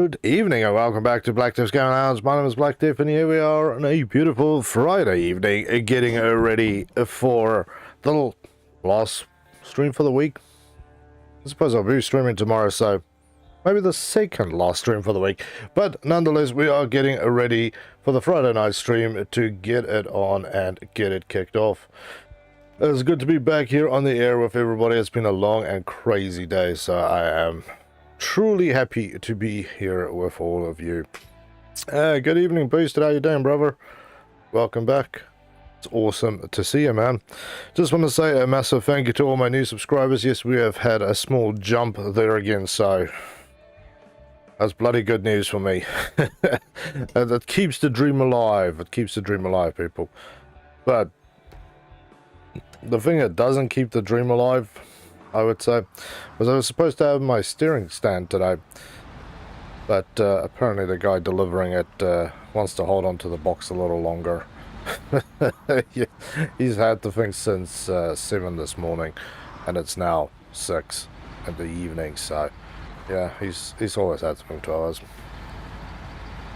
Good evening and welcome back to Black Tiff's Gaming Lounge. My name is Black Tiff and here we are on a beautiful Friday evening getting ready for the last stream for the week. I suppose I'll be streaming tomorrow, so maybe the second last stream for the week. But nonetheless, we are getting ready for the Friday night stream to get it on and get it kicked off. It's good to be back here on the air with everybody. It's been a long and crazy day, so I am truly happy to be here with all of you. Good evening, Boosted. How you doing, brother? Welcome back. It's awesome to see you, man. Just want to say a massive thank you to all my new subscribers. Yes, we have had a small jump there again, so that's bloody good news for me. That keeps the dream alive. It keeps the dream alive, people. But the thing that doesn't keep the dream alive, I would say, was I was supposed to have my steering stand today, but apparently the guy delivering it wants to hold on to the box a little longer. Yeah, he's had the thing since 7 this morning, and it's now 6 in the evening, so yeah, he's always had something to us.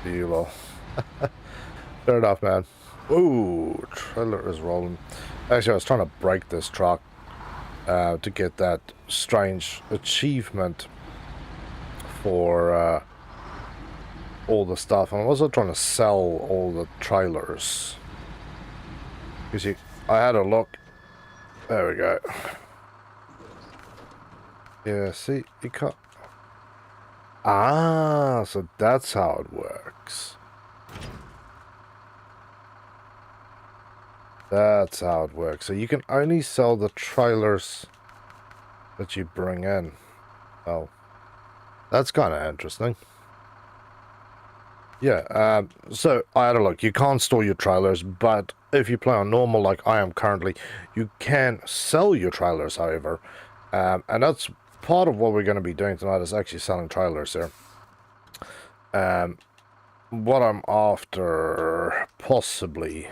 You lot. Fair enough, man. Ooh, trailer is rolling. Actually, I was trying to brake this truck to get that strange achievement for all the stuff. I'm also trying to sell all the trailers. You see, I had a look. There we go. Yeah, see, you can't. Ah, so that's how it works. That's how it works. So you can only sell the trailers that you bring in. Oh, that's kind of interesting. Yeah, so I had a look. You can't store your trailers, but if you play on normal like I am currently, you can sell your trailers, however. And that's part of what we're going to be doing tonight, is actually selling trailers here. What I'm after, possibly,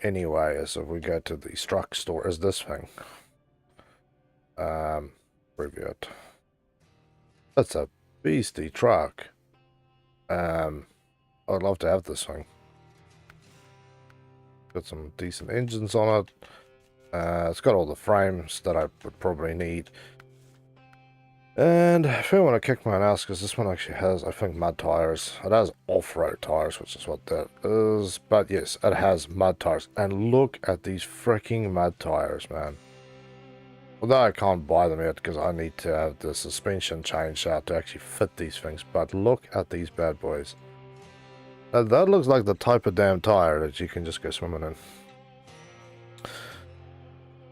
anyway, is if we go to the truck store, is this thing. Review it. That's a beastie truck. I'd love to have this thing. Got some decent engines on it. It's got all the frames that I would probably need. And if I want to kick my ass, because this one actually has, I think, mud tires. It has off-road tires, which is what that is. But yes, it has mud tires. And look at these freaking mud tires, man. Although I can't buy them yet because I need to have the suspension changed out to actually fit these things. But look at these bad boys. That looks like the type of damn tire that you can just go swimming in.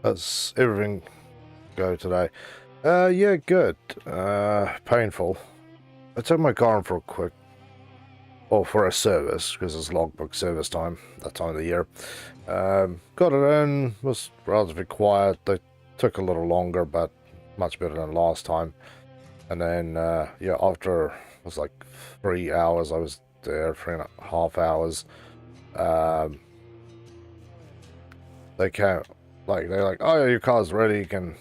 That's everything go today. Yeah, good. Painful. I took my car in for a quick, or for a service, because it's logbook service time, that time of the year. Got it in, was relatively quiet. They took a little longer, but much better than last time. And then, yeah, after, it was like 3 hours, I was there, 3.5 hours. They came, like, they're like, oh, yeah, your car's ready, you can,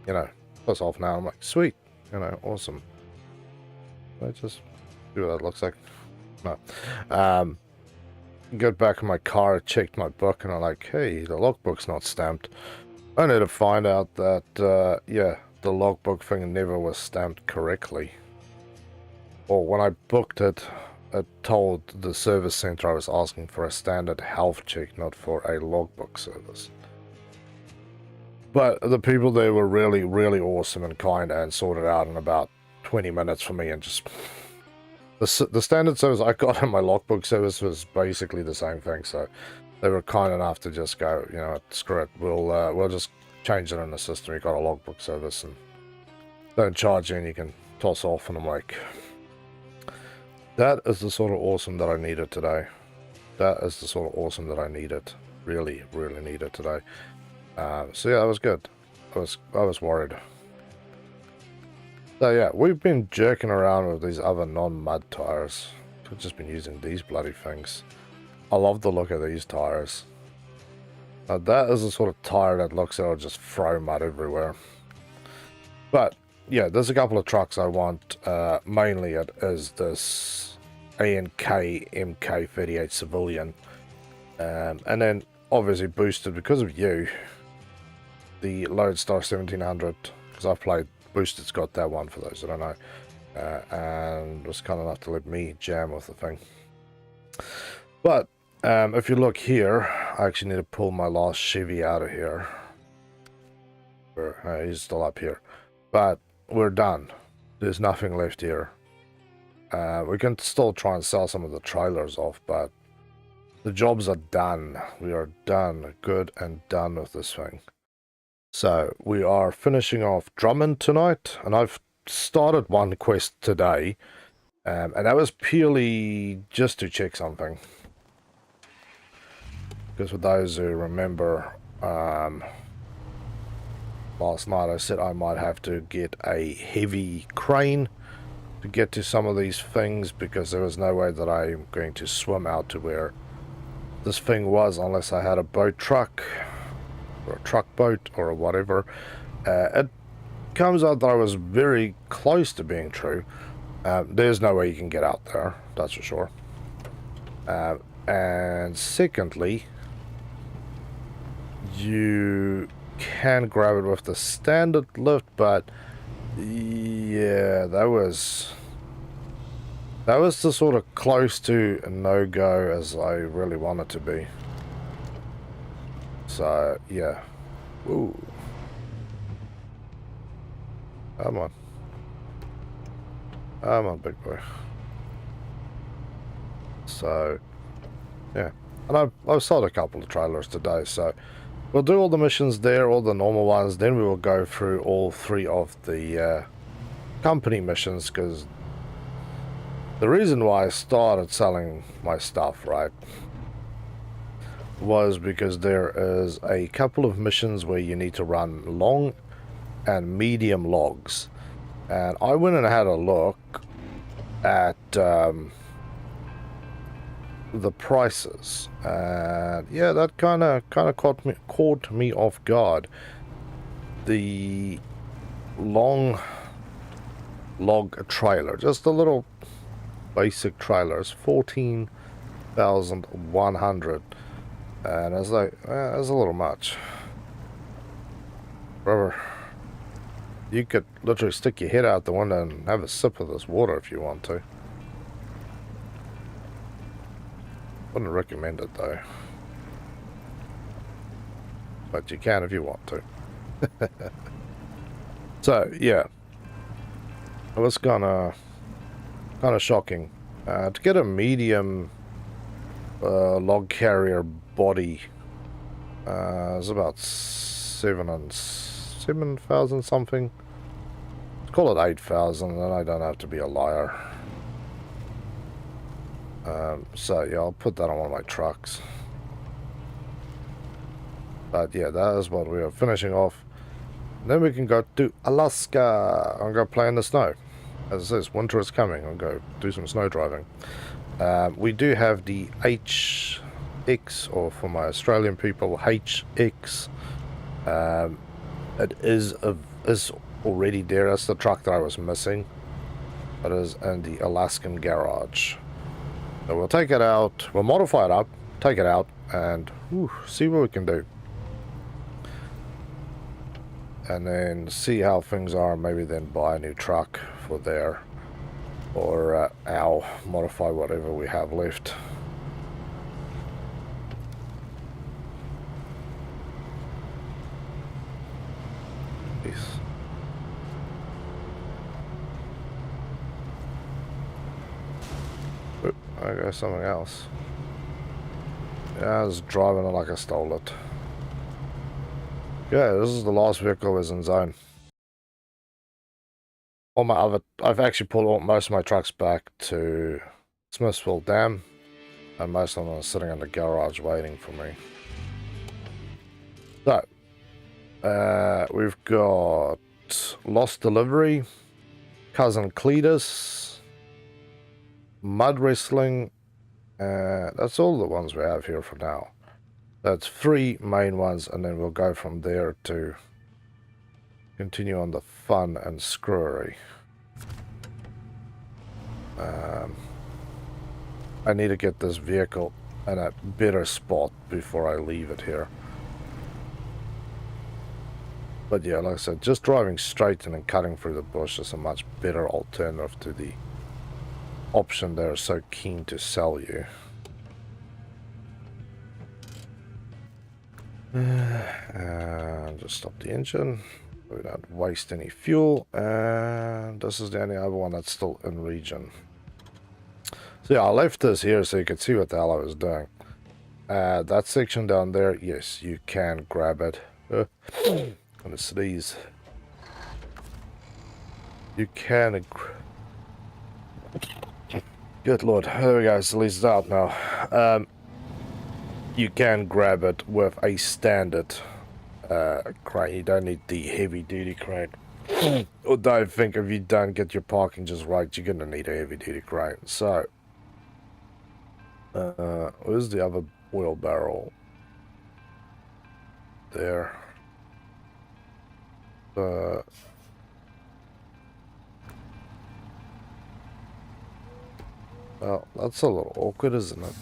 you know, plus off now. I'm like, sweet, you know, awesome. I just see what that looks like. No. Got back in my car, checked my book, and I'm like, hey, the logbook's not stamped. Only to find out that, yeah, the logbook thing never was stamped correctly. Or when I booked it, it told the service center I was asking for a standard health check, not for a logbook service. But the people there were really, really awesome and kind and sorted out in about 20 minutes for me, and just... The standard service I got in my logbook service was basically the same thing, so they were kind enough to just go, you know, screw it, we'll just change it in the system. You got a logbook service and don't charge you and you can toss off. And I'm like, that is the sort of awesome that I needed today. That is the sort of awesome that I needed. Really, really needed today. So yeah, that was good. I was worried. So yeah, we've been jerking around with these other non-mud tires. We've just been using these bloody things. I love the look of these tires. Now that is the sort of tire that looks like it'll just throw mud everywhere. But yeah, there's a couple of trucks I want. Mainly it is this A&K MK38 civilian. And then obviously boosted because of you, the Lodestar 1700, because I've played Boosted's got that one for those that don't know. And was kind enough to let me jam with the thing. But if you look here, I actually need to pull my last Chevy out of here. He's still up here. But we're done. There's nothing left here. We can still try and sell some of the trailers off, but the jobs are done. We are done. Good and done with this thing. So we are finishing off Drummond tonight, and I've started one quest today, and that was purely just to check something. Because for those who remember, last night I said I might have to get a heavy crane to get to some of these things, because there was no way that I'm going to swim out to where this thing was unless I had a boat truck or a truck boat or whatever. It comes out that I was very close to being true. There's no way you can get out there, that's for sure. And secondly, you can grab it with the standard lift, but yeah, that was the sort of close to a no-go as I really want it to be. So yeah. Ooh. Come on. Come on, big boy. So yeah, and I've sold a couple of trailers today, so we'll do all the missions there, all the normal ones, then we will go through all 3 of the company missions, because the reason why I started selling my stuff, right, was because there is a couple of missions where you need to run long and medium logs. And I went and had a look at the prices, and yeah, that kind of caught me off guard. The long log trailer, just a little basic trailer, is 14,100, and I was like, that's a little much. Brother, you could literally stick your head out the window and have a sip of this water if you want to. Wouldn't recommend it though, but you can if you want to. So yeah, it was kind of shocking to get a medium log carrier body. It's about 7,000 something. Let's call it 8,000, and I don't have to be a liar. So yeah, I'll put that on one of my trucks. But yeah, that is what we are finishing off. And then we can go to Alaska and go play in the snow. As it says, winter is coming. I'll go do some snow driving. We do have the HX, or for my Australian people, HX. It is already there. That's the truck that I was missing. It is in the Alaskan garage. So we'll take it out, we'll modify it up, take it out, and see what we can do. And then see how things are, maybe then buy a new truck for there. Or modify whatever we have left. Peace. I got something else. Yeah, I was driving it like I stole it. Yeah, this is the last vehicle is in zone. I've actually pulled most of my trucks back to Smithsville Dam, and most of them are sitting in the garage waiting for me. So, we've got Lost Delivery, Cousin Cletus, Mud Wrestling. That's all the ones we have here for now. That's 3 main ones, and then we'll go from there to continue on the fun and screwery. I need to get this vehicle in a better spot before I leave it here. But yeah, like I said, just driving straight and then cutting through the bush is a much better alternative to the option they're so keen to sell you. And just stop the engine. We don't waste any fuel. And this is the only other one that's still in region. So yeah, I left this here so you could see what the hell I was doing. That section down there, yes, you can grab it. And it's these. You can. Good lord, there we go, so at least it's out now. You can grab it with a standard crane. You don't need the heavy duty crane. Although I think if you don't get your parking just right, you're gonna need a heavy duty crane. So, where's the other wheelbarrow? There. Well, that's a little awkward, isn't it?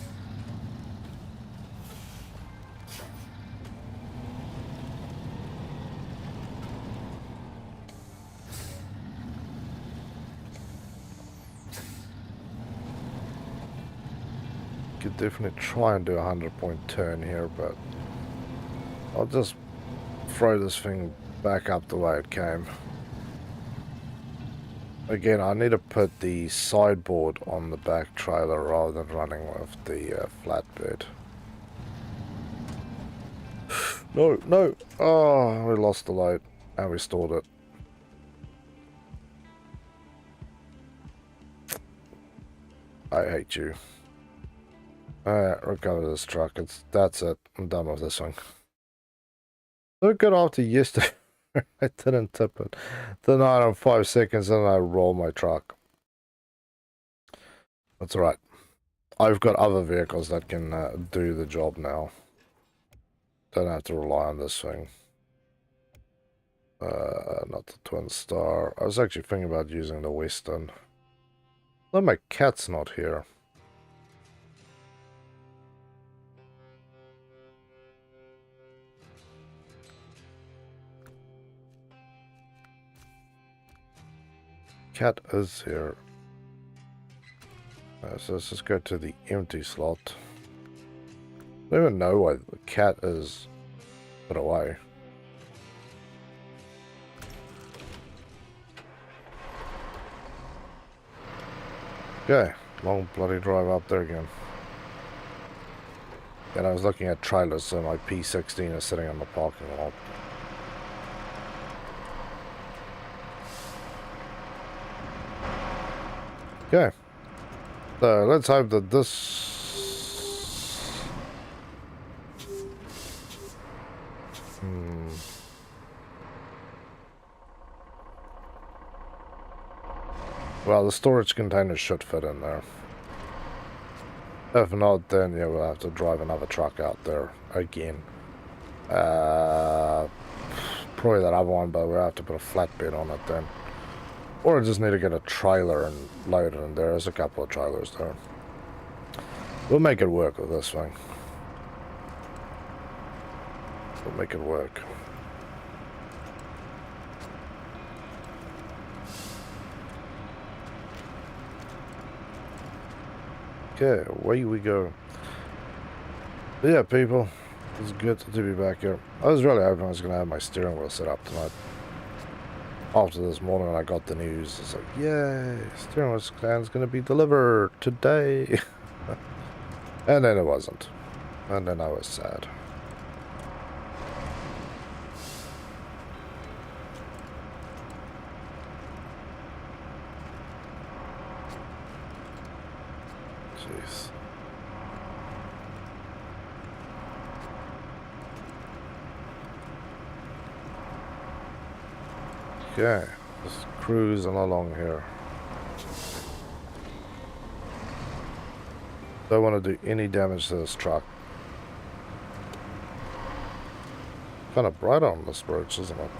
Could definitely try and do a 100-point turn here, but I'll just throw this thing back up the way it came. Again, I need to put the sideboard on the back trailer rather than running with the flatbed. No, no! Oh, we lost the load and we stored it. I hate you. Alright, recover this truck. That's it. I'm done with this one. So good after yesterday. I didn't tip it. Then I in 5 seconds and I roll my truck. That's alright. I've got other vehicles that can do the job now. Don't have to rely on this thing. Not the Twin Star. I was actually thinking about using the Western. No, my cat's not here. Cat is here. So let's just go to the empty slot. I don't even know why the cat is put away. Okay, long bloody drive up there again. And I was looking at trailers, so my P16 is sitting on the parking lot. Okay, so let's hope that this... Well, the storage container should fit in there. If not, then yeah, we'll have to drive another truck out there again. Probably that other one, but we'll have to put a flatbed on it then. Or I just need to get a trailer and load it in there. There's a couple of trailers there. We'll make it work with this thing. We'll make it work. Okay, away we go. But yeah, people, it's good to be back here. I was really hoping I was going to have my steering wheel set up tonight. After this morning when I got the news, it's like, yay, steering wheel stand's going to be delivered today. And then it wasn't. And then I was sad. Jeez. Okay, just cruising along here. Don't want to do any damage to this truck. Kind of bright on this bridge, isn't it?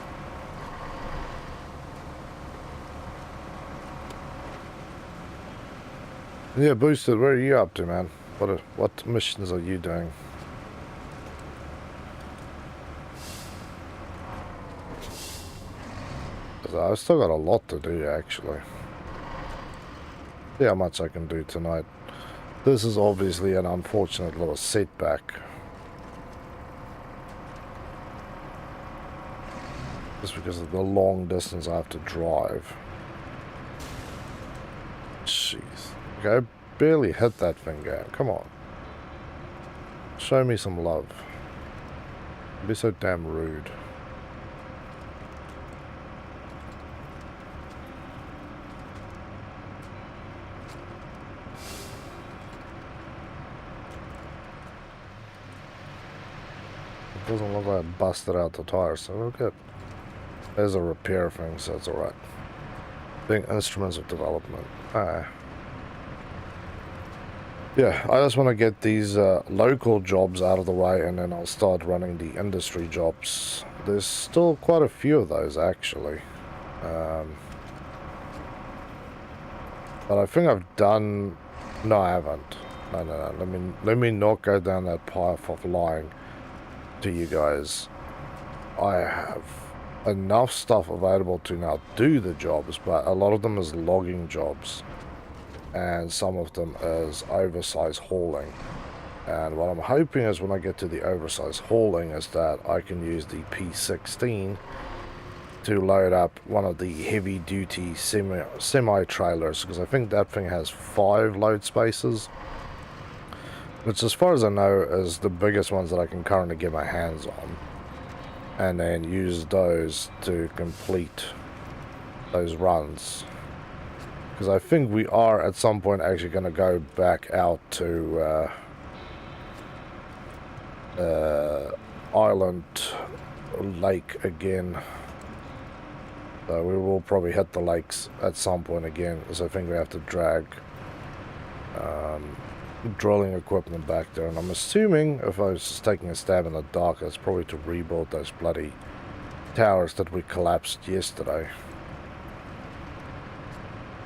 Yeah, Boosted, where are you up to, man? What missions are you doing? I've still got a lot to do, actually. See how much I can do tonight. This is obviously an unfortunate little setback. Just because of the long distance I have to drive. Jeez. Okay, I barely hit that thing game. Come on. Show me some love. Don't be so damn rude. It doesn't look like I busted out the tires, so we're good. There's a repair thing, so it's alright. Being instruments of development. Yeah, I just want to get these local jobs out of the way, and then I'll start running the industry jobs. There's still quite a few of those, actually. But I think I've done... No, I haven't. No. Let me not go down that path of lying to you guys. I have enough stuff available to now do the jobs, but a lot of them is logging jobs. And some of them is oversized hauling. And what I'm hoping is when I get to the oversized hauling is that I can use the P16 to load up one of the heavy duty semi trailers, because I think that thing has 5 load spaces, which as far as I know is the biggest ones that I can currently get my hands on, and then use those to complete those runs. Because I think we are at some point actually going to go back out to Island Lake again. So we will probably hit the lakes at some point again, because I think we have to drag drilling equipment back there. And I'm assuming, if I was just taking a stab in the dark, it's probably to rebuild those bloody towers that we collapsed yesterday.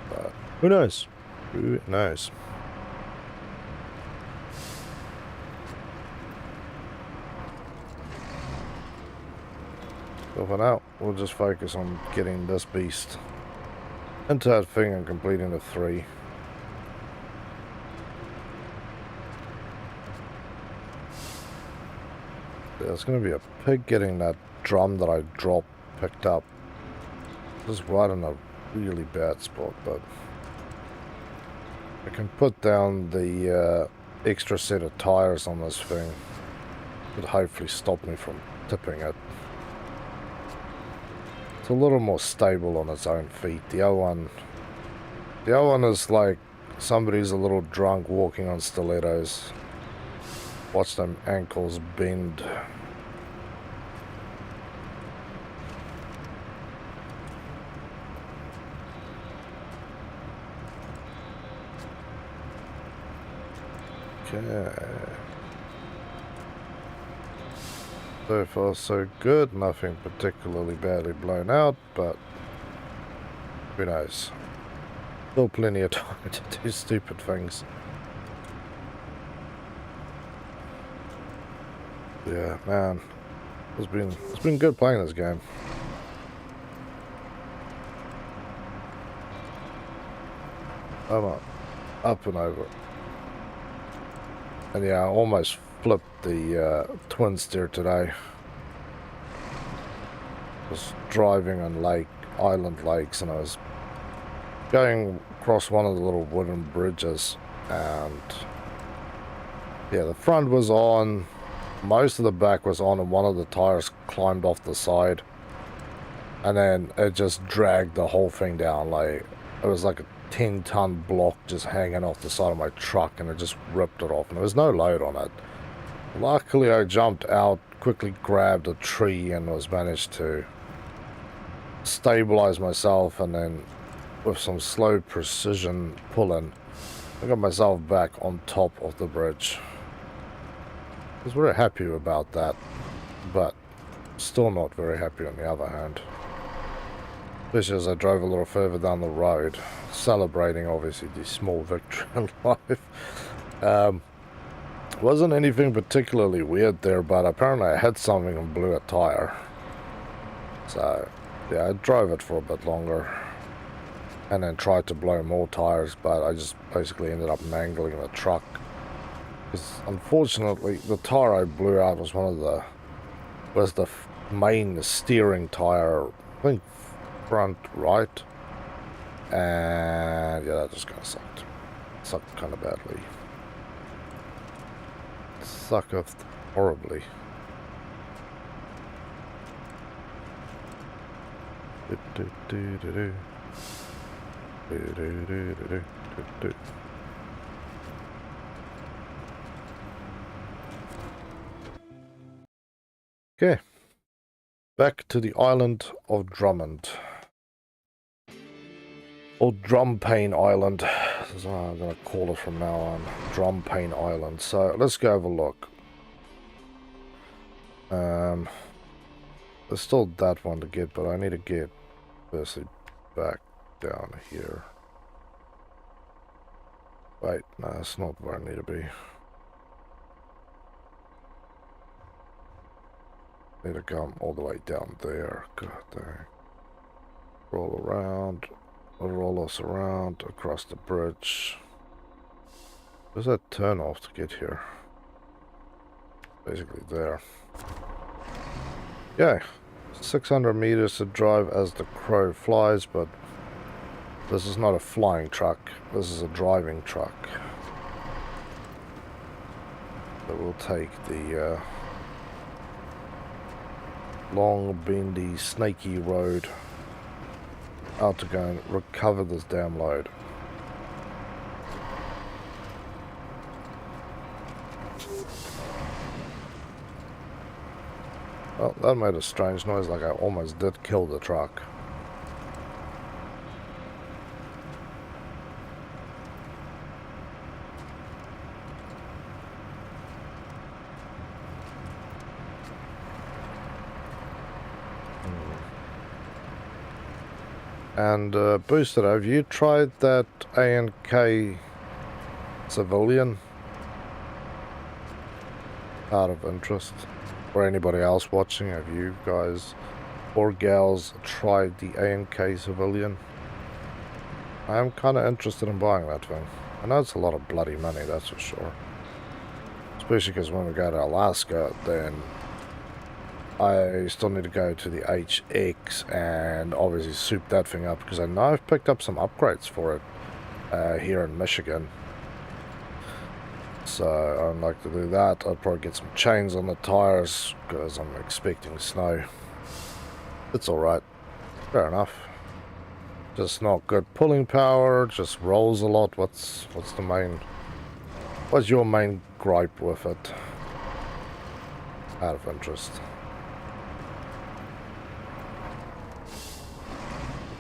But who knows? Who knows? So for now, we'll just focus on getting this beast into that thing and completing the 3. There's going to be a pig getting that drum that I dropped picked up. Just right in a really bad spot, but I can put down the extra set of tires on this thing. Would hopefully stop me from tipping it. It's a little more stable on its own feet. The other one is like somebody's a little drunk walking on stilettos. Watch them ankles bend. Okay. So far so good, nothing particularly badly blown out, but who knows. Still plenty of time to do stupid things. Yeah, man. It's been good playing this game. I'm up and over. And yeah, I almost flipped the twin steer today. Was driving on Island Lakes, and I was going across one of the little wooden bridges, and yeah, the front was on, most of the back was on, and one of the tires climbed off the side, and then it just dragged the whole thing down. Like, it was like a 10-ton block just hanging off the side of my truck, and it just ripped it off, and there was no load on it. Luckily I jumped out, quickly grabbed a tree, and was managed to stabilize myself, and then with some slow precision pulling, I got myself back on top of the bridge. I was very happy about that, but still not very happy on the other hand. Especially as I drove a little further down the road, celebrating obviously the small victory in life. Wasn't anything particularly weird there, but apparently I hit something and blew a tire. So, yeah, I drove it for a bit longer. And then tried to blow more tires, but I just basically ended up mangling the truck. Because unfortunately, the tire I blew out was the main steering tire, I think front right. And yeah, that just kind of sucked. Sucked kind of badly. Sucked horribly. Okay, back to the island of Drummond. Or Drumpain Island. That's what I'm going to call it from now on. Drumpain Island. So let's go have a look. There's still that one to get, but I need to get firstly back down here. Wait, no, that's not where I need to be. Need to come all the way down there. God dang. Roll around. Roll us around across the bridge. Where's that turn off to get here? Basically there. Yeah. 600 meters to drive as the crow flies, but this is not a flying truck. This is a driving truck. So we'll take the long, bendy, snaky road out to go and recover this damn load. Well, that made a strange noise, like I almost did kill the truck. And Booster, have you tried that A&K civilian? Out of interest. Or anybody else watching, have you guys or gals tried the A&K civilian? I am kind of interested in buying that thing. I know it's a lot of bloody money, that's for sure. Especially because when we go to Alaska, then I still need to go to the HX and obviously soup that thing up, because I know I've picked up some upgrades for it here in Michigan. So I'd like to do that. I'd probably get some chains on the tires because I'm expecting snow. It's alright. Fair enough. Just not good pulling power, just rolls a lot. What's your main gripe with it? Out of interest.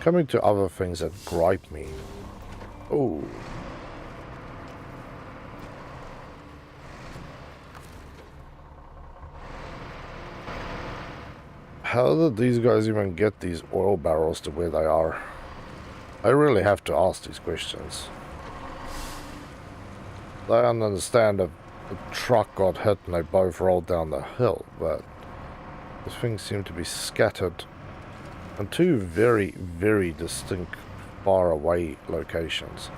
Coming to other things that gripe me. Ooh. How did these guys even get these oil barrels to where they are? I really have to ask these questions. I understand if the truck got hit and they both rolled down the hill, but the things seem to be scattered in two very, very distinct, far away locations.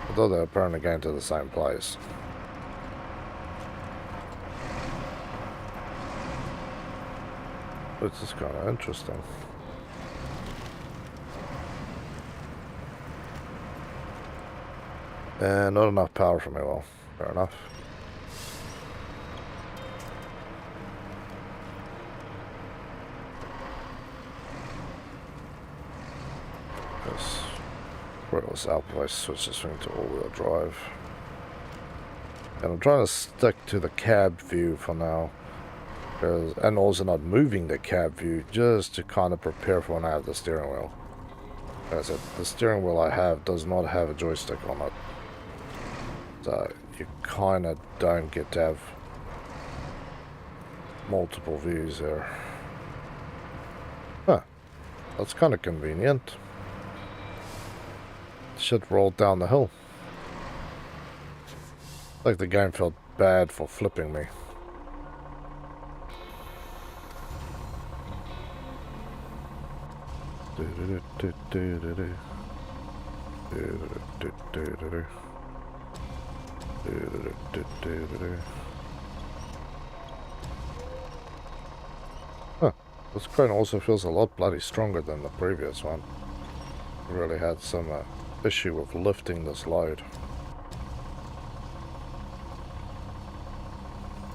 Although they're apparently going to the same place. Which is kind of interesting. And not enough power for me, well, fair enough. Yes. Where else out if I switch this thing to all-wheel drive? And I'm trying to stick to the cab view for now. And also not moving the cab view, just to kind of prepare for when I have the steering wheel. As I said, the steering wheel I have does not have a joystick on it. So you kind of don't get to have multiple views there. Huh. That's kind of convenient. Shit rolled down the hill. Like the game felt bad for flipping me. Huh. This crane also feels a lot bloody stronger than the previous one. It really had some issue with lifting this load.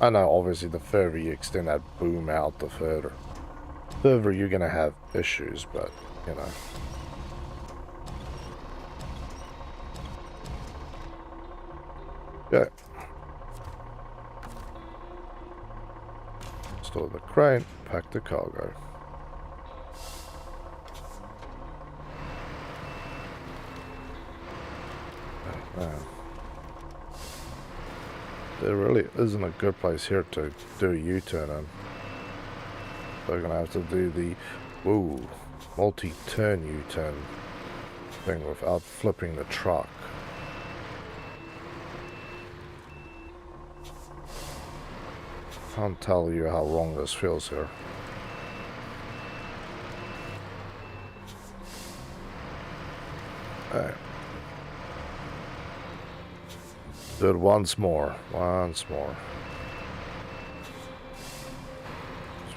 I know obviously the further you extend that boom out, the further you're gonna have issues, but you know. Yeah. Store the crane, pack the cargo. Oh, man. There really isn't a good place here to do a U-turn in. They're gonna have to do the multi-turn U-turn thing without flipping the truck. Can't tell you how wrong this feels here. Alright. Do it once more. So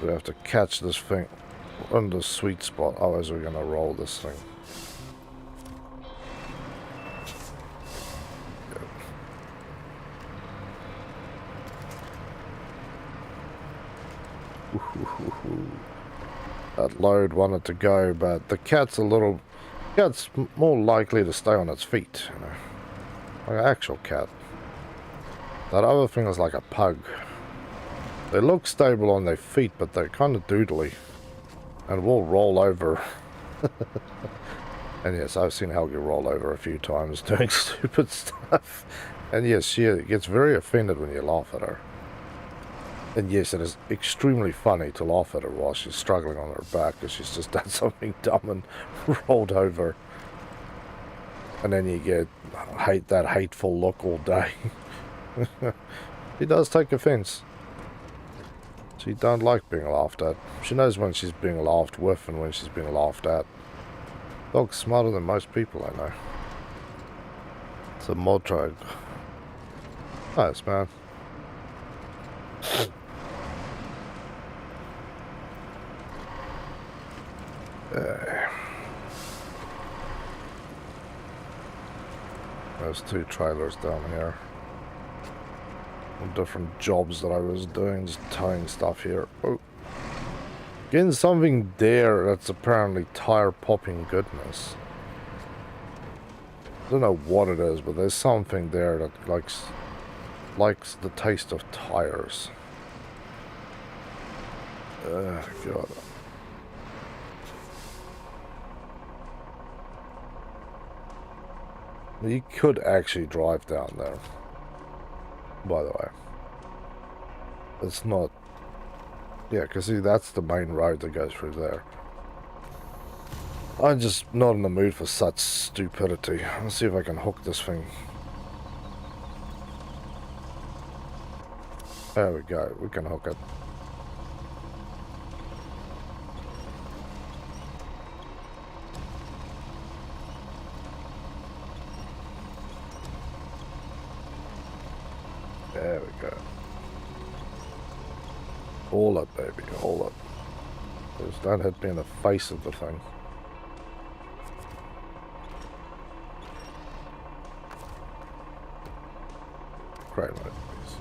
we have to catch this thing on the sweet spot, otherwise we're gonna roll this thing. That load wanted to go, but the cat's more likely to stay on its feet, you know, like an actual cat. That other thing is like a pug. They look stable on their feet, but they're kind of doodly and will roll over. And yes, I've seen Helgi roll over a few times doing stupid stuff. And yes, she gets very offended when you laugh at her. And yes, it is extremely funny to laugh at her while she's struggling on her back because she's just done something dumb and rolled over. And then you get that hateful look all day. She does take offense. She don't like being laughed at. She knows when she's being laughed with and when she's being laughed at. Dog's smarter than most people I know. It's a mod tribe. Nice, man. There's 2 trailers down here. Different jobs that I was doing, just towing stuff here. Oh. Getting something there that's apparently tire popping goodness. I don't know what it is, but there's something there that likes the taste of tires. God. You could actually drive down there, by the way. It's not... Yeah, because see, that's the main road that goes through there. I'm just not in the mood for such stupidity. Let's see if I can hook this thing. There we go, we can hook it. There we go. Hold up, baby, hold up. Just don't hit me in the face of the thing. Crane mode, please.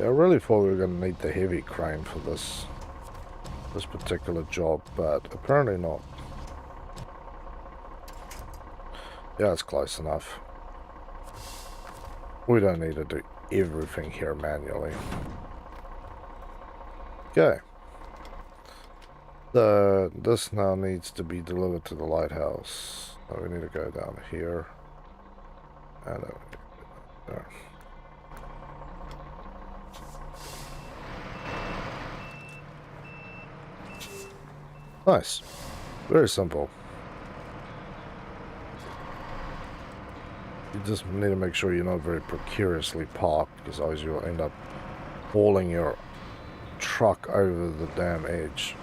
Yeah, I really thought we were going to need the heavy crane for this particular job, but apparently not. Yeah, it's close enough. We don't need to do everything here manually. Okay. This now needs to be delivered to the lighthouse. So we need to go down here. And there. Nice. Very simple. You just need to make sure you're not very precariously parked, because otherwise you'll end up hauling your truck over the damn edge.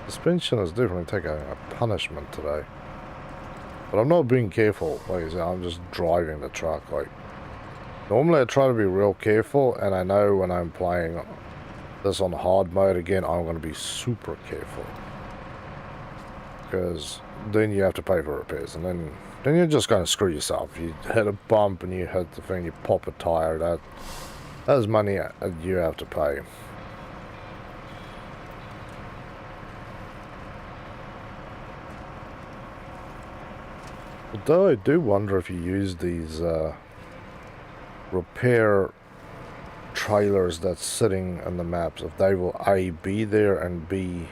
Suspension is definitely taking a punishment today. But I'm not being careful. Like I said, I'm just driving the truck. Like, normally I try to be real careful, and I know when I'm playing this on hard mode again, I'm going to be super careful. Because then you have to pay for repairs, and then you're just going to screw yourself. You hit a bump and you hit the thing, you pop a tire, that's money you have to pay. Although I do wonder if you use these repair trailers that's sitting on the maps, if they will A, be there, and B,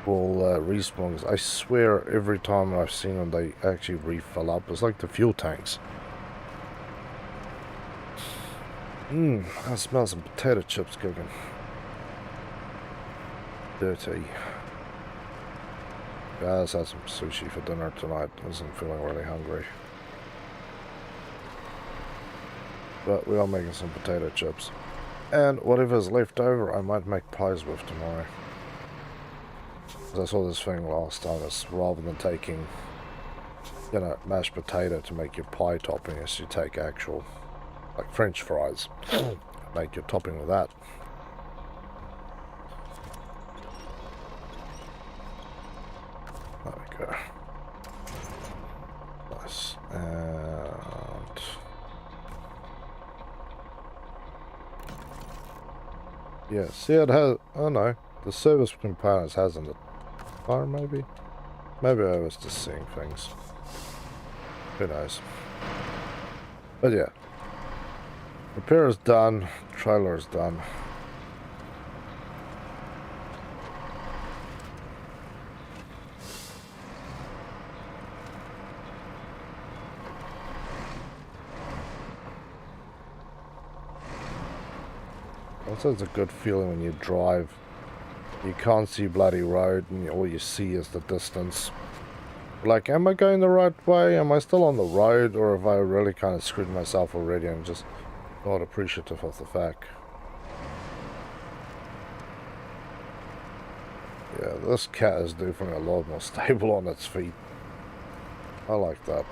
will respawn. I swear every time I've seen them they actually refill up. It's like the fuel tanks. I smell some potato chips cooking. Dirty. Yeah, let's have some sushi for dinner tonight. I wasn't feeling really hungry. But we are making some potato chips. And whatever's left over I might make pies with tomorrow. I saw this thing last time, it's rather than taking, you know, mashed potato to make your pie topping, is you take actual, like French fries, make your topping with that. There we go. Nice. And yeah, see, it has, oh no, the service components hasn't it. Or maybe I was just seeing things. Who knows? But yeah, repair is done. Trailer is done. Also, it's a good feeling when you drive. You can't see bloody road, and all you see is the distance. Like, am I going the right way? Am I still on the road? Or have I really kind of screwed myself already and just not appreciative of the fact? Yeah, this cat is definitely a lot more stable on its feet. I like that.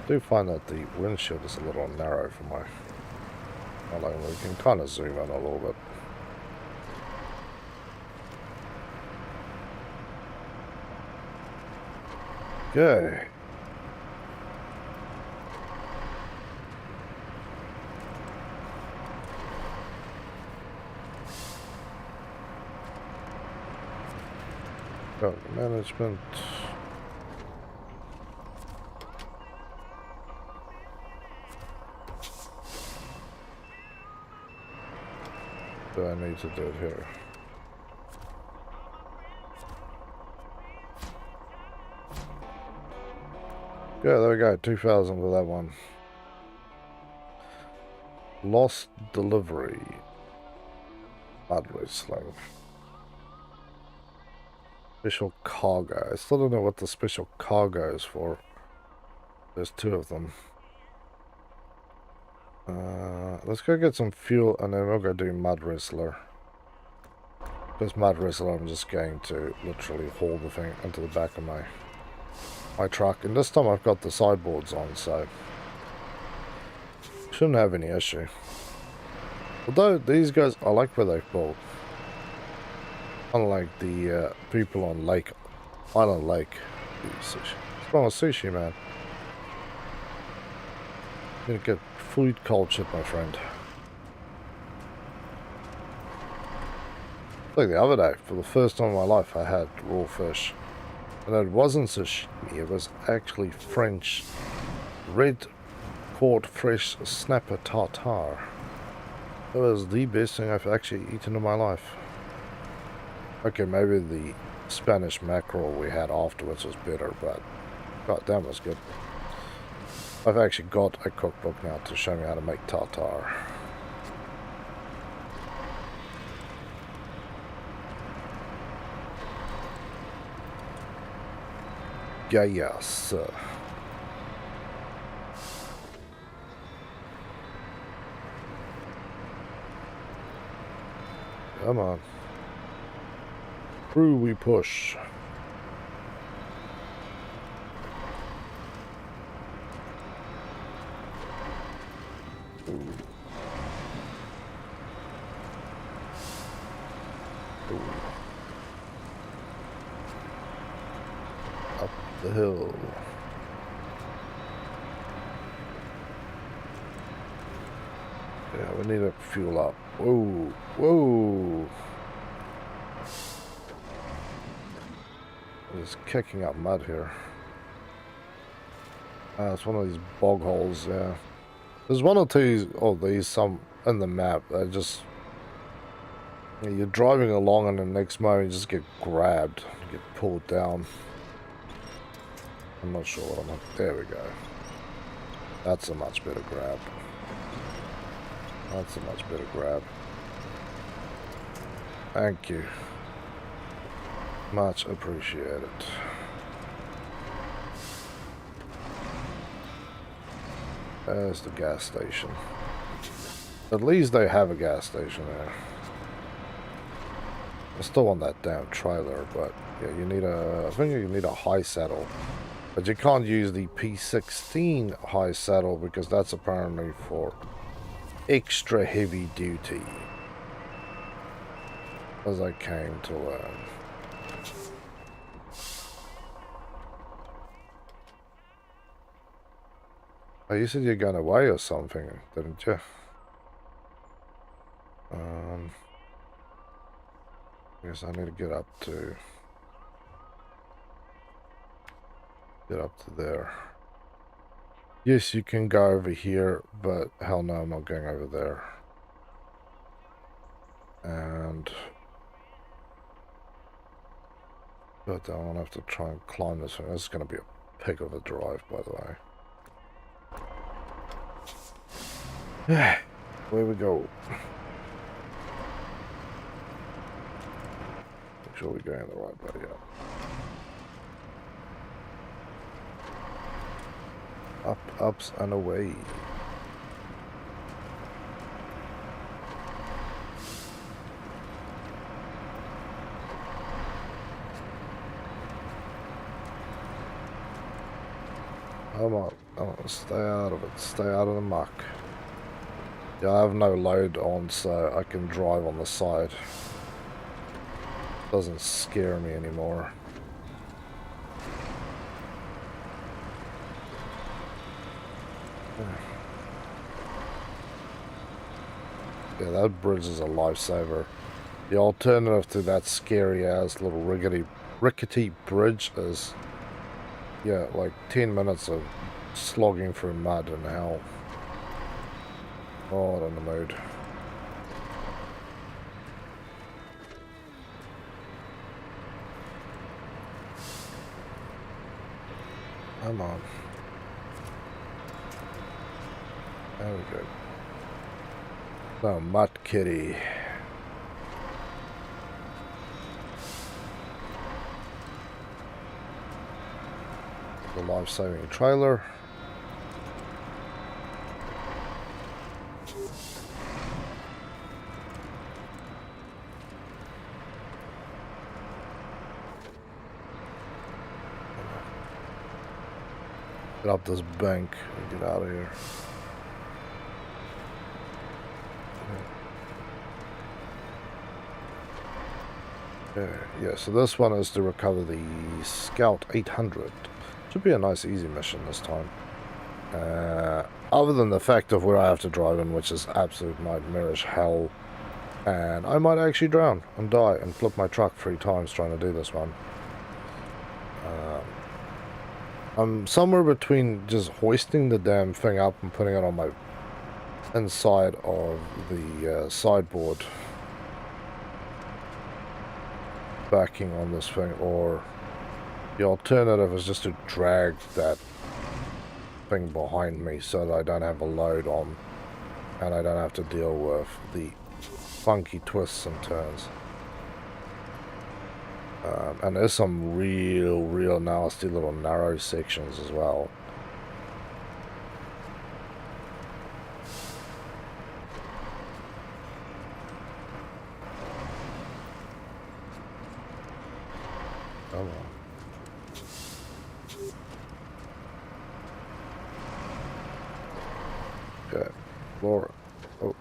I do find that the windshield is a little narrow for my... we can kind of zoom in a little bit. Okay. Got management. Do I need to do it here? Yeah, there we go. 2,000 for that one. Lost delivery. Mud wrestling. Special cargo. I still don't know what the special cargo is for. There's two of them. Let's go get some fuel and then we'll go do Mud Wrestler. Because Mud Wrestler, I'm just going to literally haul the thing into the back of my truck. And this time I've got the sideboards on, so shouldn't have any issue. Although these guys, I like where they've built. Unlike the people on Island Lake. What's wrong with sushi, man? You're gonna get food cultured, my friend. Like the other day, for the first time in my life, I had raw fish. And it wasn't sashimi, it was actually French red caught fresh snapper tartare. It was the best thing I've actually eaten in my life. Okay, maybe the Spanish mackerel we had afterwards was better, but goddamn, was good. I've actually got a cookbook now to show me how to make tartare. Yeah, yes. Come on. Through we push. Ooh. Ooh. Up the hill. Yeah, we need to fuel up. Whoa, whoa. It's kicking up mud here. It's one of these bog holes, yeah. There's one or two of these, some in the map. They just... You're driving along and the next moment you just get grabbed. You get pulled down. I'm not sure what I'm on. There we go. That's a much better grab. That's a much better grab. Thank you. Much appreciated. There's the gas station. At least they have a gas station there. I still want that damn trailer, but yeah, you need a... I think you need a high saddle. But you can't use the P16 high saddle because that's apparently for extra heavy duty. As I came to learn. Oh, you said you're going away or something, didn't you? I guess I need to get up to there. Yes, you can go over here, but hell no, I'm not going over there. And but I'm gonna have to try and climb this one. This is gonna be a pig of a drive, by the way. Where we go. Make sure we're going the right way, yeah. Up, ups, and away. Come on, stay out of it. Stay out of the muck. Yeah, I have no load on, so I can drive on the side. Doesn't scare me anymore. Yeah, that bridge is a lifesaver. The alternative to that scary ass little rickety bridge is, yeah, like 10 minutes of slogging through mud and hell. Oh, not in the mood. Come on. There we go. Oh, Mutt Kitty. The life-saving trailer. Get up this bank and get out of here. Yeah, so this one is to recover the Scout 800. Should be a nice easy mission this time. Other than the fact of where I have to drive in, which is absolute nightmarish hell. And I might actually drown and die and flip my truck 3 times trying to do this one. I'm somewhere between just hoisting the damn thing up and putting it on my inside of the sideboard. Backing on this thing, or the alternative is just to drag that thing behind me so that I don't have a load on and I don't have to deal with the funky twists and turns. And there's some real nasty little narrow sections as well. Come on. Okay, Laura. Oh,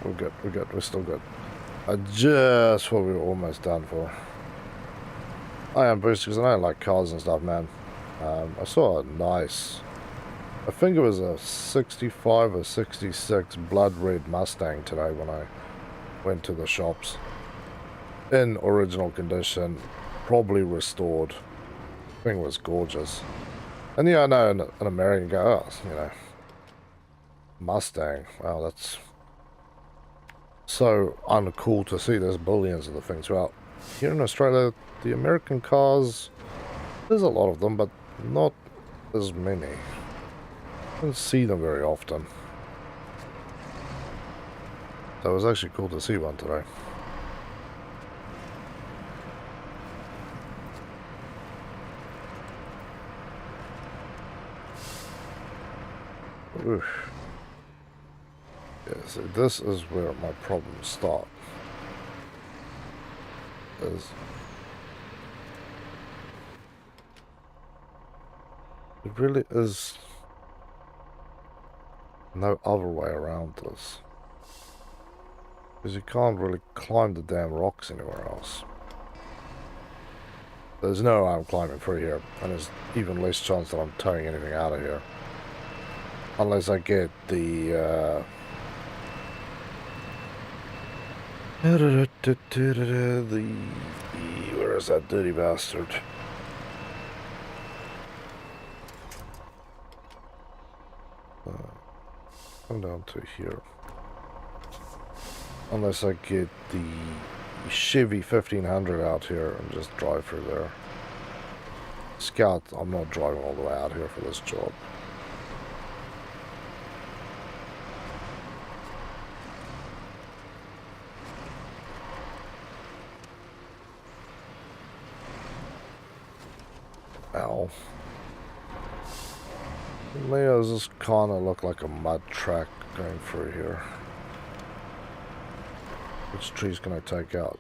we're good. We're still good. Just what we were almost done for. I am boosted because I don't like cars and stuff, man. I saw a nice, I think it was a 65 or 66 blood red Mustang today when I went to the shops. In original condition, probably restored. Thing was gorgeous. And yeah, I know an American go, oh, you know, Mustang. Wow, that's so uncool to see. There's billions of the things. Well, here in Australia, the American cars, there's a lot of them, but not as many. I don't see them very often. So it was actually cool to see one today. Oof. Yeah, so this is where my problems start. It really is no other way around this. Because you can't really climb the damn rocks anywhere else. There's no way I'm climbing through here, and there's even less chance that I'm towing anything out of here. Unless I get the, where is that dirty bastard? Come down to here. Unless I get the Chevy 1500 out here and just drive through there. Scout, I'm not driving all the way out here for this job. Ow. Leo's just kind of look like a mud track going through here. Which trees can I take out?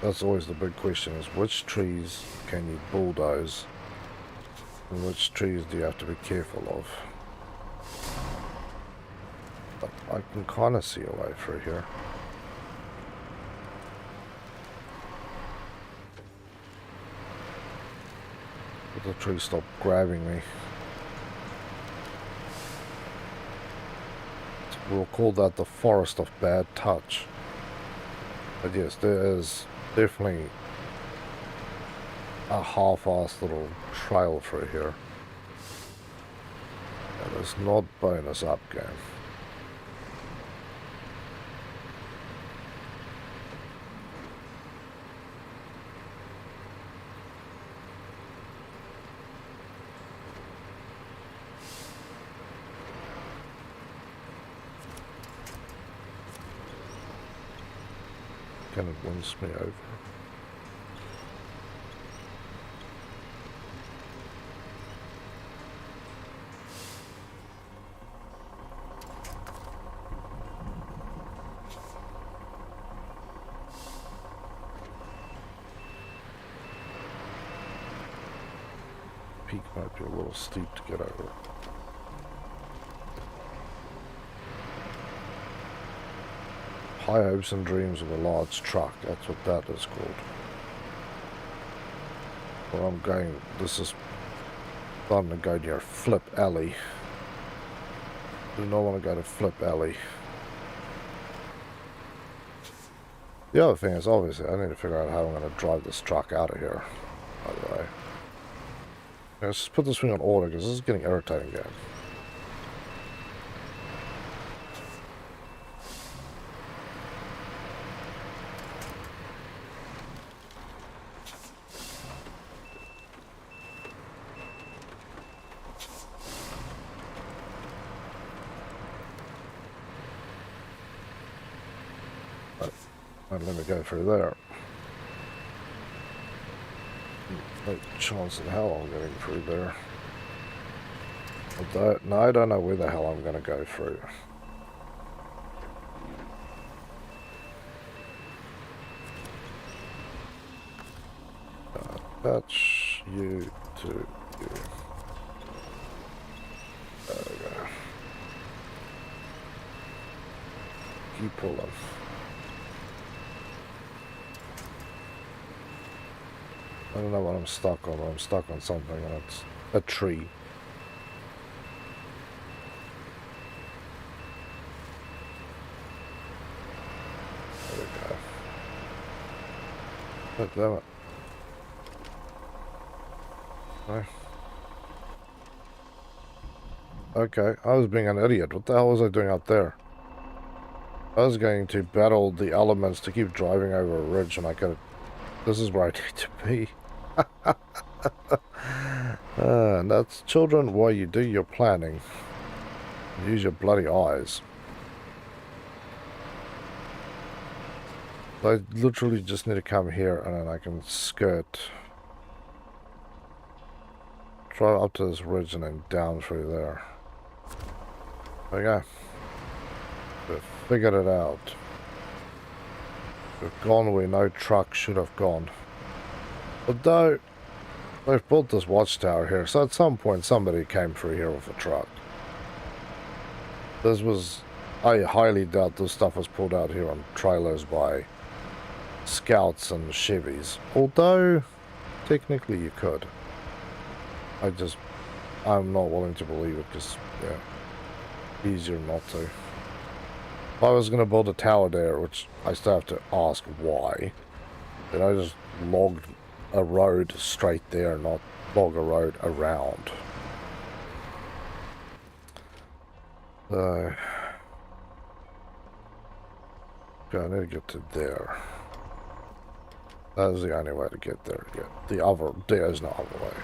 That's always the big question, is which trees can you bulldoze and which trees do you have to be careful of? But I can kind of see a way through here. But the tree stopped grabbing me. We'll call that the forest of bad touch. But yes, there is definitely a half-assed little trail through here. And it's not bonus up game. Kind of wins me over. Peak might be a little steep to get over. High hopes and dreams of a large truck, that's what that is called. Where I'm going, this is starting to go near Flip Alley. Do not want to go to Flip Alley. The other thing is, obviously, I need to figure out how I'm going to drive this truck out of here, by the way. Let's just put this thing on order, because this is getting irritating again. And let me go through there. No chance in hell I'm getting through there. No, I don't know where the hell I'm going to go through. That's you to you. There we go. Keep pulling. I don't know what I'm stuck on, but I'm stuck on something, and it's a tree. There we go. God damn it. Okay, I was being an idiot. What the hell was I doing out there? I was going to battle the elements to keep driving over a ridge, and I could. This is where I need to be. And that's children. While you do your planning, use your bloody eyes. I literally just need to come here, and then I can skirt. Drive up to this ridge and then down through there. There we go. We've figured it out. We've gone where no truck should have gone. Although, they've built this watchtower here, so at some point somebody came through here with a truck. This was... I highly doubt this stuff was pulled out here on trailers by Scouts and Chevys. Although, technically you could. I'm not willing to believe it because, yeah, easier not to. If I was going to build a tower there, which I still have to ask why, then I just logged a road straight there, not log a road around. Okay, I need to get to there. That is the only way to get there. There's no other way.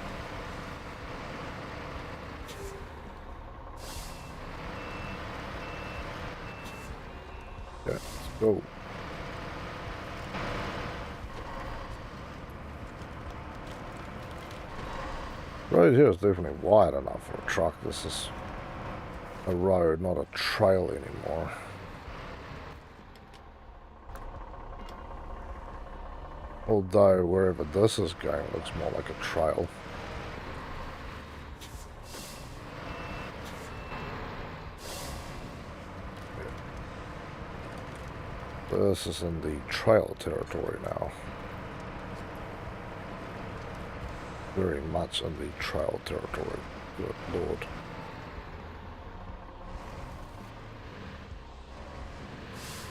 Yeah, let's go. Right here is definitely wide enough for a truck. This is a road, not a trail anymore. Although wherever this is going looks more like a trail. This is in the trail territory now. Very much in the trail territory. Good lord.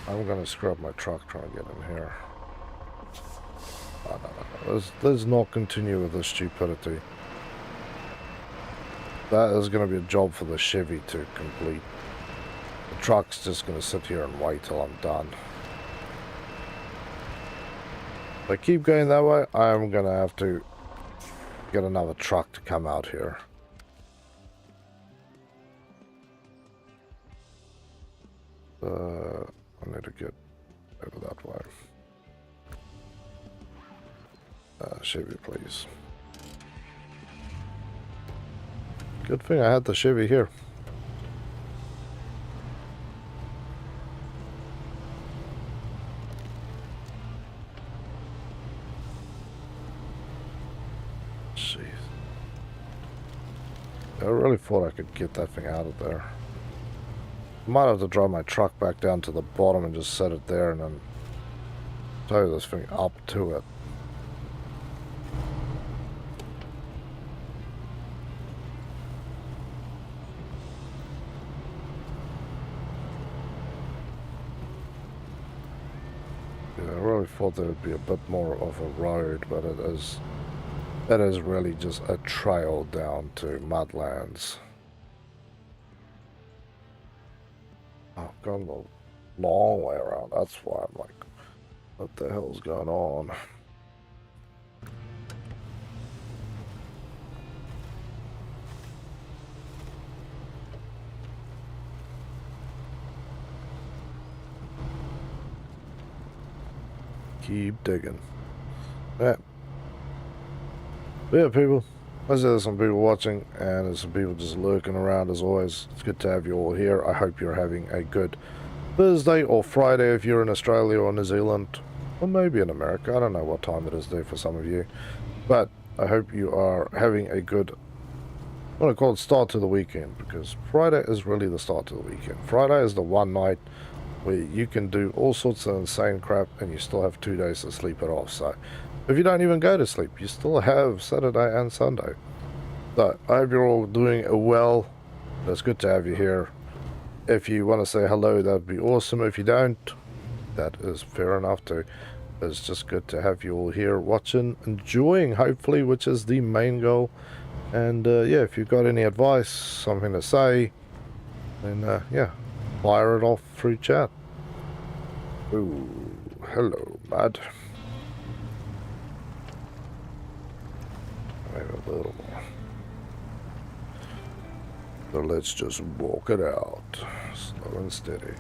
I'm gonna scrub my truck trying to get in here. No. Let's not continue with this stupidity. That is gonna be a job for the Chevy to complete. The truck's just gonna sit here and wait till I'm done. If I keep going that way, I'm gonna have to get another truck to come out here. I need to get over that way. Chevy, please. Good thing I had the Chevy here. Jeez. I really thought I could get that thing out of there. Might have to drive my truck back down to the bottom and just set it there and then tow this thing up to it. Yeah, I really thought there would be a bit more of a road, but it is really just a trail down to mudlands. I've gone a long way around. That's why I'm like, what the hell's going on? Keep digging. Yeah. Yeah, people. I see there's some people watching, and there's some people just lurking around as always. It's good to have you all here. I hope you're having a good Thursday or Friday if you're in Australia or New Zealand, or maybe in America. I don't know what time it is there for some of you, but I hope you are having a good, I want to call it start to the weekend, because Friday is really the start to the weekend. Friday is the one night where you can do all sorts of insane crap and you still have 2 days to sleep it off. So if you don't even go to sleep, you still have Saturday and Sunday. So I hope you're all doing well. It's good to have you here. If you want to say hello, that would be awesome. If you don't, that is fair enough too. It's just good to have you all here watching, enjoying, hopefully, which is the main goal. And yeah, if you've got any advice, something to say, then yeah, fire it off through chat. Ooh, hello, bud. Maybe a little more. So let's just walk it out, slow and steady.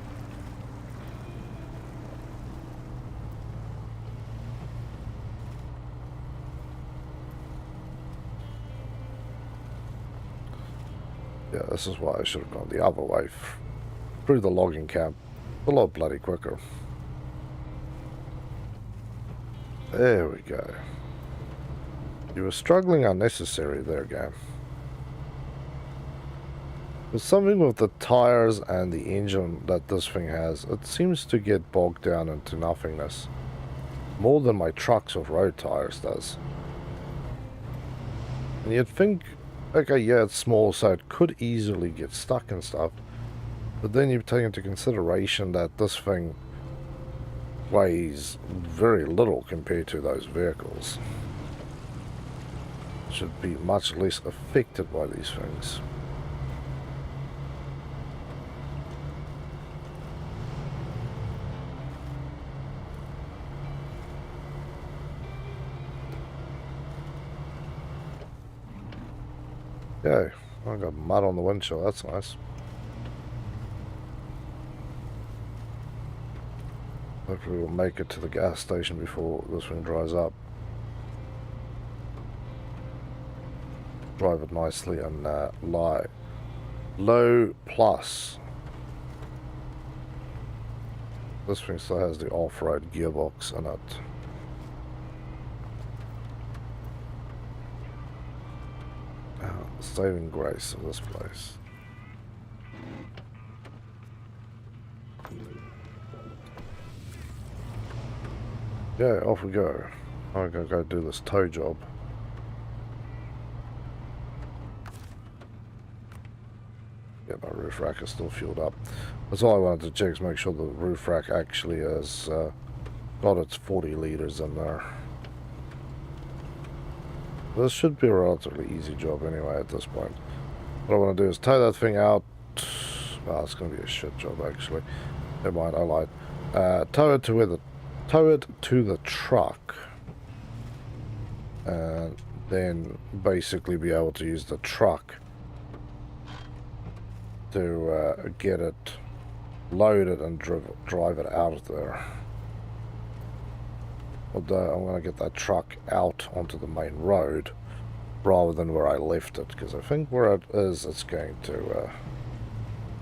Yeah, this is why I should have gone the other way, through the logging camp. A lot bloody quicker. There we go. You were struggling unnecessary there, game. There's something with the tires and the engine that this thing has. It seems to get bogged down into nothingness. More than my trucks with road tires does. And you'd think, okay, yeah, it's small, so it could easily get stuck and stuff. But then you take into consideration that this thing weighs very little compared to those vehicles. It should be much less affected by these things. Yeah, I got mud on the windshield, that's nice. Hopefully we'll make it to the gas station before this thing dries up. Drive it nicely and low plus. This thing still has the off-road gearbox in it. Saving grace of this place. Yeah, off we go. I'm gonna go do this tow job. Yeah, my roof rack is still fueled up. That's all I wanted to check, is make sure the roof rack actually has got its 40 litres in there. This should be a relatively easy job anyway at this point. What I want to do is tow that thing out. Oh, it's going to be a shit job actually. Never mind, I lied. Tow it to the truck, and then basically be able to use the truck to get it loaded and drive it out of there. Although I'm going to get that truck out onto the main road rather than where I left it, because I think where it is, it's going to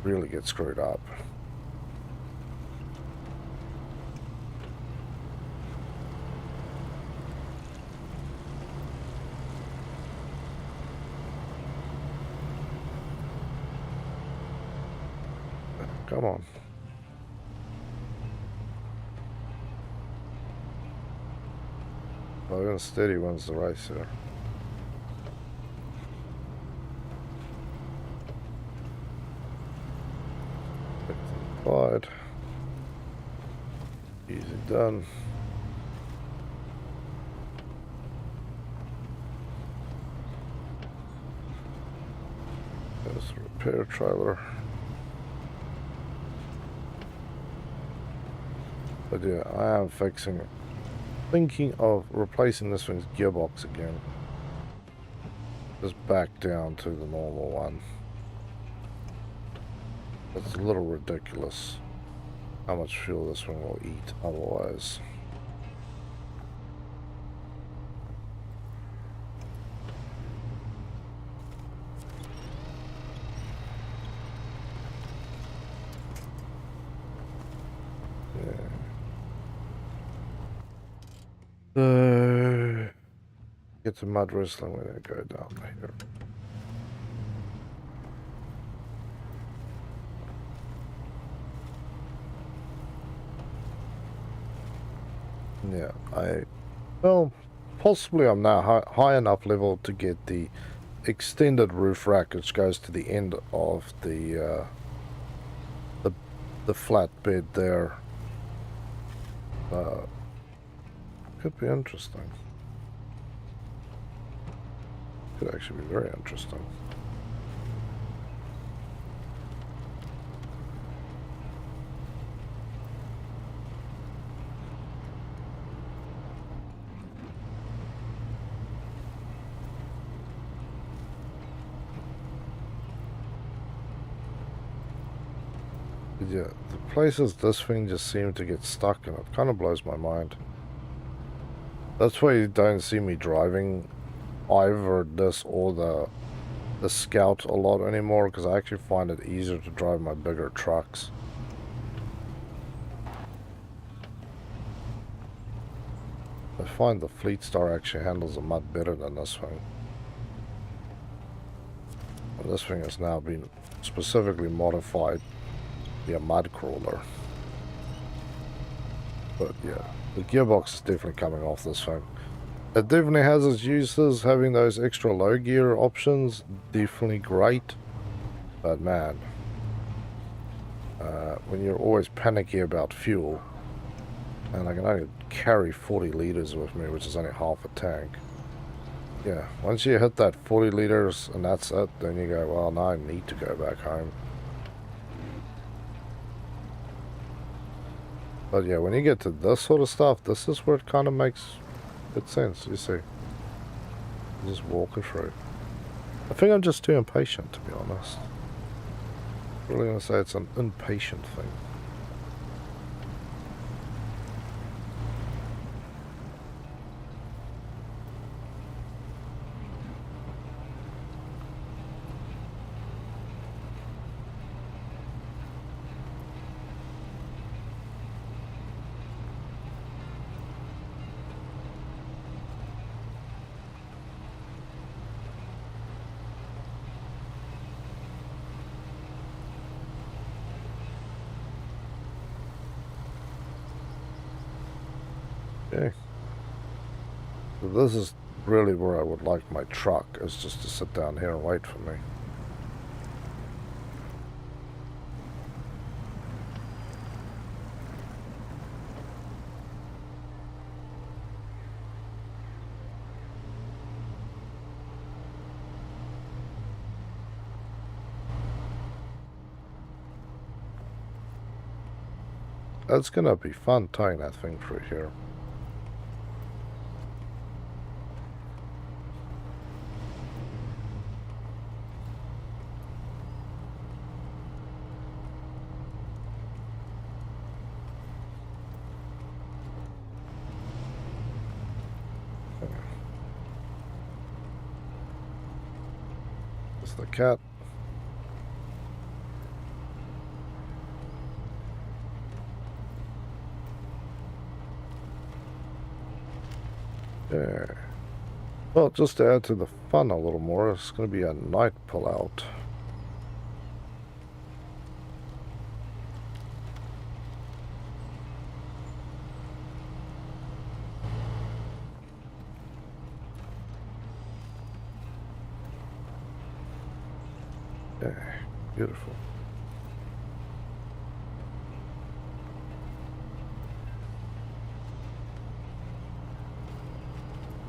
really get screwed up. Come on. Slow and steady wins the race here. Wide. Easy done. There's a repair trailer. But yeah, I am fixing it. Thinking of replacing this thing's gearbox again. Just back down to the normal one. It's a little ridiculous how much fuel this one will eat otherwise. Get to mud wrestling, we're going to go down here. Yeah, well, possibly I'm now high enough level to get the extended roof rack, which goes to the end of the flat bed there. Could be interesting. Could actually be very interesting. Yeah, the places this thing just seemed to get stuck in, it kind of blows my mind. That's why you don't see me driving either this or the Scout a lot anymore, because I actually find it easier to drive my bigger trucks. I find the Fleet Star actually handles the mud better than this thing. And this thing has now been specifically modified to be a mud crawler. But yeah, the gearbox is definitely coming off this thing. It definitely has its uses, having those extra low gear options, definitely great. But man, when you're always panicky about fuel, and I can only carry 40 liters with me, which is only half a tank. Yeah, once you hit that 40 liters and that's it, then you go, well, now I need to go back home. But yeah, when you get to this sort of stuff, this is where it kind of makes good sense, you see. You just walk it through. I think I'm just too impatient, to be honest. I'm really going to say it's an impatient thing. Okay. So this is really where I would like my truck, is just to sit down here and wait for me. That's gonna be fun towing that thing through here. It's the cat. Yeah. Well, just to add to the fun a little more, it's going to be a night pullout. Yeah, beautiful.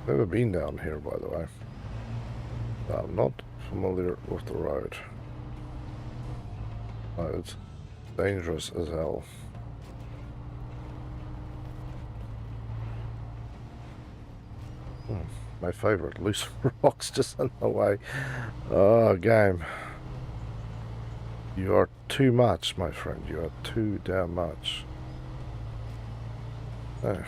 Never been down here, by the way. I'm not familiar with the road. It's dangerous as hell. My favorite, loose rocks just in the way. Oh, game. You are too much, my friend. You are too damn much. Oh.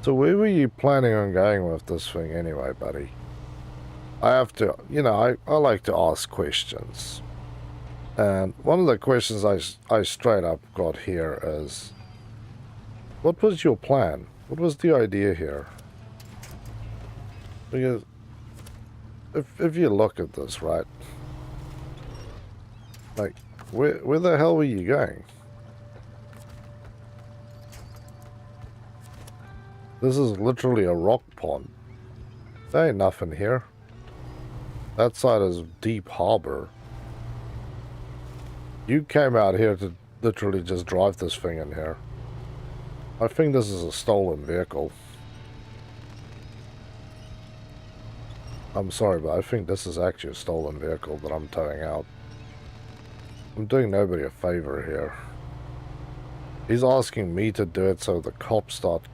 So where were you planning on going with this thing anyway, buddy? I have to, you know, I like to ask questions. And one of the questions I straight up got here is, what was your plan? What was the idea here? Because if you look at this, right? Like, where the hell were you going? This is literally a rock pond. There ain't nothing here. That side is deep harbor. You came out here to literally just drive this thing in here. I think this is a stolen vehicle. I'm sorry, but I think this is actually a stolen vehicle that I'm towing out. I'm doing nobody a favor here. He's asking me to do it so the cops start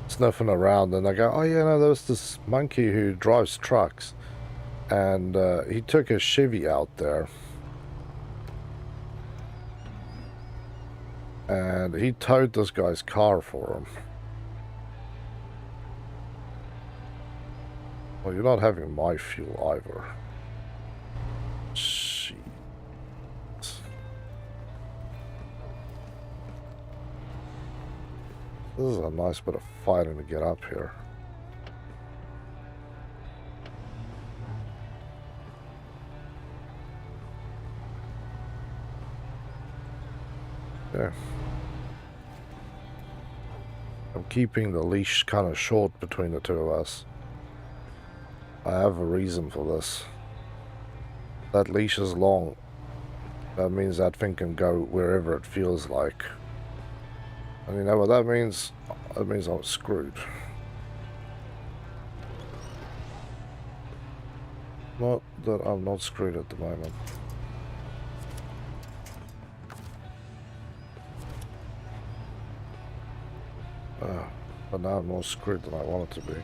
sniffing around and they go, oh yeah, no, there's this monkey who drives trucks. And he took a Chevy out there. And he towed this guy's car for him. Well, you're not having my fuel either. Shit. This is a nice bit of fighting to get up here. Yeah. I'm keeping the leash kind of short between the two of us. I have a reason for this. That leash is long. That means that thing can go wherever it feels like. And you know what that means? That means I'm screwed. Not that I'm not screwed at the moment. But now I'm more screwed than I want it to be.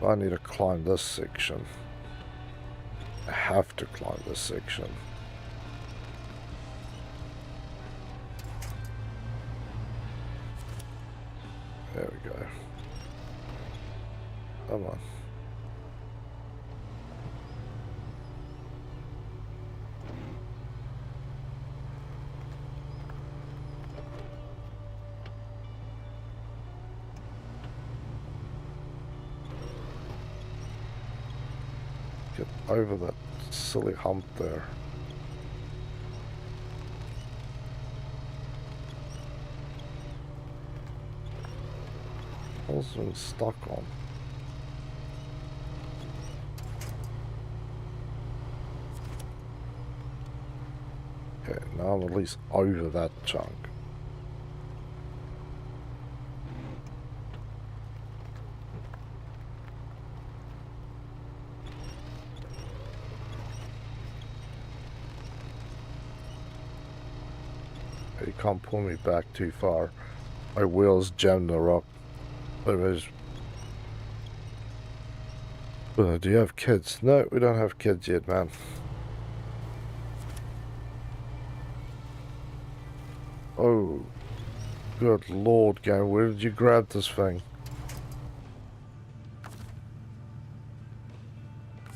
I need to climb this section. I have to climb this section. There we go. Come on. Get over that silly hump there. What's been stuck on? Okay, now I'm at least over that chunk. You can't pull me back too far. My wheels jammed the rock. Anyways. Do you have kids? No, we don't have kids yet, man. Oh, good lord, game. Where did you grab this thing?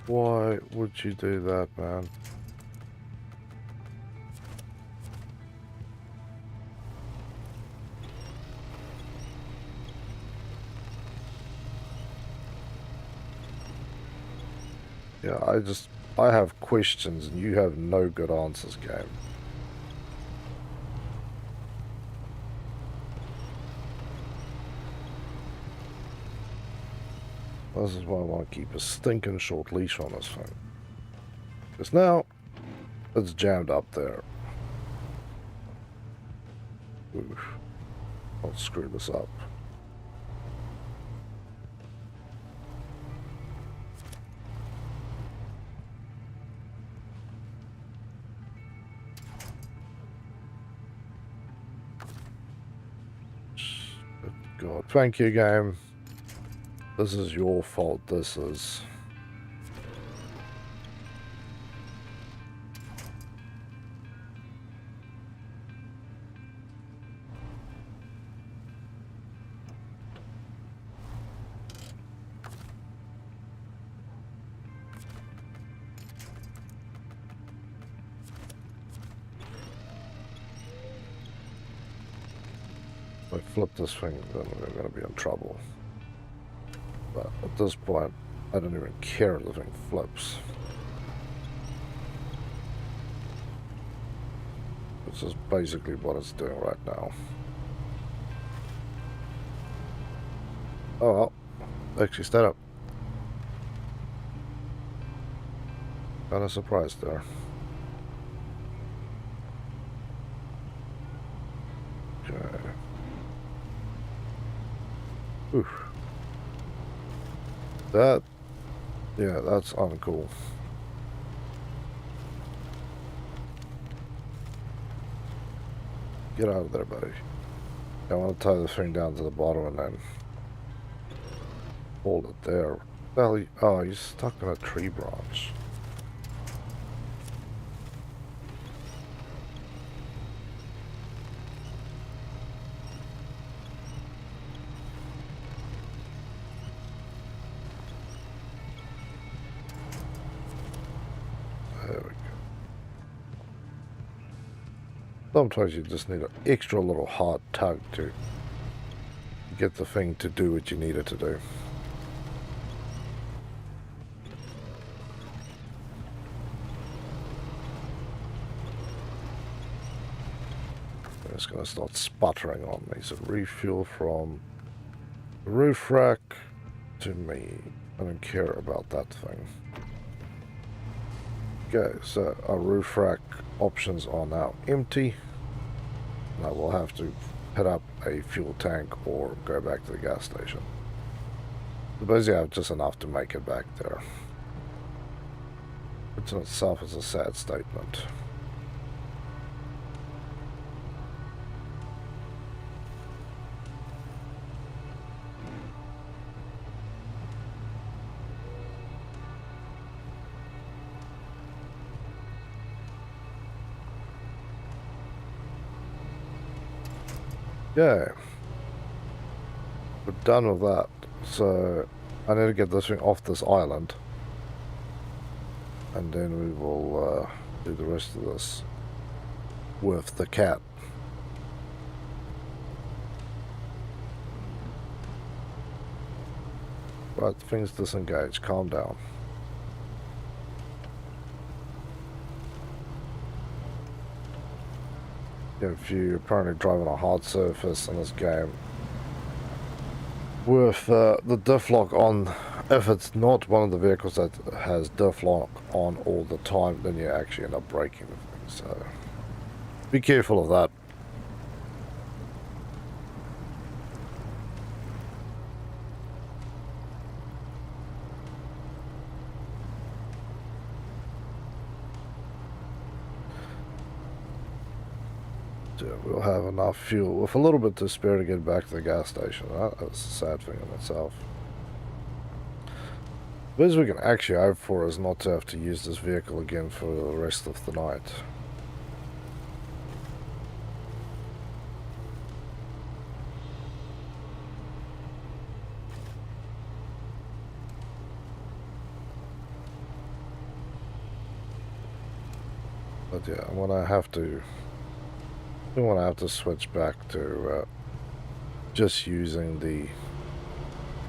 Why would you do that, man? Yeah, I have questions and you have no good answers, game. This is why I want to keep a stinking short leash on this thing. Because now, it's jammed up there. Oof. I'll screw this up. God, thank you, game. This is your fault, this is. flip this thing, then we're going to be in trouble. But at this point, I don't even care if the thing flips. Which is basically what it's doing right now. Oh well, actually stayed up. Kind of surprised there. Okay. Oof. That, yeah, that's uncool. Get out of there, buddy. I want to tie the thing down to the bottom and then hold it there. Well, oh, he's stuck on a tree branch. There we go. Sometimes you just need an extra little hard tug to get the thing to do what you need it to do. It's going to start sputtering on me. So refuel from the roof rack to me. I don't care about that thing. Okay, so our roof rack options are now empty. Now we'll have to hit up a fuel tank or go back to the gas station. So basically I have just enough to make it back there. Which in itself is a sad statement. Yeah, we're done with that, so I need to get this thing off this island and then we will do the rest of this with the cat. Right, things disengaged, calm down. If you apparently drive on a hard surface in this game with the diff lock on, if it's not one of the vehicles that has diff lock on all the time, then you actually end up breaking the thing, so be careful of that. We'll have enough fuel with a little bit to spare to get back to the gas station. That's a sad thing in itself. The best we can actually hope for is not to have to use this vehicle again for the rest of the night. But yeah, when I have to switch back to just using the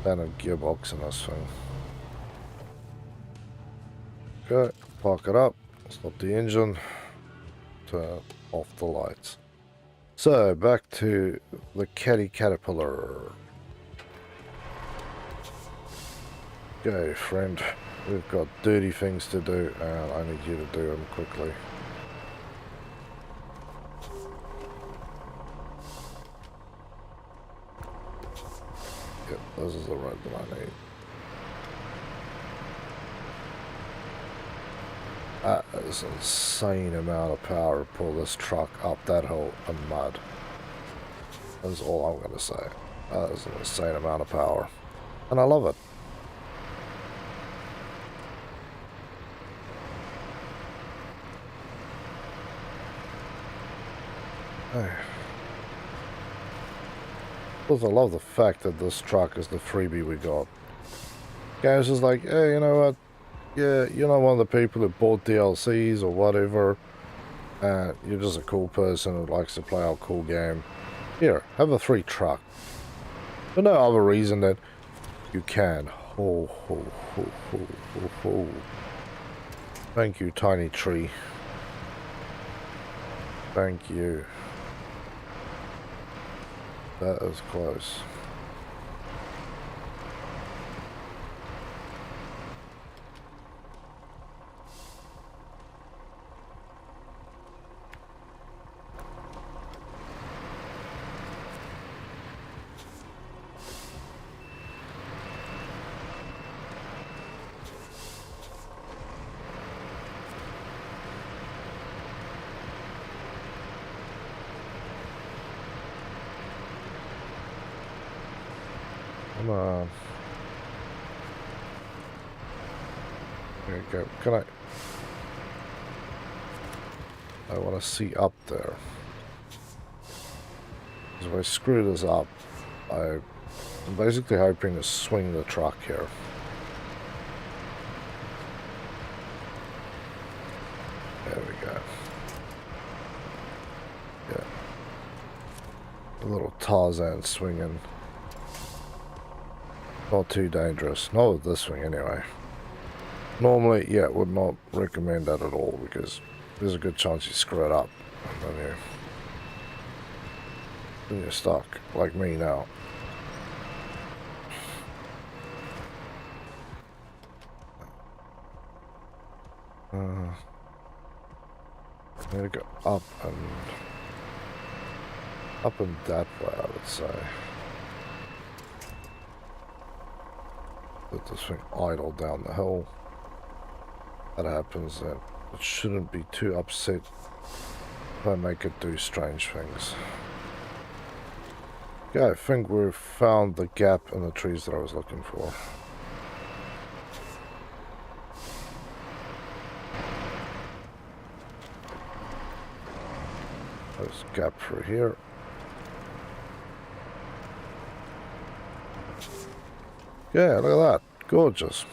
standard gearbox in this thing. Okay, park it up, stop the engine, turn off the lights. So, back to the Caterpillar. Okay, friend, we've got dirty things to do and I need you to do them quickly. Yep, this is the road that I need. That is an insane amount of power to pull this truck up that hill in mud. That's all I'm going to say. That is an insane amount of power. And I love it. Hey. Plus, I love the fact that this truck is the freebie we got. Guys is like, hey, you know what? Yeah, you're not one of the people who bought DLCs or whatever. You're just a cool person who likes to play our cool game. Here, have a free truck. For no other reason that you can. Ho, ho, ho, ho, ho, ho. Thank you, tiny tree. Thank you. That is close. Come on. There you go. Can I want to see up there. Because if I screw this up, I'm basically hoping to swing the truck here. There we go. Yeah. A little Tarzan swinging. Not too dangerous. Not with this thing anyway. Normally, yeah, would not recommend that at all because there's a good chance you screw it up and then you're stuck, like me now. I need to go up and that way, I would say. Let this thing idle down the hill. That happens, then it shouldn't be too upset if I make it do strange things. Yeah, I think we've found the gap in the trees that I was looking for. There's a gap through here. Yeah, look at that. Gorgeous.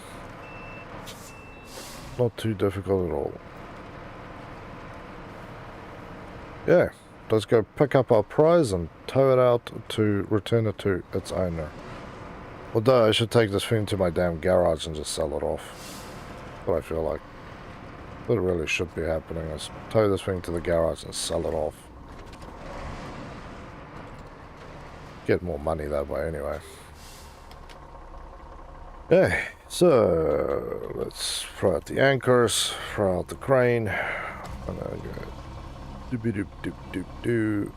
Not too difficult at all. Yeah, let's go pick up our prize and tow it out to return it to its owner. Although I should take this thing to my damn garage and just sell it off. But I feel like what really should be happening is tow this thing to the garage and sell it off. Get more money that way anyway. Okay, so let's throw out the anchors, throw out the crane, and then go doop doop doop doop doo.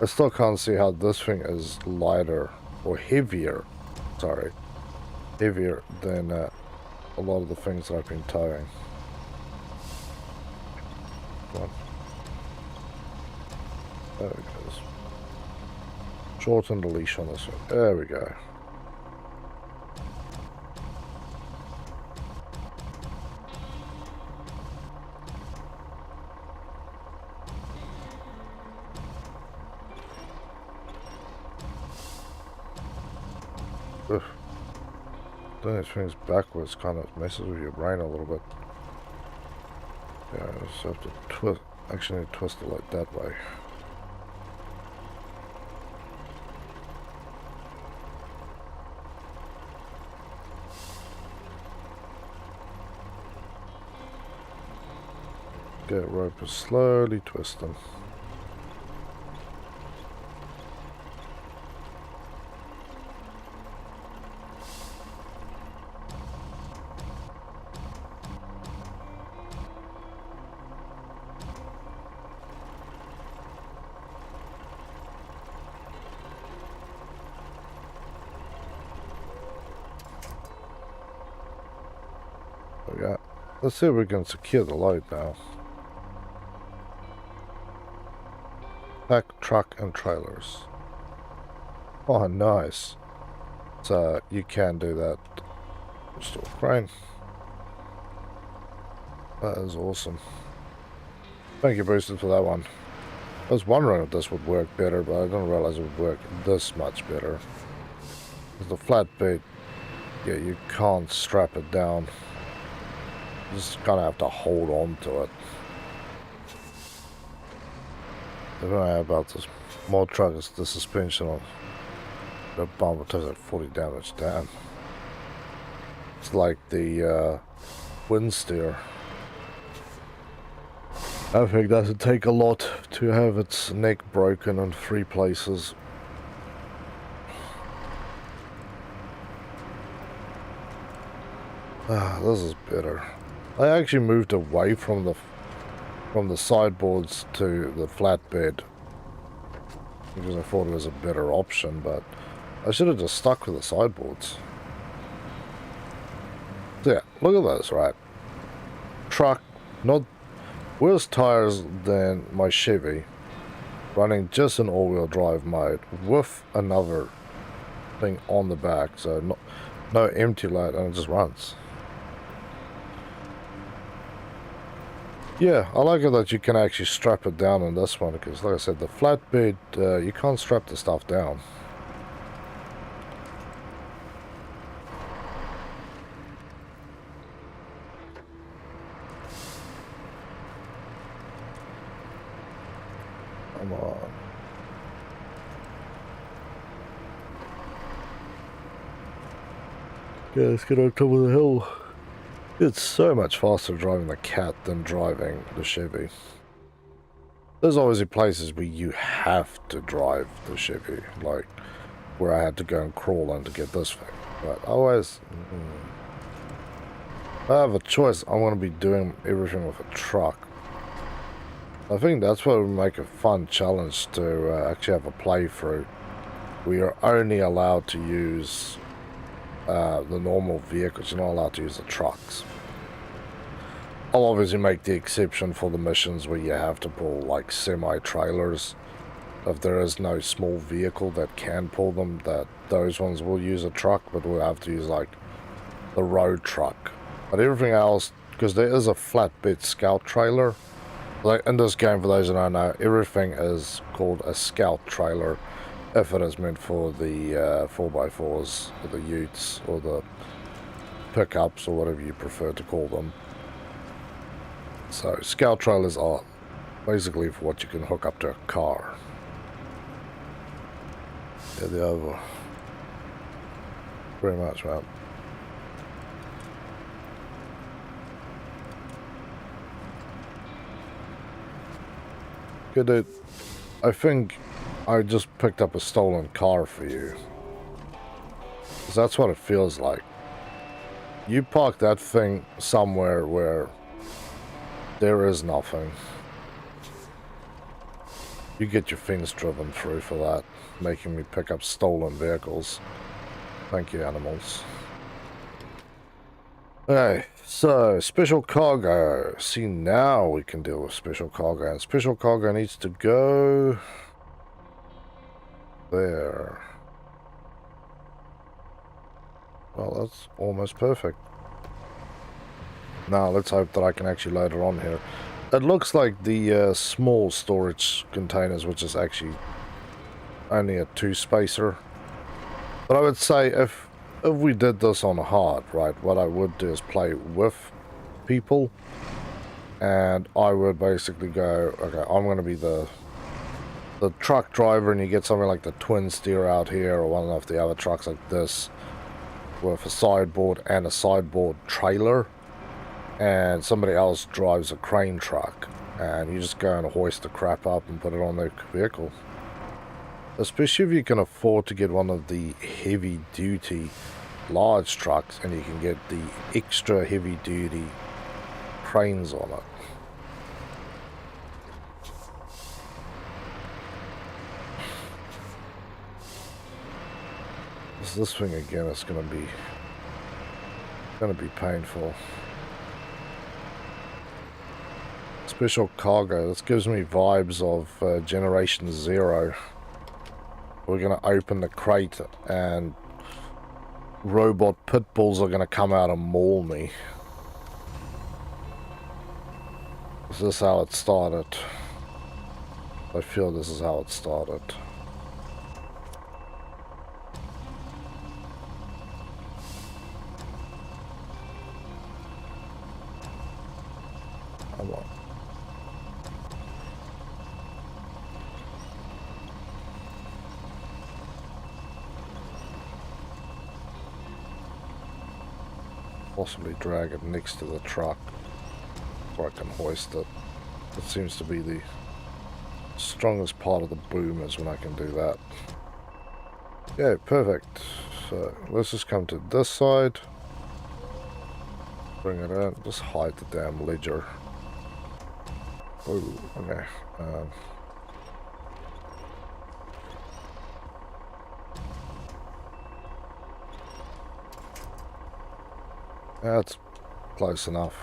I still can't see how this thing is lighter or heavier. Sorry. Heavier than a lot of the things that I've been towing. Come on. There it goes. Shorten the leash on this one. There we go. Ugh. Doing these things backwards kind of messes with your brain a little bit. Yeah, I just have to twist. Actually, need to twist it like that way. Get rope is slowly twisting. Yeah, let's see if we can secure the load now. Pack, truck, and trailers. Oh, nice. So you can do that. Restore crane. That is awesome. Thank you, Boosters, for that one. I was wondering if this would work better, but I didn't realize it would work this much better. The flatbed, yeah, you can't strap it down. You just kind of have to hold on to it. The thing I have about this mod truck is the suspension on the bumper takes like 40 damage. Damn. It's like the wind steer. I think it doesn't take a lot to have its neck broken in 3 places. Ah, this is better. I actually moved away from the sideboards to the flatbed because I thought it was a better option, but I should have just stuck with the sideboards. So yeah, look at this, right? Truck, not worse tires than my Chevy, running just in all-wheel drive mode with another thing on the back, so no empty load, and it just runs. Yeah, I like it that you can actually strap it down on this one, because like I said, the flatbed, you can't strap the stuff down. Come on. Yeah, let's get on top of the hill. It's so much faster driving the Cat than driving the Chevy. There's obviously places where you have to drive the Chevy, like where I had to go and crawl in to get this thing. But always, if I have a choice, I want to be doing everything with a truck. I think that's what would make a fun challenge to actually have a playthrough. We are only allowed to use the normal vehicles. You're not allowed to use the trucks. I'll obviously make the exception for the missions where you have to pull like semi-trailers. If there is no small vehicle that can pull them, those ones will use a truck, but we'll have to use like the road truck. But everything else, because there is a flatbed scout trailer, like in this game, for those that don't know, everything is called a scout trailer if it is meant for the 4x4s or the utes or the pickups or whatever you prefer to call them. So scout trailers are basically for what you can hook up to a car. Yeah, they are very much, man. Good dude. I think I just picked up a stolen car for you. 'Cause that's what it feels like. You park that thing somewhere where there is nothing. You get your things driven through for that, making me pick up stolen vehicles. Thank you, animals. Okay, so special cargo. See, now we can deal with special cargo, and special cargo needs to go there. Well, that's almost perfect. Now let's hope that I can actually load it on here. It looks like the small storage containers, which is actually only a 2-spacer. But I would say if we did this on hard, right, what I would do is play with people, and I would basically go, okay, I'm going to be the truck driver, and you get something like the twin steer out here, or one of the other trucks like this with a sideboard and a sideboard trailer, and somebody else drives a crane truck, and you just go and hoist the crap up and put it on the vehicle. Especially if you can afford to get one of the heavy duty large trucks, and you can get the extra heavy duty cranes on it. This thing again is going to be painful. Special cargo. This gives me vibes of Generation Zero. We're going to open the crate and robot pit bulls are going to come out and maul me. Is this how it started? I feel this is how it started. Come on. Possibly drag it next to the truck where I can hoist it. It seems to be the strongest part of the boom is when I can do that. Yeah, perfect. So let's just come to this side. Bring it in. Just hide the damn ledger. Oh, okay. That's close enough.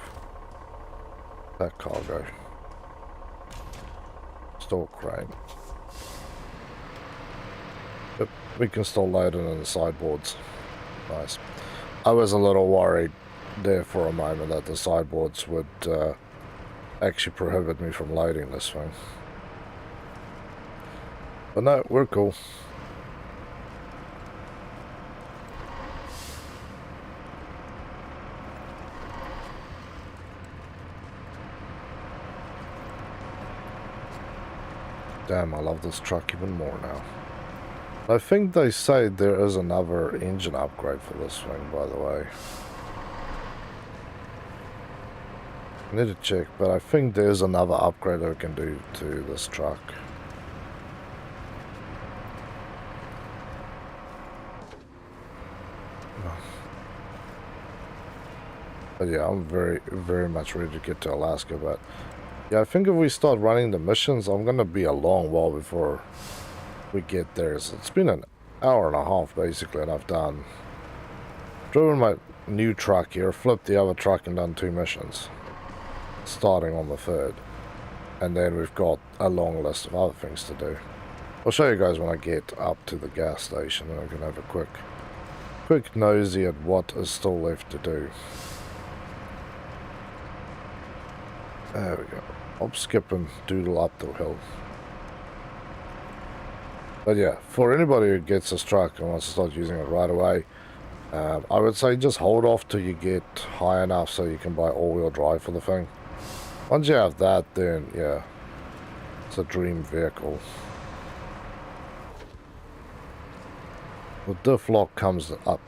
That cargo. Store crane. But we can still load it in the sideboards. Nice. I was a little worried there for a moment that the sideboards would actually prohibit me from loading this thing. But no, we're cool. Damn, I love this truck even more now. I think they say there is another engine upgrade for this thing, by the way. I need to check, but I think there's another upgrade I can do to this truck. But yeah, I'm very much ready to get to Alaska, but yeah, I think if we start running the missions, I'm gonna be a long while before we get there. So it's been an hour and a half basically, and I've driven my new truck here, flipped the other truck and done 2 missions, starting on the 3rd. And then we've got a long list of other things to do. I'll show you guys when I get up to the gas station, and I can have a quick nosy at what is still left to do. There we go. I'll skip and doodle up the hill. But yeah, for anybody who gets this truck and wants to start using it right away, I would say just hold off till you get high enough so you can buy all-wheel drive for the thing. Once you have that, then yeah, it's a dream vehicle. The diff lock comes up.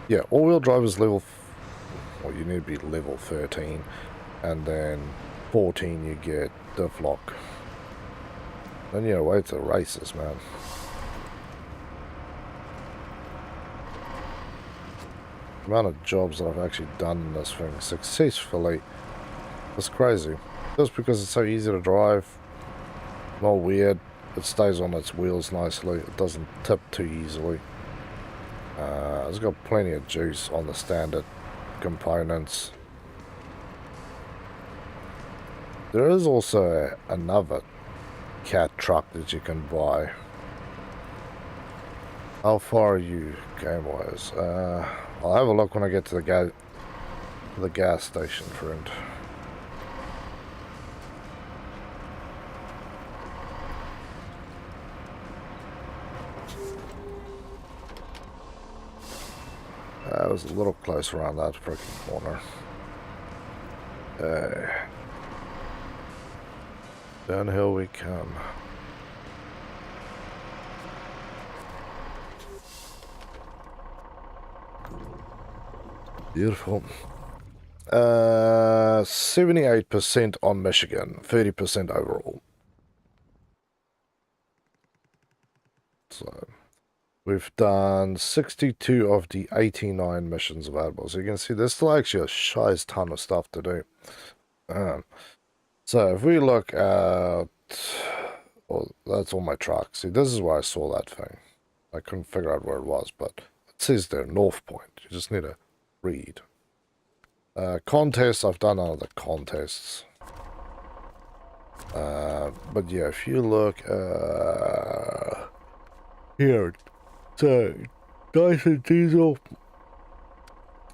Yeah, all-wheel drive is level. Well, you need to be level 13. And then 14 you get diff lock. Then you're away to the races, man. The amount of jobs that I've actually done in this thing successfully is crazy. Just because it's so easy to drive, not weird, it stays on its wheels nicely, it doesn't tip too easily. It's got plenty of juice on the standard components. There is also another cat truck that you can buy. How far are you game-wise? I'll have a look when I get to the gas station, friend. I was a little close around that freaking corner. Downhill we come. Beautiful. 78% on Michigan, 30% overall. So we've done 62 of the 89 missions available. So you can see there's still actually a shiz ton of stuff to do. So if we look at, well, that's all my trucks. See, this is where I saw that thing. I couldn't figure out where it was, but it says there, North Point. You just need to read. Contests, I've done all the contests. But yeah, if you look here, so Dyson Diesel,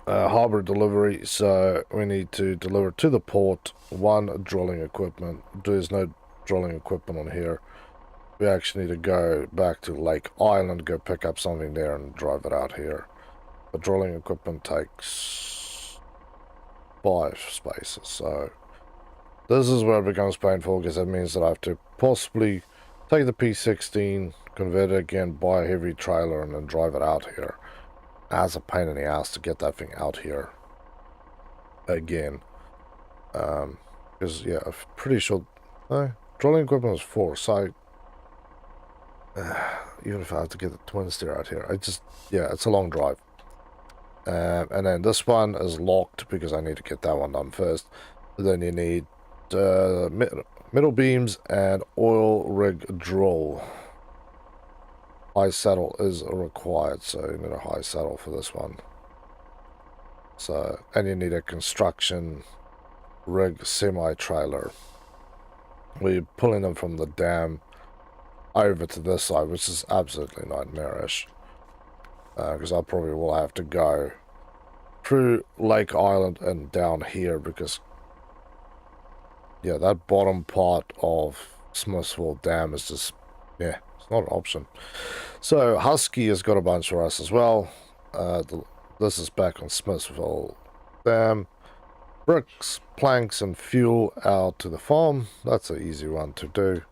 harbor delivery, so we need to deliver to the port 1 drilling equipment. There's no drilling equipment on here. We actually need to go back to Lake Island, go pick up something there and drive it out here. The drilling equipment takes 5 spaces, so this is where it becomes painful, because that means that I have to possibly take the P16, convert it again, buy a heavy trailer, and then drive it out here. That's a pain in the ass to get that thing out here again. Because, yeah, I'm pretty sure... drilling equipment is 4, so... even if I have to get the twin steer out here, yeah, it's a long drive. And then this one is locked because I need to get that one done first. But then you need middle beams and oil rig drill. High saddle is required, so you need a high saddle for this one. So, and you need a construction rig semi-trailer. We're pulling them from the dam over to this side, which is absolutely nightmarish. Because I probably will have to go through Lake Island and down here, because yeah, that bottom part of Smithsville Dam is just, yeah, it's not an option. So Husky has got a bunch for us as well. This is back on Smithsville Dam. Bricks, planks and fuel out to the farm. That's an easy one to do.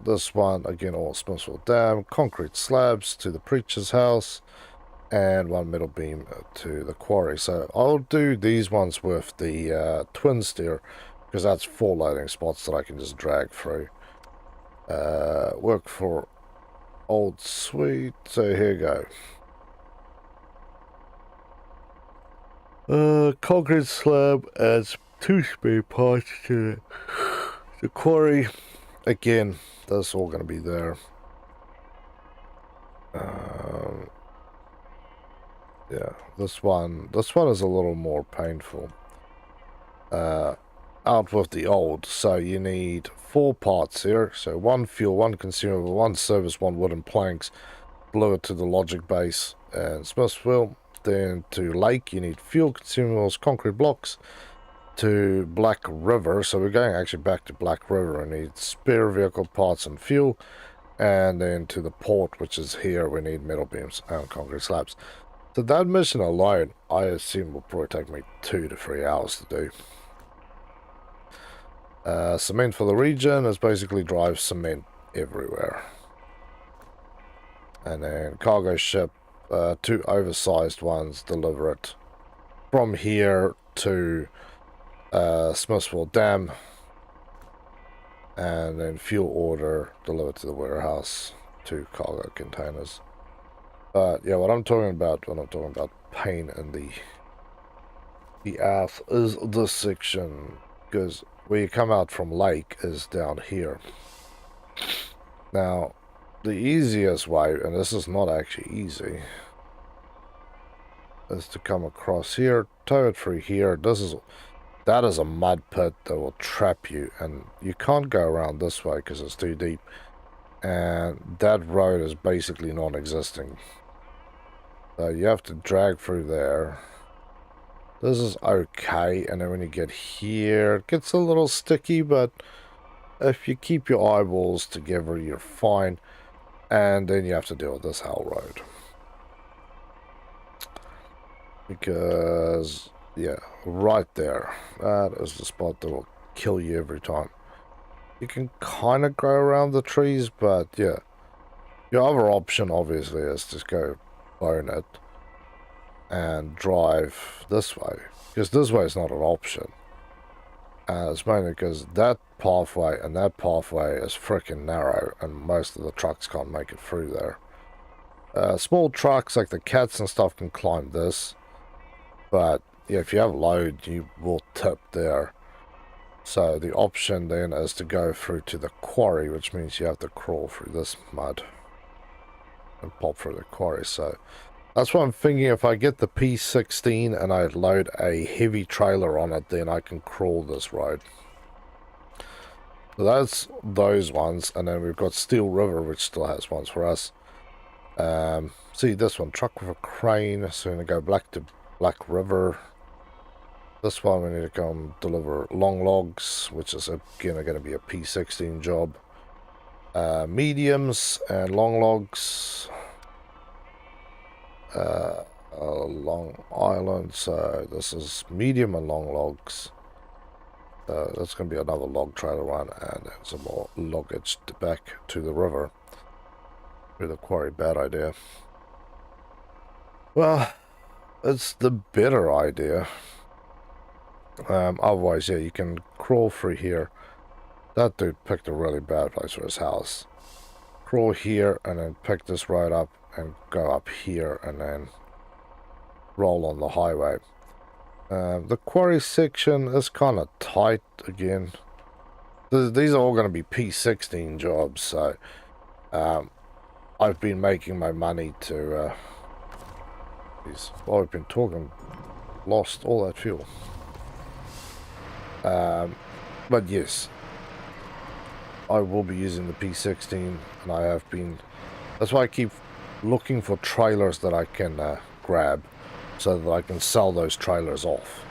This one again, all Smithsville Dam. Concrete slabs to the preacher's house, and 1 middle beam to the quarry. So I'll do these ones with the twin steer, because that's 4 loading spots that I can just drag through. Work for Old Sweet. So here you go. Concrete slab adds 2 spare parts to the quarry. Again, that's all going to be there. Yeah, this one is a little more painful. Out with the old, so you need 4 parts here. So 1 fuel, 1 consumable, 1 service, 1 wooden planks. Deliver to the logic base and Smithsville. Then to Lake, you need fuel, consumables, concrete blocks. To Black River, so we're going actually back to Black River, and need spare vehicle parts and fuel. And then to the port, which is here, we need metal beams and concrete slabs. So that mission alone, I assume, will probably take me 2 to 3 hours to do. Cement for the region is basically drive cement everywhere. And then cargo ship, 2 oversized ones, deliver it from here to Smithsville Dam, and then fuel order delivered to the warehouse, 2 cargo containers. But yeah, what I'm talking about when I'm talking about pain in the ass is this section, because where you come out from Lake is down here. Now, the easiest way, and this is not actually easy, is to come across here, tow it through here. That is a mud pit that will trap you, and you can't go around this way because it's too deep. And that road is basically non-existing. So you have to drag through there. This is okay, and then when you get here, it gets a little sticky, but if you keep your eyeballs together, you're fine. And then you have to deal with this hell road. Because... yeah, right there. That is the spot that will kill you every time. You can kind of go around the trees, but yeah. Your other option, obviously, is to go bone it and drive this way. Because this way is not an option. It's mainly because that pathway and that pathway is freaking narrow, and most of the trucks can't make it through there. Small trucks like the cats and stuff can climb this, but yeah, if you have load, you will tip there. So the option then is to go through to the quarry, which means you have to crawl through this mud and pop through the quarry. So that's what I'm thinking. If I get the P16 and I load a heavy trailer on it, then I can crawl this road. So that's those ones. And then we've got Steel River, which still has ones for us. See this one, truck with a crane. So I'm going to go back to Black River. This one we need to come deliver long logs, which is again going to be a P16 job. Mediums and long logs. Long island, so this is medium and long logs. That's going to be another log trailer run, and then some more luggage back to the river. Through the quarry, bad idea. Well, it's the better idea. Otherwise, yeah, you can crawl through here. That dude picked a really bad place for his house. Crawl here and then pick this road up and go up here and then roll on the highway. The quarry section is kind of tight again. These are all going to be P16 jobs, so I've been making my money to I've been talking, lost all that fuel. But yes, I will be using the P16, and I have been. That's why I keep looking for trailers that I can grab, so that I can sell those trailers off.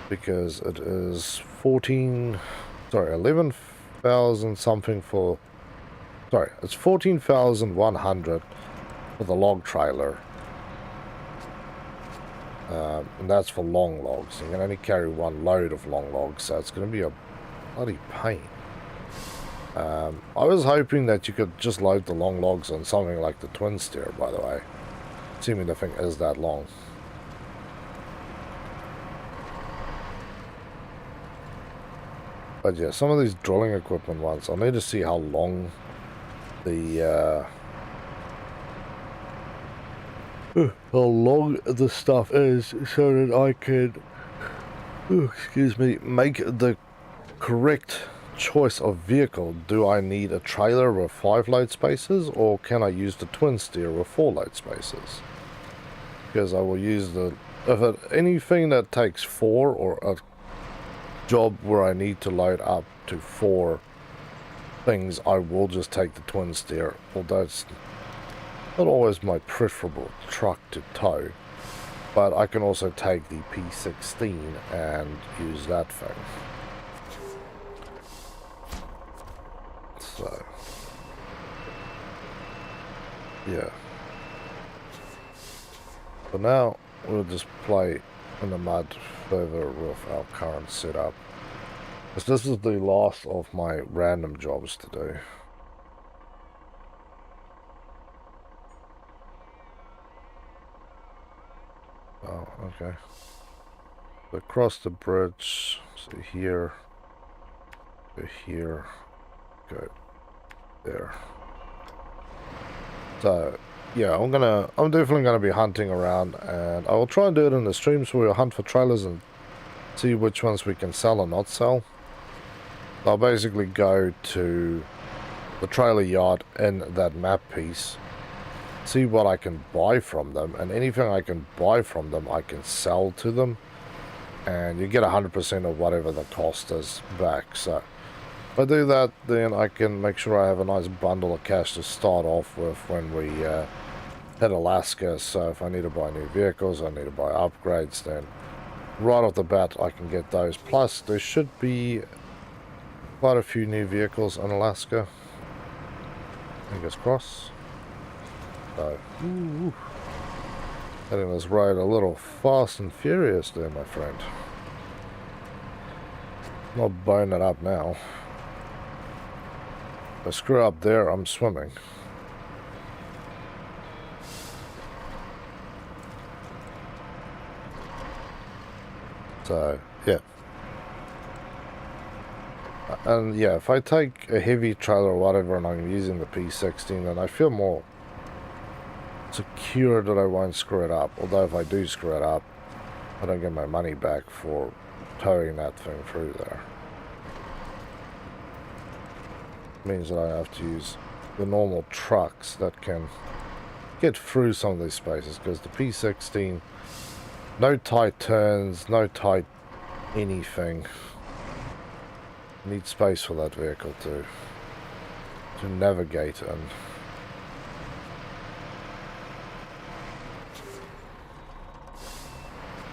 Because it is 11,000 something for. Sorry, it's 14,100 for the log trailer. And that's for long logs. You can only carry one load of long logs, so it's going to be a bloody pain. I was hoping that you could just load the long logs on something like the twin steer, by the way. Assuming the thing is that long. But yeah, some of these drilling equipment ones, I'll need to see how long the stuff is, so that I could, make the correct choice of vehicle. Do I need a trailer with 5 load spaces, or can I use the twin steer with 4 load spaces? Because I will use anything that takes 4, or a job where I need to load up to 4 things, I will just take the twin steer, although it's not always my preferable truck to tow. But I can also take the P16 and use that thing. So, yeah. For now, we'll just play in the mud further with our current setup. Because this is the last of my random jobs to do. Oh, okay. So across the bridge, so here, go here, go there. So yeah, I'm definitely gonna be hunting around, and I will try and do it in the stream, so we'll hunt for trailers and see which ones we can sell or not sell. I'll basically go to the trailer yard in that map piece, see what I can buy from them, and anything I can buy from them I can sell to them, and you get 100% of whatever the cost is back. So if I do that, then I can make sure I have a nice bundle of cash to start off with when we hit Alaska. So if I need to buy new vehicles, I need to buy upgrades, then right off the bat I can get those. Plus there should be quite a few new vehicles in Alaska. Fingers crossed. So, heading this road a little fast and furious there, my friend. Not bone it up now. If I screw up there, I'm swimming. So, yeah. And yeah, if I take a heavy trailer or whatever and I'm using the P16, then I feel more secure that I won't screw it up. Although if I do screw it up, I don't get my money back for towing that thing through there. Means that I have to use the normal trucks that can get through some of these spaces, because the P16, no tight turns, no tight anything. Need space for that vehicle to navigate in.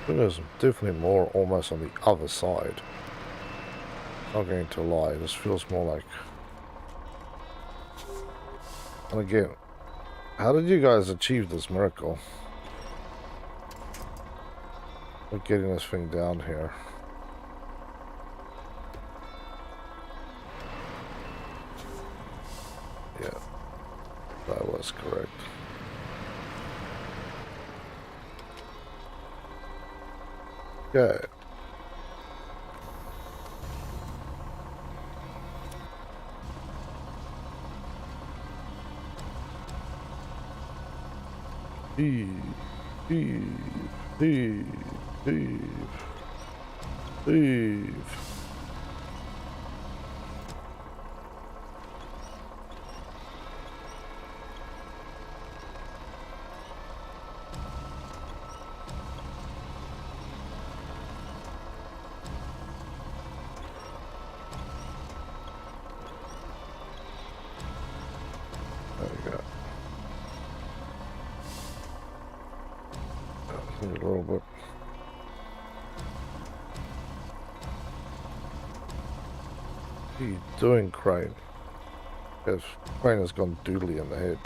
There's definitely more almost on the other side. Not going to lie, this feels more like... And again, how did you guys achieve this miracle? We're getting this thing down here. Yeah, that was correct. Okay. Heave, heave, heave, heave, heave. There we go. A little bit. What are you doing, Crane? Because Crane has gone doodly in the head.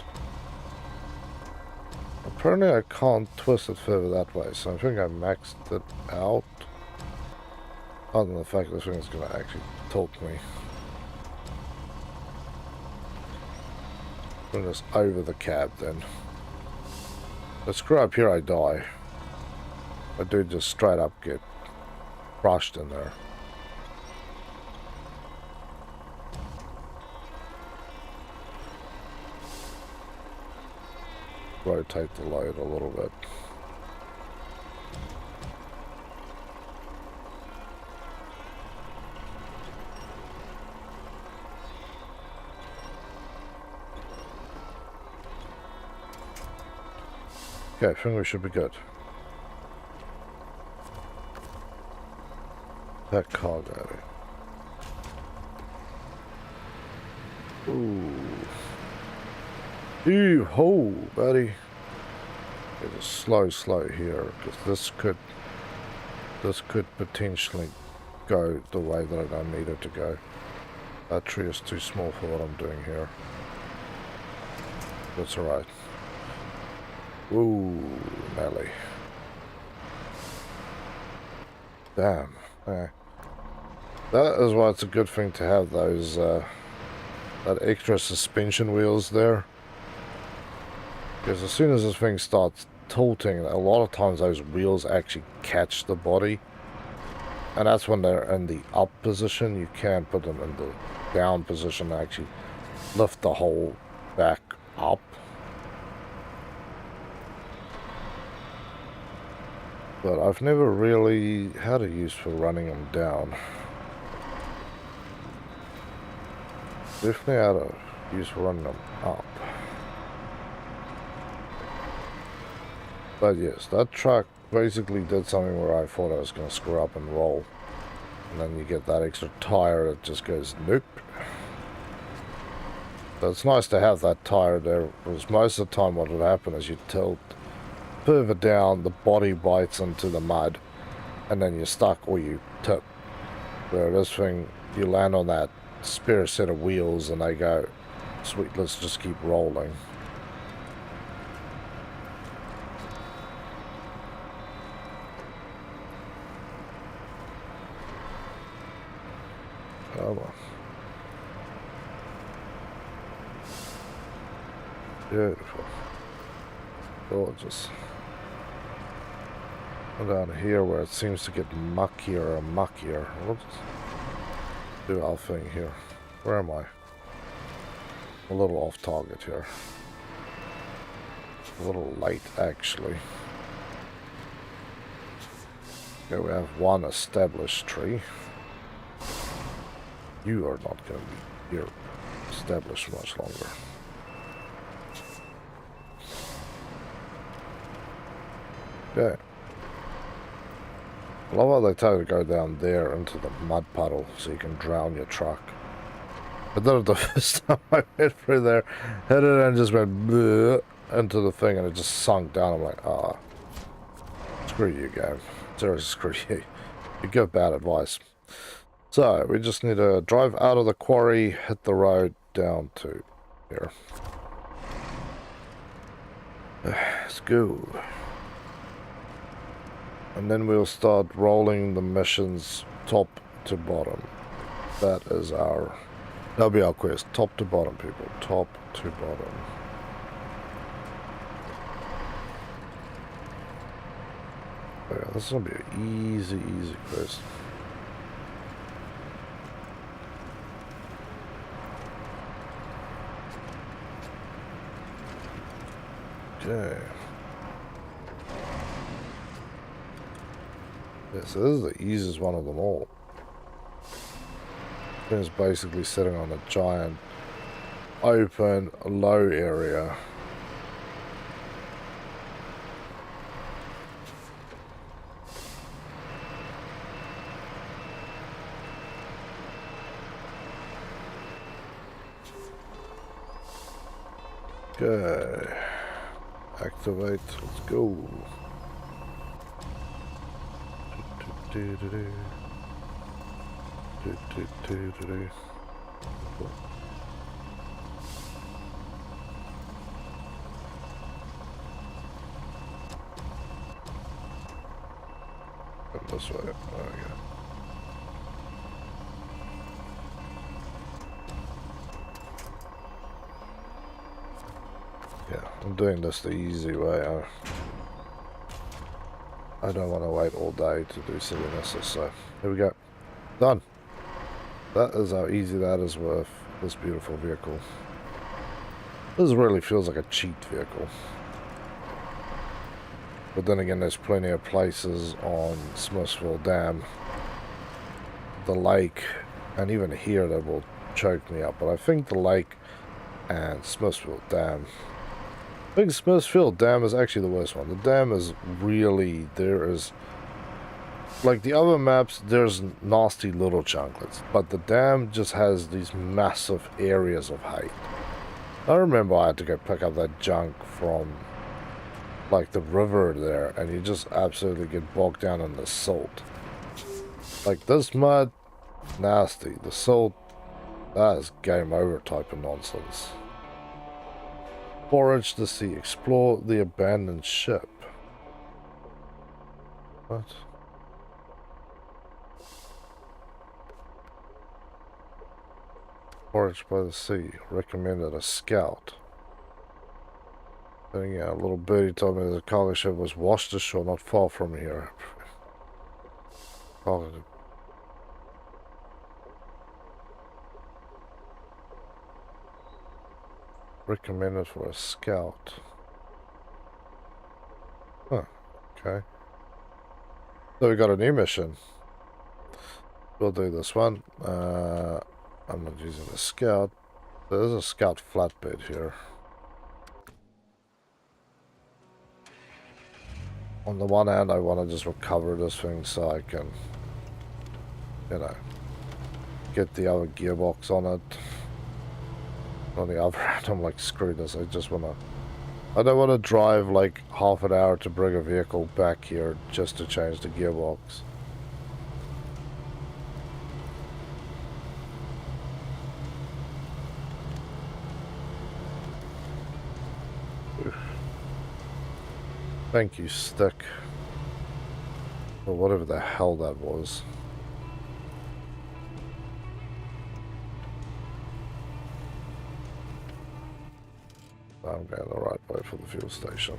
Apparently I can't twist it further that way, so I think I maxed it out. Other than the fact this thing is going to actually tilt me. Bring this over the cab then. But screw up here, I die. I do just straight up get crushed in there. Rotate the load a little bit. Okay, I think we should be good. That cargo. Ooh. Ooh, ho, buddy. It is slow here, because this could potentially go the way that I don't need it to go. That tree is too small for what I'm doing here. That's alright. Ooh, Nelly. Damn. That is why it's a good thing to have those, that extra suspension wheels there. Because as soon as this thing starts tilting, a lot of times those wheels actually catch the body. And that's when they're in the up position. You can't put them in the down position to actually lift the whole back up. But I've never really had a use for running them down. Definitely had a use for running them up. But yes, that truck basically did something where I thought I was going to screw up and roll. And then you get that extra tire that just goes nope. But it's nice to have that tire there, because most of the time what would happen is you tilt further down, the body bites into the mud, and then you're stuck or you tip. Where this thing, you land on that spare set of wheels and they go, sweet, let's just keep rolling. Come on. Beautiful. Gorgeous. And down here where it seems to get muckier and muckier. We'll just do our thing here. Where am I? A little off target here. A little late actually. Okay, we have one established tree. You are not going to be here established much longer. Okay. I love how they tell you to go down there into the mud puddle so you can drown your truck. I did it the first time I went through there, hit it and just went bleh into the thing and it just sunk down. I'm like, ah, screw you, game. Seriously, screw you. You give bad advice. So, we just need to drive out of the quarry, hit the road down to here. Let's go. And then we'll start rolling the missions top to bottom. That'll be our quest. Top to bottom, people. Top to bottom. Oh yeah, this is gonna be an easy quest. Okay. Yeah, so this is the easiest one of them all. It's basically sitting on a giant, open, low area. Okay. Activate. Let's go. Come this way. There we go. Yeah, I'm doing this the easy way. I don't want to wait all day to do sillinesses, so here we go. Done. That is how easy that is with this beautiful vehicle. This really feels like a cheat vehicle. But then again, there's plenty of places on Smithsville Dam, the lake, and even here that will choke me up. But I think the lake and Smithsville Dam, I think Smithsville Dam is actually the worst one. The dam is really, there is, like the other maps, there's nasty little chunklets, but the dam just has these massive areas of height. I remember I had to go pick up that junk from like the river there, and you just absolutely get bogged down in the silt. Like this mud, nasty. The silt, that is game over type of nonsense. Forage the sea, explore the abandoned ship. What? Forage by the sea, recommended a scout. Then yeah, a little birdie told me the cargo ship was washed ashore not far from here. Recommended for a scout. Huh, okay. So we got a new mission. We'll do this one. I'm not using the scout. There's a scout flatbed here. On the one hand, I want to just recover this thing so I can, you know, get the other gearbox on it. On the other hand, I'm like, screw this. I don't want to drive like half an hour to bring a vehicle back here just to change the gearbox. Oof. Thank you, stick. Or whatever the hell that was. I'm going the right way for the fuel station.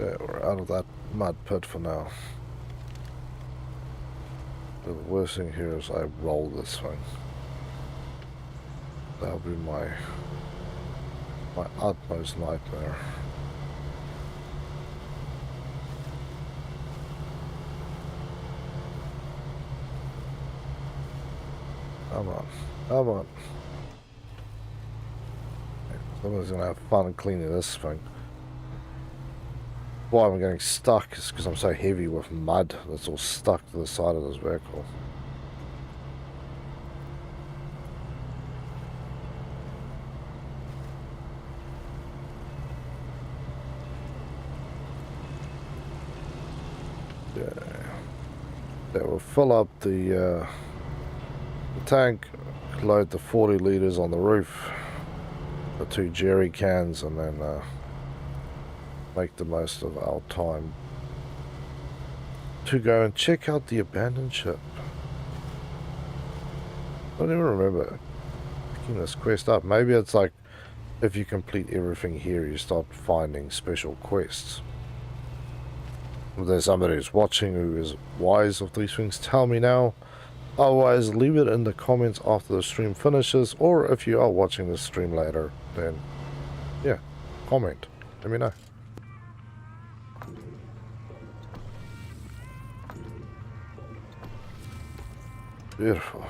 Okay, we're out of that mud pit for now. The worst thing here is I roll this thing. That'll be my utmost nightmare. Come on, come on. Someone's gonna have fun cleaning this thing. Why I'm getting stuck is because I'm so heavy with mud that's all stuck to the side of this vehicle. Yeah. That will fill up the tank, load the 40 litres on the roof, the 2 jerry cans, and then make the most of our time to go and check out the abandoned ship. I don't even remember picking this quest up. Maybe it's like if you complete everything here, you start finding special quests. If there's somebody who's watching who is wise of these things, tell me now. Otherwise, leave it in the comments after the stream finishes, or if you are watching the stream later, then yeah, comment. Let me know. Beautiful.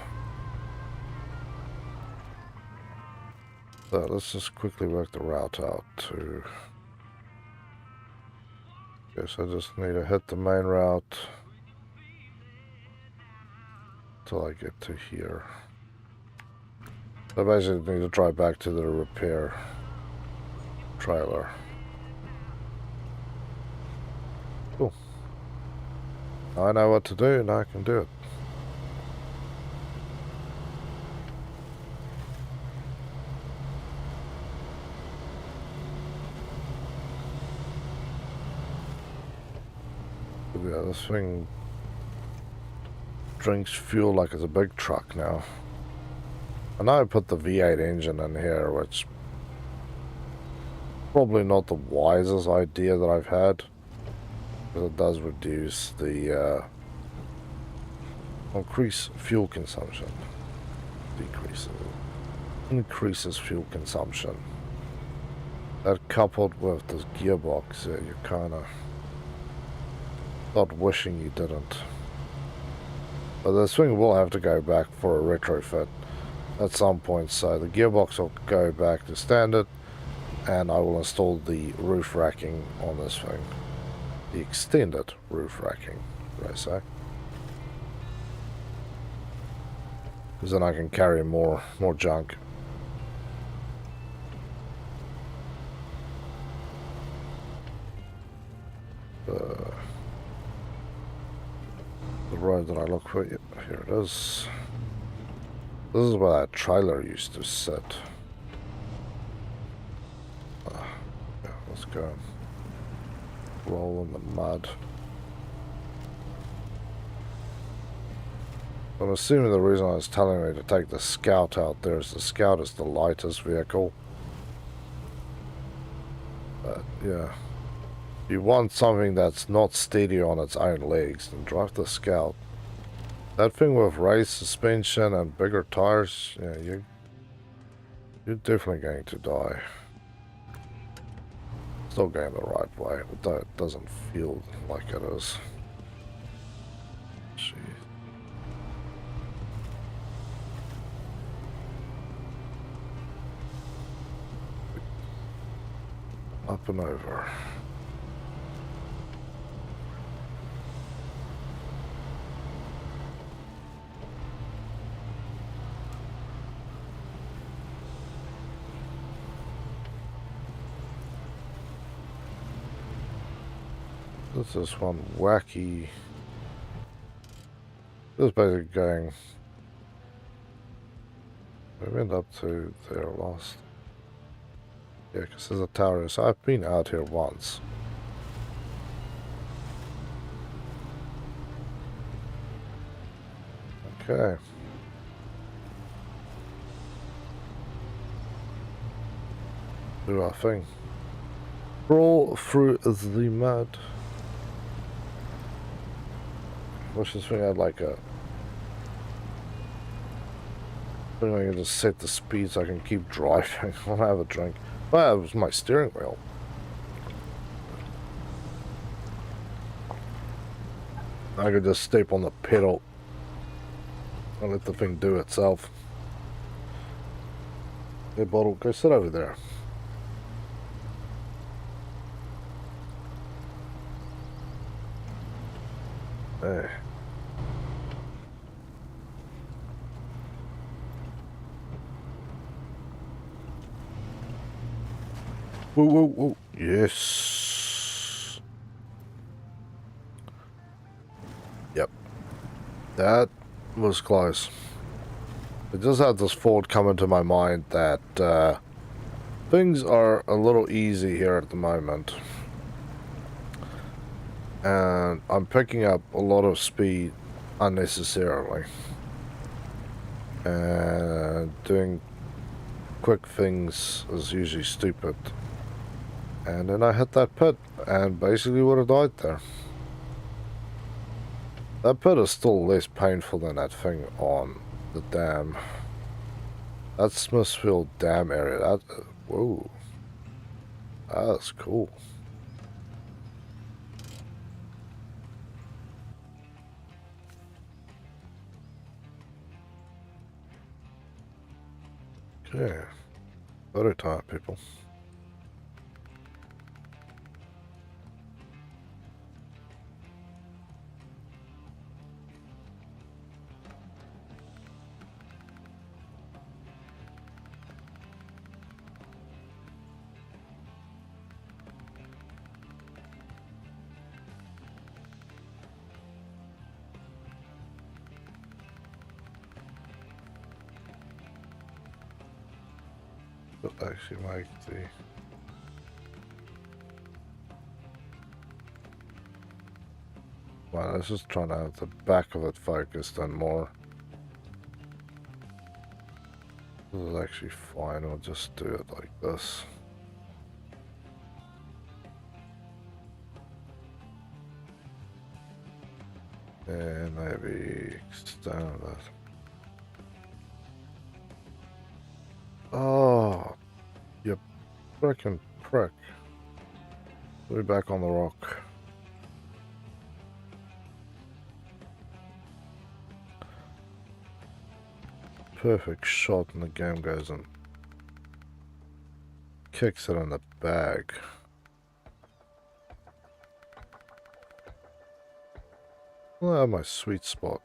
So let's just quickly work the route out to... Guess I just need to hit the main route till I get to here. I basically need to drive back to the repair trailer. Cool. I know what to do and I can do it. Yeah, this thing drinks fuel like it's a big truck now. I know I put the V8 engine in here, which probably not the wisest idea that I've had, because it does reduce the increase fuel consumption. Increases fuel consumption. That coupled with this gearbox, you kind of not wishing you didn't. But this thing will have to go back for a retrofit at some point, so the gearbox will go back to standard, and I will install the roof racking on this thing. The extended roof racking, did I say? Because then I can carry more junk. The road that I look for, here it is. This is where that trailer used to sit. Yeah, let's go. Roll in the mud. I'm assuming the reason I was telling me to take the Scout out there is the Scout is the lightest vehicle. But yeah, if you want something that's not steady on its own legs, then drive the Scout. That thing with raised suspension and bigger tires, yeah, you're definitely going to die. Still going the right way, but it doesn't feel like it is. Jeez. Up and over. This is one wacky. This is basically going. We went up to there last. Yeah, because there's a tower. So I've been out here once. Okay. Do our thing. Crawl through the mud. Wish this thing had like a thing I can just set the speed so I can keep driving. I'll have a drink. Well, it was my steering wheel. I could just step on the pedal and let the thing do itself. Hey, bottle, go sit over there. Hey. Whoa, whoa, whoa. Yes. Yep. That was close. I just had this thought come into my mind that things are a little easy here at the moment. And I'm picking up a lot of speed unnecessarily. And doing quick things is usually stupid. And then I hit that pit and basically would have died there. That pit is still less painful than that thing on the dam. That Smithfield Dam area, that, whoa, that's cool. Okay, photo time, people. Actually make the well, let's just try to have the back of it focused and more. This is actually fine, I'll just do it like this. And maybe extend that. Oh, you frickin' prick. We're back on the rock. Perfect shot and the game goes and kicks it in the bag. Well, my sweet spot.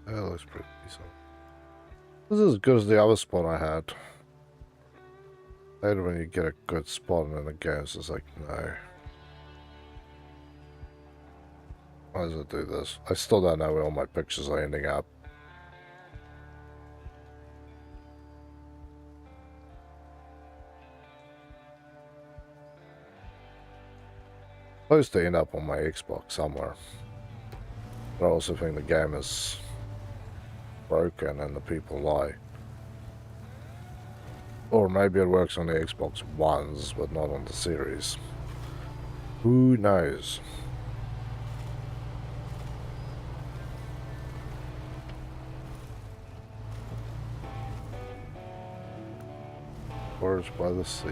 That looks pretty decent. This is as good as the other spot I had. Later when you get a good spot and then the game's just like, no. Might as well do this. I still don't know where all my pictures are ending up. Supposed to end up on my Xbox somewhere. But I also think the game is broken and the people lie. Or maybe it works on the Xbox Ones, but not on the series. Who knows? Words by the sea.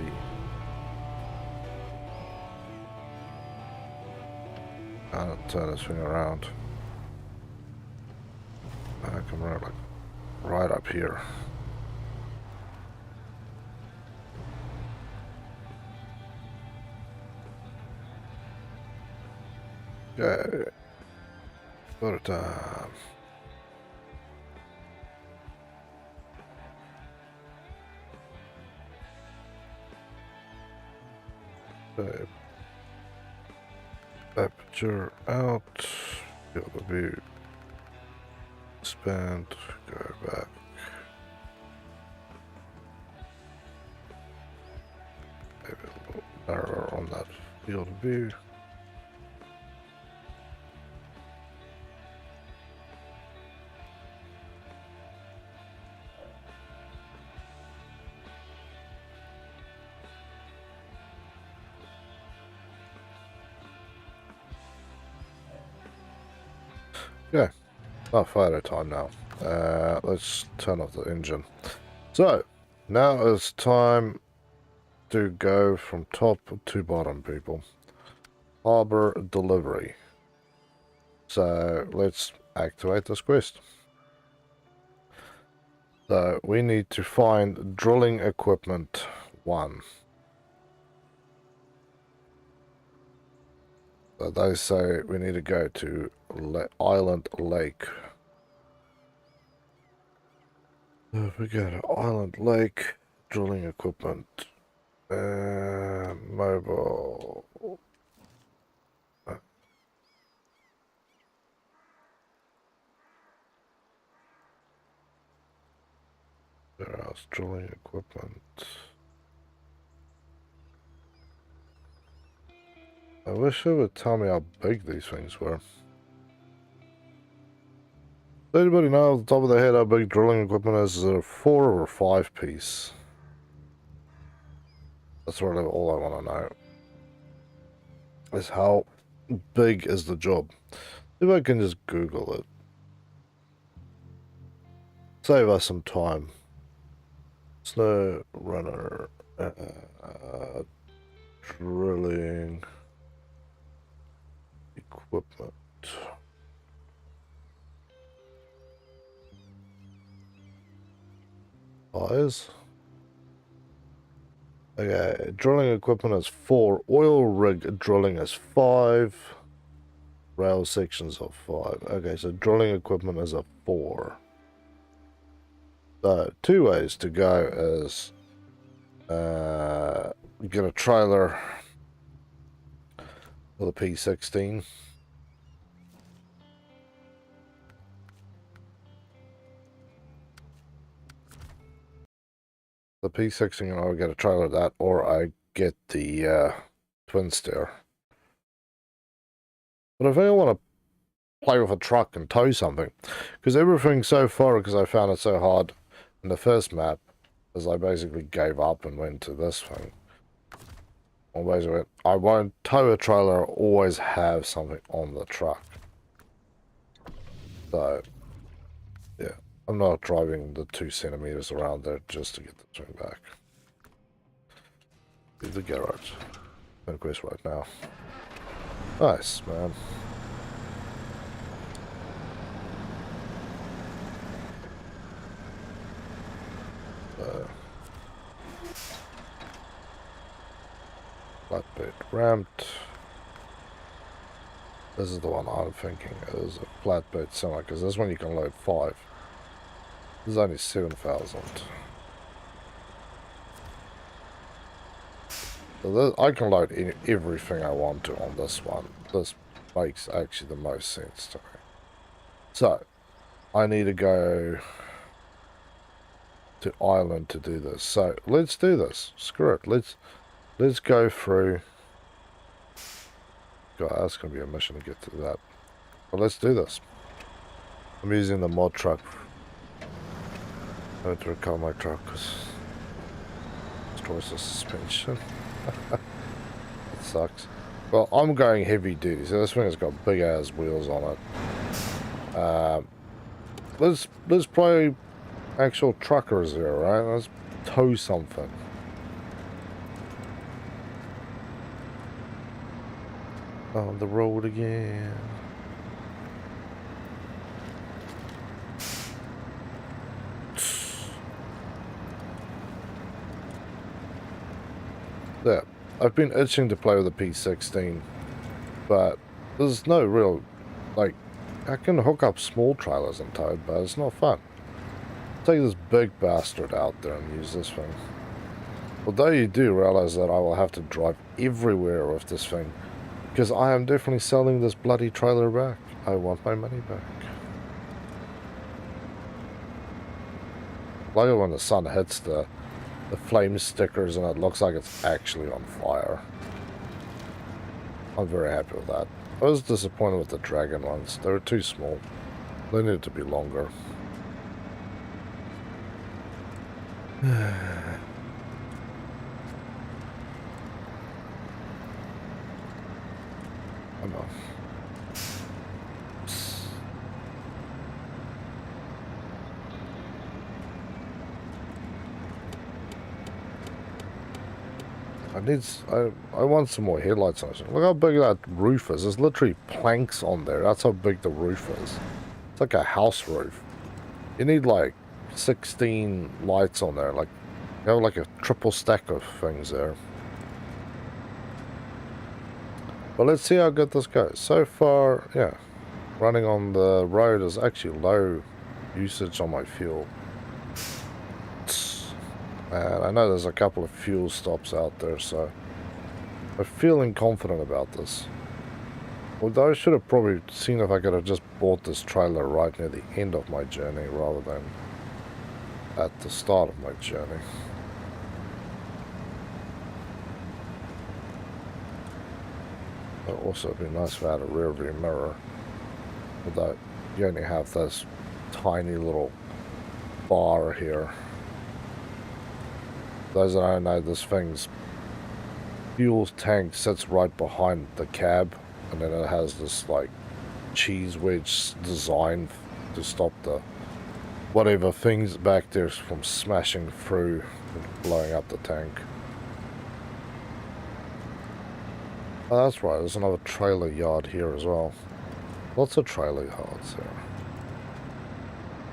I'll turn this thing around. I can run like right up here. Okay. Photo time. Okay. Aperture out. Field of view. Expand. Go back. Maybe a little narrower on that field of view. Okay, not photo time now. Let's turn off the engine. So, now it's time to go from top to bottom, people. Harbor delivery. So, let's activate this quest. So, we need to find drilling equipment 1. So they say we need to go to Island Lake. So if we go to Island Lake, drilling equipment. mobile. Warehouse drilling equipment. I wish it would tell me how big these things were. Does anybody know off the top of their head how big drilling equipment is? Is it a 4 or 5 piece? That's really all I want to know. Is how big is the job? If I can just Google it. Save us some time. SnowRunner drilling equipment. Size. Okay, drilling equipment is 4. Oil rig drilling is 5. Rail sections of 5. Okay, so drilling equipment is a 4. So 2 ways to go is get a trailer for the P16. The P16, I'll get a trailer of that, or I get the twin stair. But I think I want to play with a truck and tow something, because everything so far, because I found it so hard in the first map, is I basically gave up and went to this thing. I won't tow a trailer, I always have something on the truck. So, yeah, I'm not driving the 2 centimeters around there just to get the thing back. Leave the garage. Quest right now. Nice, man. Flatbed ramped. This is the one I'm thinking is a flatbed semi, because this one you can load 5. This is only 7,000. So this, I can load everything I want to on this one. This makes actually the most sense to me. So, I need to go to Ireland to do this. So, let's do this. Screw it. Let's go through. God, that's going to be a mission to get to that. But let's do this. I'm using the mod truck. I have to recover my truck because it destroys the suspension. It sucks. Well, I'm going heavy duty, so this thing has got big ass wheels on it. Let's play actual truckers here, right? Let's tow something. On the road again. Yeah, I've been itching to play with the P16, but there's no real, like, I can hook up small trailers and tow it, but it's not fun. Take this big bastard out there and use this thing. Although you do realize that I will have to drive everywhere with this thing, because I am definitely selling this bloody trailer back. I want my money back. Like it when the sun hits the flame stickers and it looks like it's actually on fire. I'm very happy with that. I was disappointed with the dragon ones. They were too small. They needed to be longer. I know. I want some more headlights on it. Look how big that roof is. There's literally planks on there. That's how big the roof is. It's like a house roof. You need like 16 lights on there. Like, you have like a triple stack of things there. But let's see how good this goes. So far, yeah, running on the road is actually low usage on my fuel. And I know there's a couple of fuel stops out there, so I'm feeling confident about this. Although I should have probably seen if I could have just bought this trailer right near the end of my journey rather than at the start of my journey. It would also be nice if I had a rear view mirror. Although you only have this tiny little bar here. Those that don't know, this thing's fuel tank sits right behind the cab, and then it has this like cheese wedge design to stop the whatever things back there from smashing through and blowing up the tank. Oh, that's right, there's another trailer yard here as well. Lots of trailer yards here.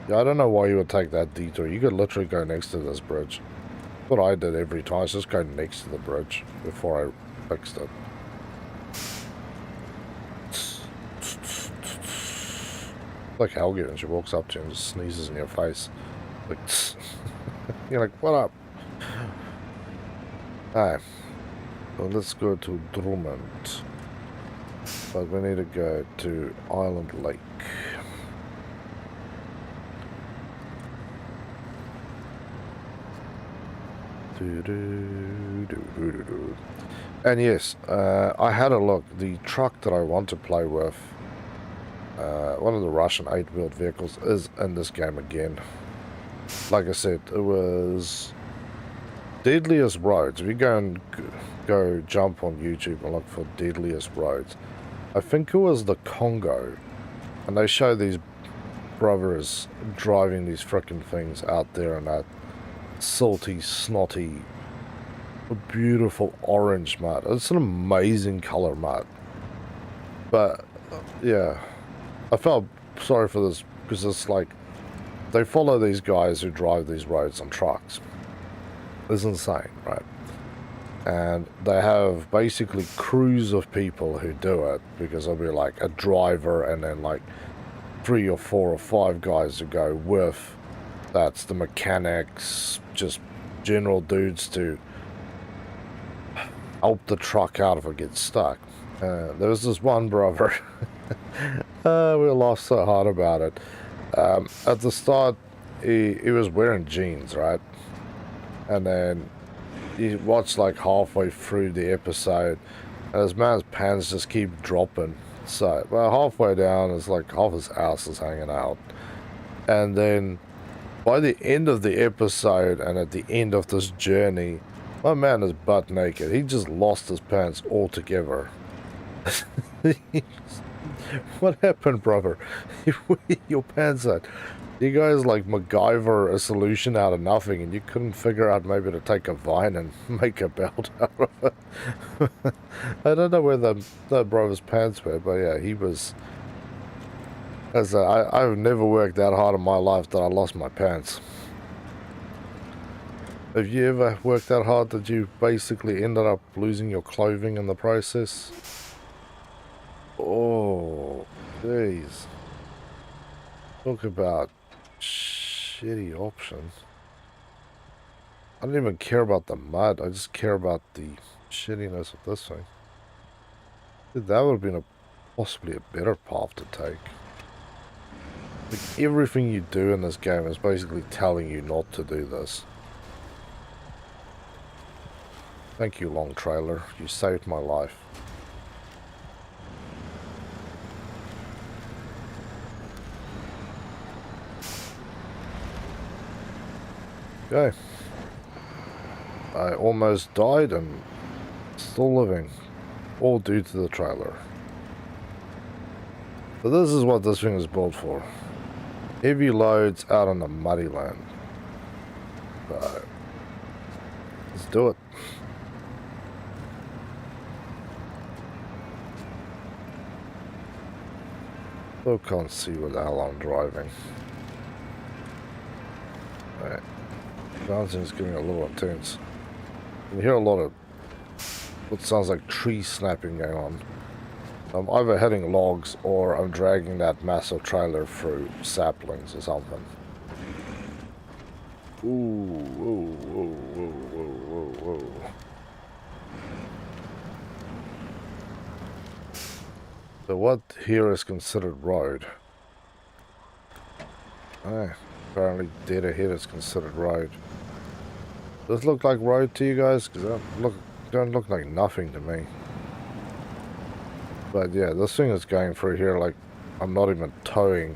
Yeah, I don't know why you would take that detour. You could literally go next to this bridge. What I did every time is just go next to the bridge before I fixed it. Like Helgi when she walks up to you and just sneezes in your face. Like, you're like, what up? Alright. Well, let's go to Drummond. But we need to go to Island Lake. And yes, I had a look. The truck that I want to play with, one of the Russian 8-wheeled vehicles, is in this game again. Like I said, it was Deadliest Roads. If you go jump on YouTube and look for Deadliest Roads, I think it was the Congo, and they show these brothers driving these frickin' things out there in that salty, snotty, beautiful orange mud. It's an amazing color mud. But yeah, I felt sorry for this because it's like they follow these guys who drive these roads on trucks. It's insane, right? And they have basically crews of people who do it, because there'll be like a driver and then like 3 or 4 or 5 guys to go with. That's the mechanics, just general dudes to help the truck out if it gets stuck. There was this one brother, we laughed so hard about it. At the start, he was wearing jeans, right? And then you watch like halfway through the episode, and this man's pants just keep dropping. So, well, halfway down, it's like half his ass is hanging out. And then by the end of the episode and at the end of this journey, my man is butt naked. He just lost his pants altogether. What happened, brother? Your pants out. You guys like MacGyver a solution out of nothing, and you couldn't figure out maybe to take a vine and make a belt out of it. I don't know where the brother's pants were, but yeah, he was. As I've never worked that hard in my life that I lost my pants. Have you ever worked that hard that you basically ended up losing your clothing in the process? Oh, jeez. Talk about shitty options. I don't even care about the mud. I just care about the shittiness of this thing. Dude, that would have been possibly a better path to take. Like, everything you do in this game is basically telling you not to do this. Thank you, long trailer. You saved my life. Okay. I almost died and still living. All due to the trailer. So this is what this thing is built for. Heavy loads out on the muddy land. So, let's do it. Still can't see what the hell I'm driving. Alright. Bouncing is getting a little intense. You hear a lot of what sounds like tree snapping going on. I'm either hitting logs or I'm dragging that massive trailer through saplings or something. Ooh, whoa, whoa, whoa, whoa, whoa. So what here is considered road? Apparently dead ahead is considered road. Does this look like road to you guys? Because don't look like nothing to me. But yeah, this thing is going through here like I'm not even towing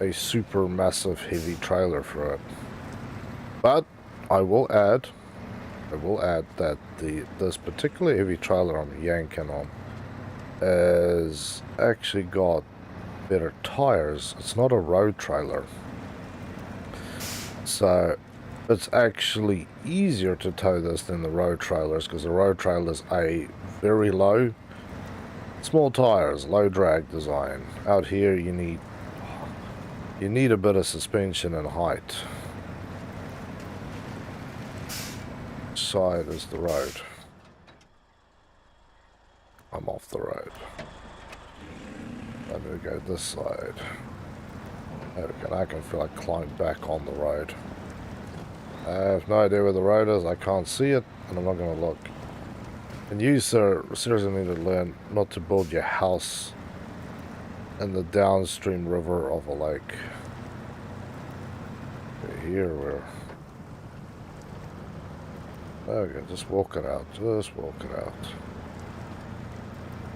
a super massive heavy trailer through it. But I will add that this particular heavy trailer I'm yanking on has actually got better tires. It's not a road trailer, so it's actually easier to tow this than the road trailers, because the road trailers are very low, small tires, low drag design. Out here you need a bit of suspension and height. Which side is the road? I'm off the road. I'm gonna go this side. Okay, I can feel like climb back on the road. I have no idea where the road is. I can't see it, and I'm not going to look. And you, sir, seriously need to learn not to build your house in the downstream river of a lake. Okay, here we're... Okay, just walk it out. Just walk it out.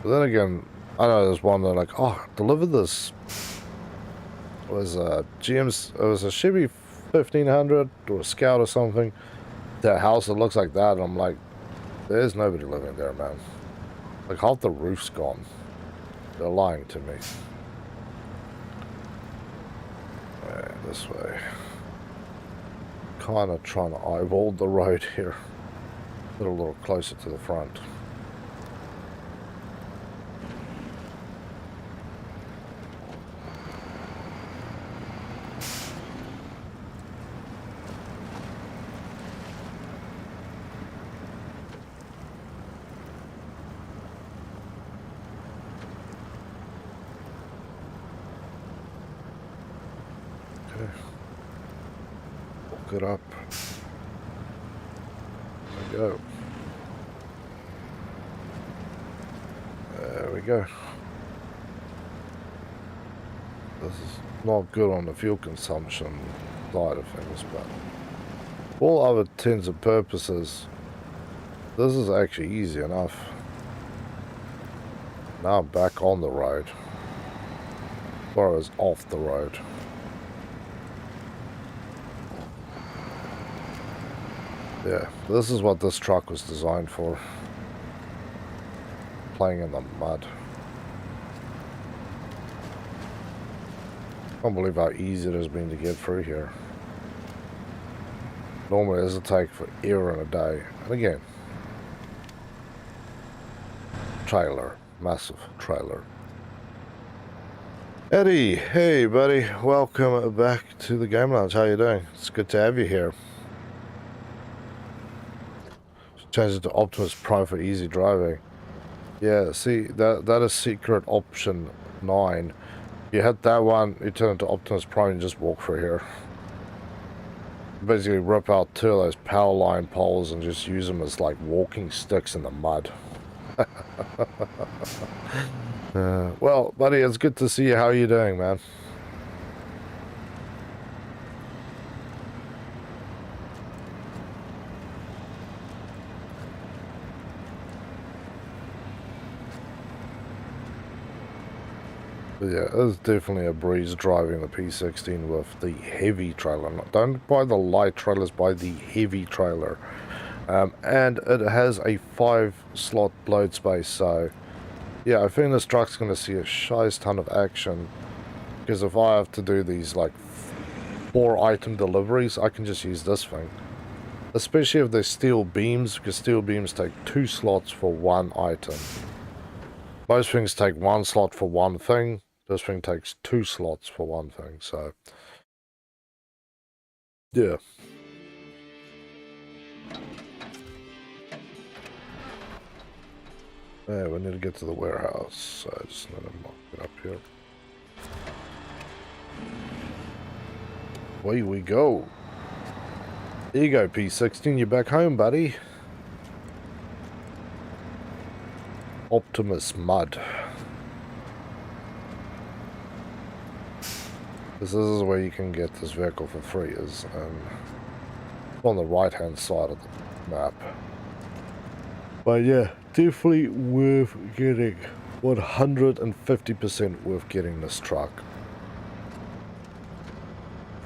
But then again, I know there's one that like, oh, deliver this. It was a Chevy 1500 or a Scout or something. That house that looks like that, and I'm like, there's nobody living there, man. Like, half the roof's gone. They're lying to me. This way. Kind of trying to eyeball the road here. Get a little closer to the front. It up. There we go. There we go. This is not good on the fuel consumption side of things, but for all other intents and purposes, this is actually easy enough. Now I'm back on the road. Or I was off the road. Yeah, this is what this truck was designed for. Playing in the mud. I can't believe how easy it has been to get through here. Normally this will take forever and a day. And again, trailer, massive trailer. Eddie, hey buddy, welcome back to the Game Lounge. How you doing? It's good to have you here. Change it to Optimus Prime for easy driving. Yeah, see, that is secret option 9. You hit that one, you turn into Optimus Prime and just walk through here. Basically rip out 2 of those power line poles and just use them as like walking sticks in the mud. Well, buddy, it's good to see you. How are you doing, man? But yeah, it's definitely a breeze driving the P16 with the heavy trailer. Don't buy the light trailers, buy the heavy trailer. And it has a 5-slot load space, so yeah, I think this truck's going to see a shiz ton of action, because if I have to do these like 4-item deliveries, I can just use this thing. Especially if there's steel beams, because steel beams take 2 slots for 1 item. Most things take 1 slot for 1 thing. This thing takes 2 slots for 1 thing, so yeah. Yeah, we need to get to the warehouse, so I just need to mark it up here. Away we go. There you go, P16, you're back home, buddy. Optimus Mud. This is where you can get this vehicle for free, is on the right hand side of the map. But yeah, definitely worth getting. 150% worth getting this truck.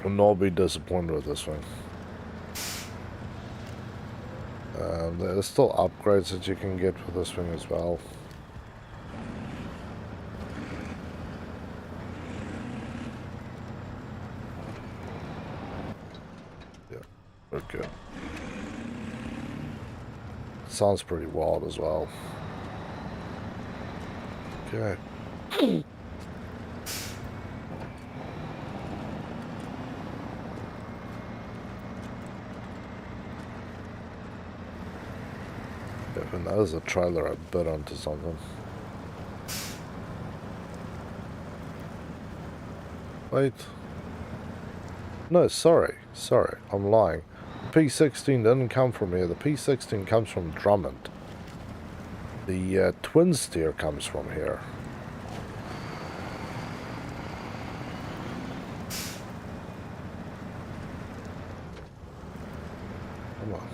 Will not be disappointed with this one. There's still upgrades that you can get for this one as well. Yeah, we're good. Sounds pretty wild as well. Okay. And that was a trailer I bit onto something. Wait. No, sorry, I'm lying. P16 didn't come from here. The P16 comes from Drummond. The twin steer comes from here. Come on.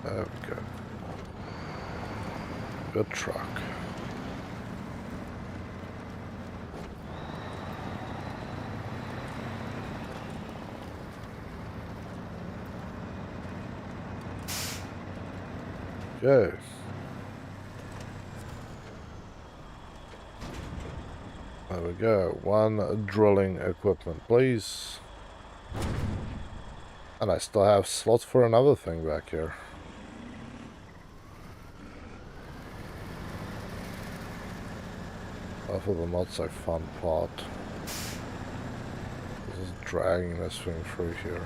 There we go. Good truck. Okay. There we go. One drilling equipment, please. And I still have slots for another thing back here. For the not so fun part. This is dragging this thing through here.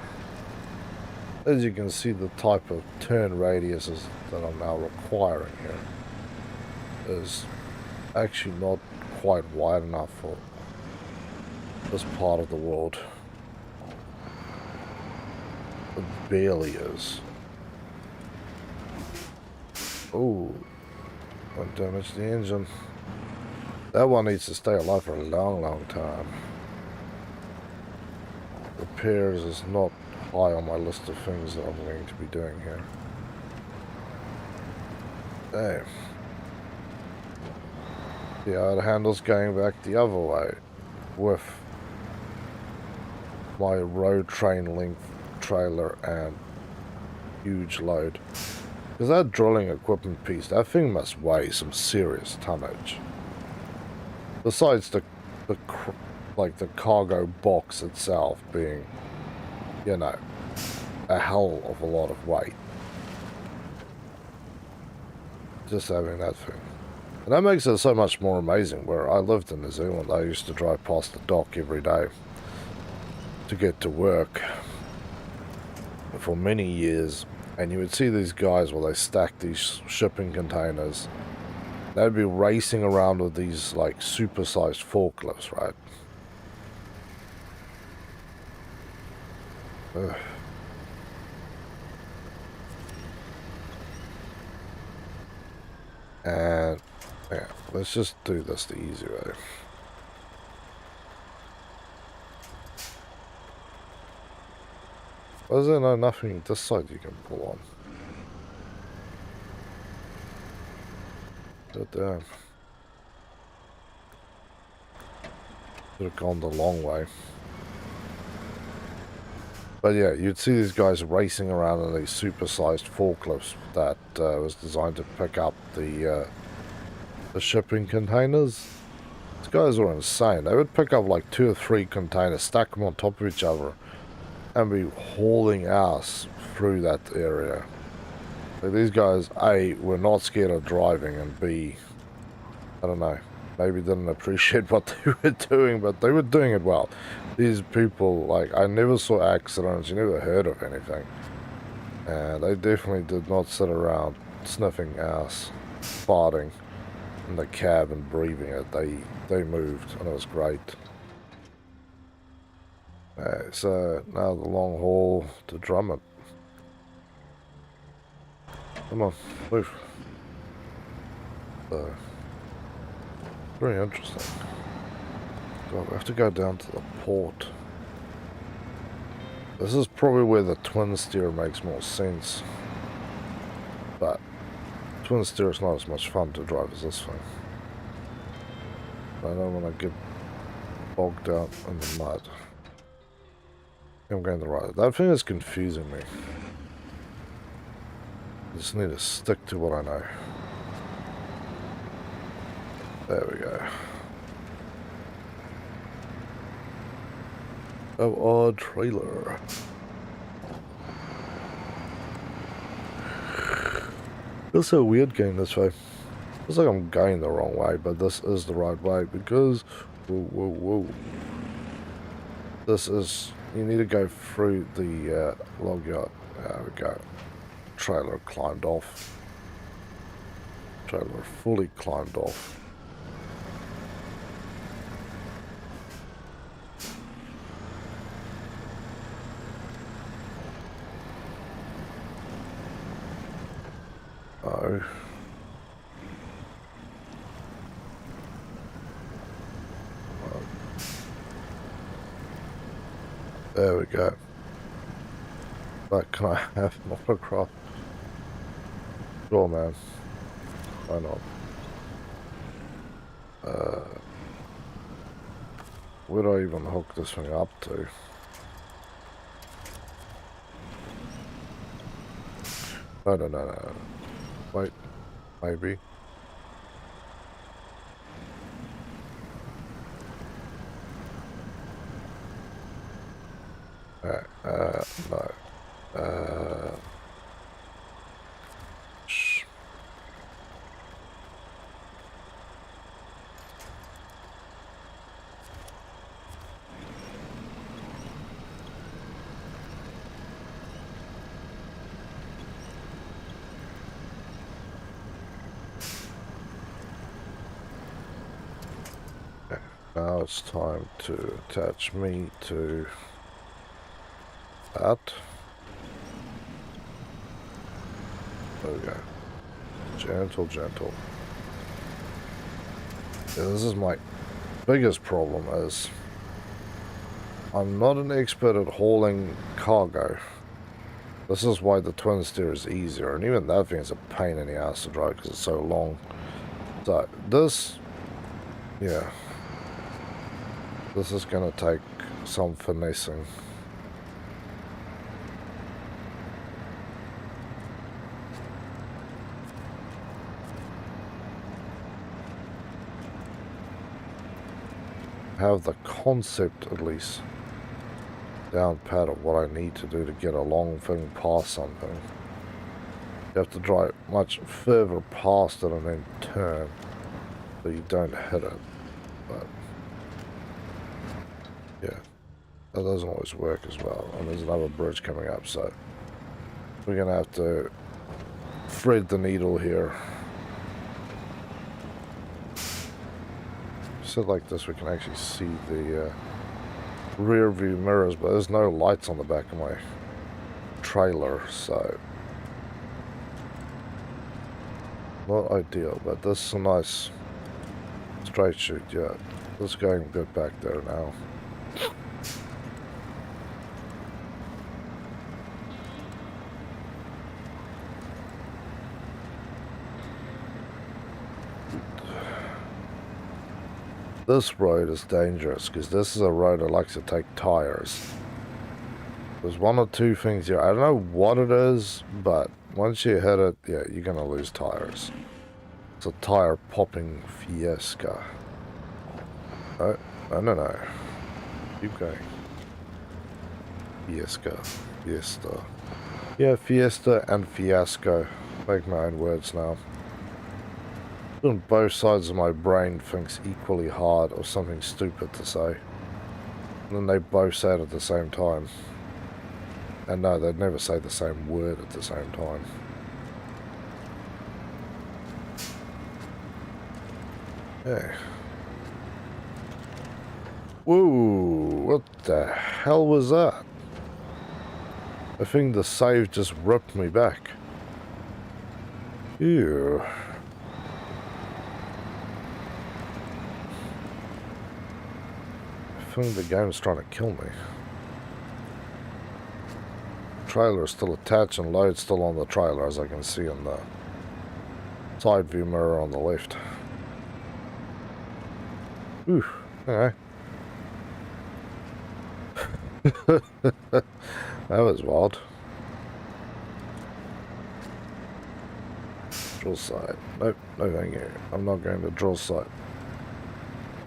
As you can see, the type of turn radiuses that I'm now requiring here is actually not quite wide enough for this part of the world. It barely is. Oh, don't damage the engine. That one needs to stay alive for a long, long time. Repairs is not high on my list of things that I'm going to be doing here. Damn. Yeah, the handle's going back the other way with my road train length trailer and huge load. Because that drilling equipment piece, that thing must weigh some serious tonnage. Besides the cargo box itself being, you know, a hell of a lot of weight. Just having that thing. And that makes it so much more amazing. Where I lived in New Zealand, I used to drive past the dock every day to get to work for many years. And you would see these guys while they stack these shipping containers. They'd be racing around with these like super-sized forklifts, right? Ugh. And yeah, let's just do this the easy way. Why is there nothing this side you can pull on? God damn. Should have gone the long way. But yeah, you'd see these guys racing around in these super-sized forklifts that was designed to pick up the shipping containers. These guys were insane. They would pick up like 2 or 3 containers, stack them on top of each other, and be hauling ass through that area. Like these guys, A, were not scared of driving, and B, I don't know, maybe didn't appreciate what they were doing, but they were doing it well. These people, like, I never saw accidents, you never heard of anything. And they definitely did not sit around sniffing ass, farting in the cab and breathing it. They moved, and it was great. Okay, so now the long haul to Drummond. Come on, move. So, very interesting. God, we have to go down to the port. This is probably where the twin steer makes more sense. But twin steer is not as much fun to drive as this thing. I don't want to get bogged out in the mud. I'm going the right. That thing is confusing me. I just need to stick to what I know. There we go. Oh, odd trailer. It's a weird game this way. Looks like I'm going the wrong way, but this is the right way because... Whoa. This is... You need to go through the log yard. There we go. Trailer climbed off. Trailer fully climbed off. Oh. There we go. But can I have motocross? Sure, man. Why not? Where do I even hook this thing up to? No. Wait, maybe. No. Shh. Okay. Now it's time to attach me to that. There we go. Gentle. Yeah, this is my biggest problem is I'm not an expert at hauling cargo. This is why the twin steer is easier, and even that thing is a pain in the ass to drive because it's so long. So this, yeah, this is gonna take some finessing. Have the concept at least down pat of what I need to do to get a long thing past something. You have to drive much further past it and then turn so you don't hit it. But yeah, that doesn't always work as well. And there's another bridge coming up, so we're gonna have to thread the needle here. So like this we can actually see the rear view mirrors, but there's no lights on the back of my trailer, so not ideal, but this is a nice straight shoot. Yeah, it's going good back there now. This road is dangerous because this is a road that likes to take tires. There's one or two things here. I don't know what it is, but once you hit it, yeah, you're going to lose tires. It's a tire popping fiasco. Oh, no. Keep going. Fiesta. Yeah, fiesta and fiasco. Make my own words now. On both sides of my brain thinks equally hard or something stupid to say. And then they both say it at the same time. And no, they'd never say the same word at the same time. Hey. Whoa, what the hell was that? I think the save just ripped me back. Ew. I think the game's trying to kill me. trailer is still attached and load still on the trailer, as I can see in the side view mirror on the left. Ooh, okay. That was wild. Drill site. Nope, no thank you. I'm not going to drill site.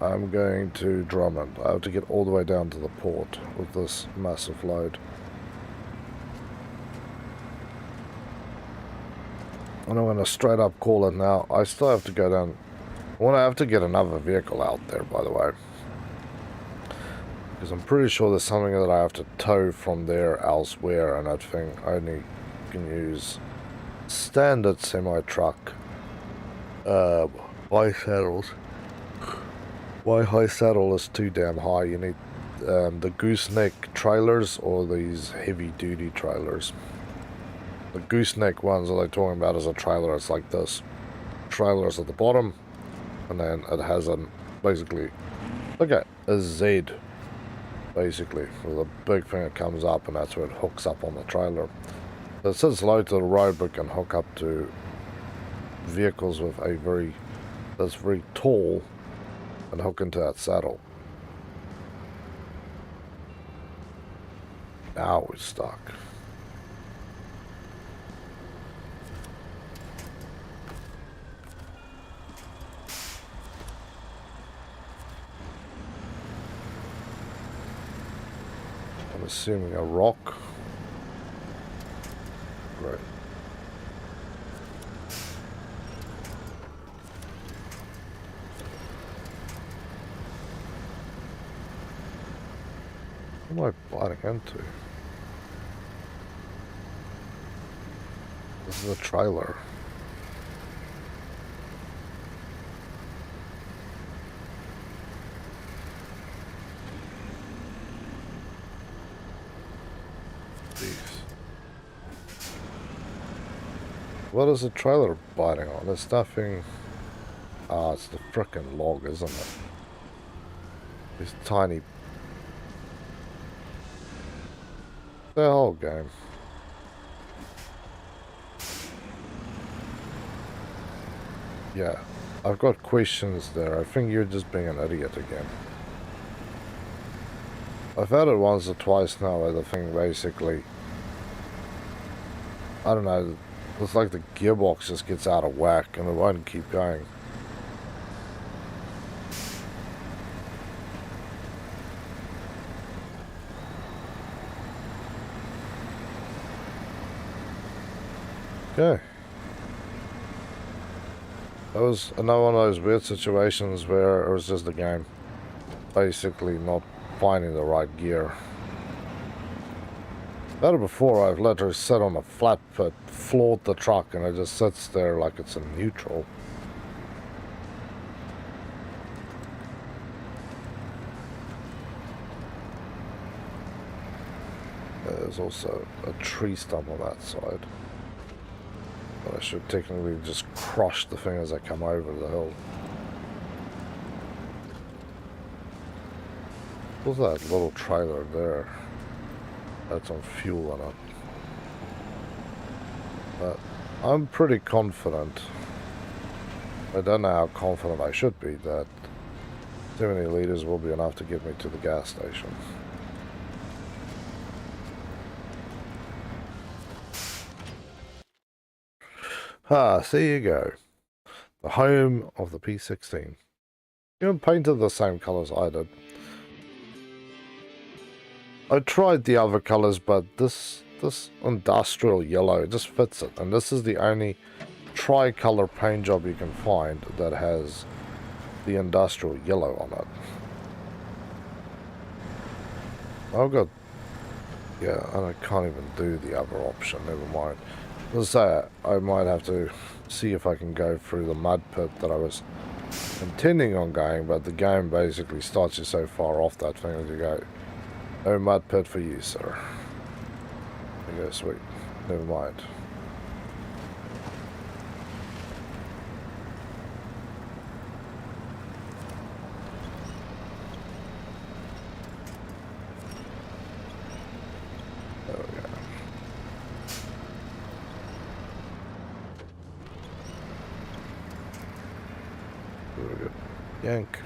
I'm going to Drummond. I have to get all the way down to the port with this massive load. And I'm going to straight up call it now. I still have to go down. I want to have to get another vehicle out there, by the way. Because I'm pretty sure there's something that I have to tow from there elsewhere, and that thing only can use standard semi-truck high saddles. Why high saddle is too damn high. You need the gooseneck trailers or these heavy duty trailers. The gooseneck ones that I'm talking about is a trailer. It's like this. Trailer's at the bottom, and then it has basically look at a Z, basically, with a big thing that comes up, and that's where it hooks up on the trailer. So it sits low to the road, but can hook up to vehicles with that's very tall, and hook into that saddle. Now we're stuck. I'm assuming a rock. Right. What am I biting into? This is a trailer. What is the trailer biting on? There's nothing. Ah, it's the frickin' log, isn't it? This tiny. The whole game. Yeah, I've got questions there. I think you're just being an idiot again. I've had it once or twice now where the thing basically, I don't know, it's like the gearbox just gets out of whack and it won't keep going. Okay. That was another one of those weird situations where it was just the game basically not finding the right gear. Better before, I've literally sat on a flat pit, floored the truck, and it just sits there like it's in neutral. There's also a tree stump on that side. But I should technically just crush the thing as I come over the hill. What's that little trailer there? That's on fuel in it. But I'm pretty confident. I don't know how confident I should be that 70 litres will be enough to get me to the gas station. Ah, so there you go. The home of the P16. You painted the same colours I did. I tried the other colours, but this industrial yellow just fits it. And this is the only tri-colour paint job you can find that has the industrial yellow on it. I've got... yeah, and I can't even do the other option, never mind. Let's say I might have to see if I can go through the mud pit that I was intending on going, but the game basically starts you so far off that thing that you go, no mud pit for you, sir. You go, sweet, never mind. There we go. Very good. Yank.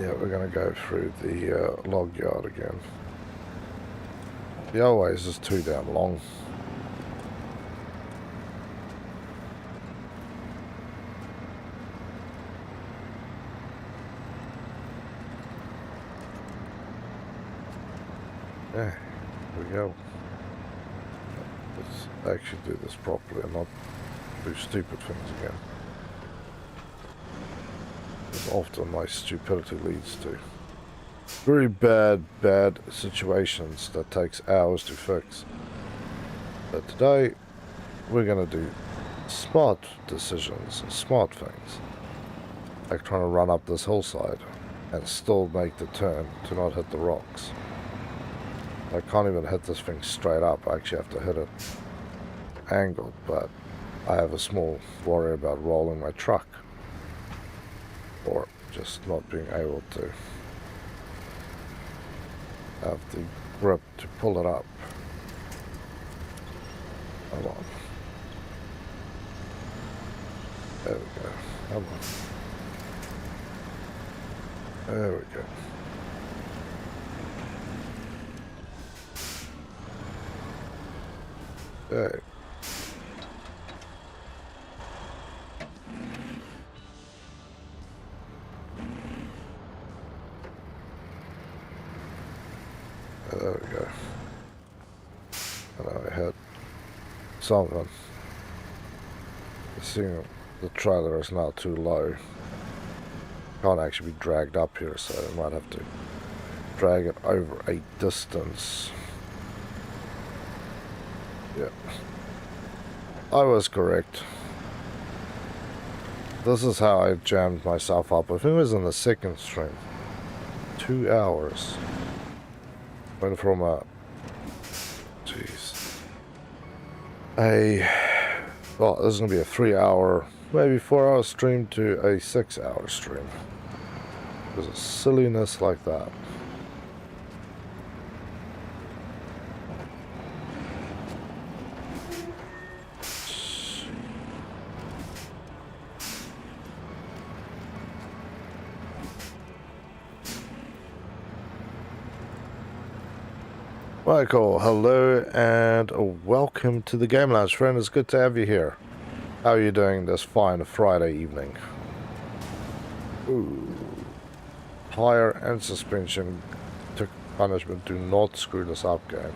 Yeah, we're going to go through the log yard again. The other way is just too damn long. Yeah, here we go. Let's actually do this properly and not do stupid things again. As often my stupidity leads to very bad situations that takes hours to fix. But today we're gonna do smart decisions, smart things. Like trying to run up this hillside and still make the turn to not hit the rocks. I can't even hit this thing straight up. I actually have to hit it angled, but I have a small worry about rolling my truck or just not being able to have the grip to pull it up. Come on. There we go. Come on. There we go. There. There we go. And I hit something. Seeing the trailer is now too low. Can't actually be dragged up here, so I might have to drag it over a distance. Yeah. I was correct. This is how I jammed myself up. I think it was in the second stream. 2 hours. Went from a... Jeez. Well, this is going to be a 3 hour, maybe 4 hour stream to a 6 hour stream. There's a silliness like that. Michael, hello and welcome to the Game Lounge, friend. It's good to have you here. How are you doing this fine Friday evening? Ooh. Tire and suspension took punishment. Do not screw this up, game.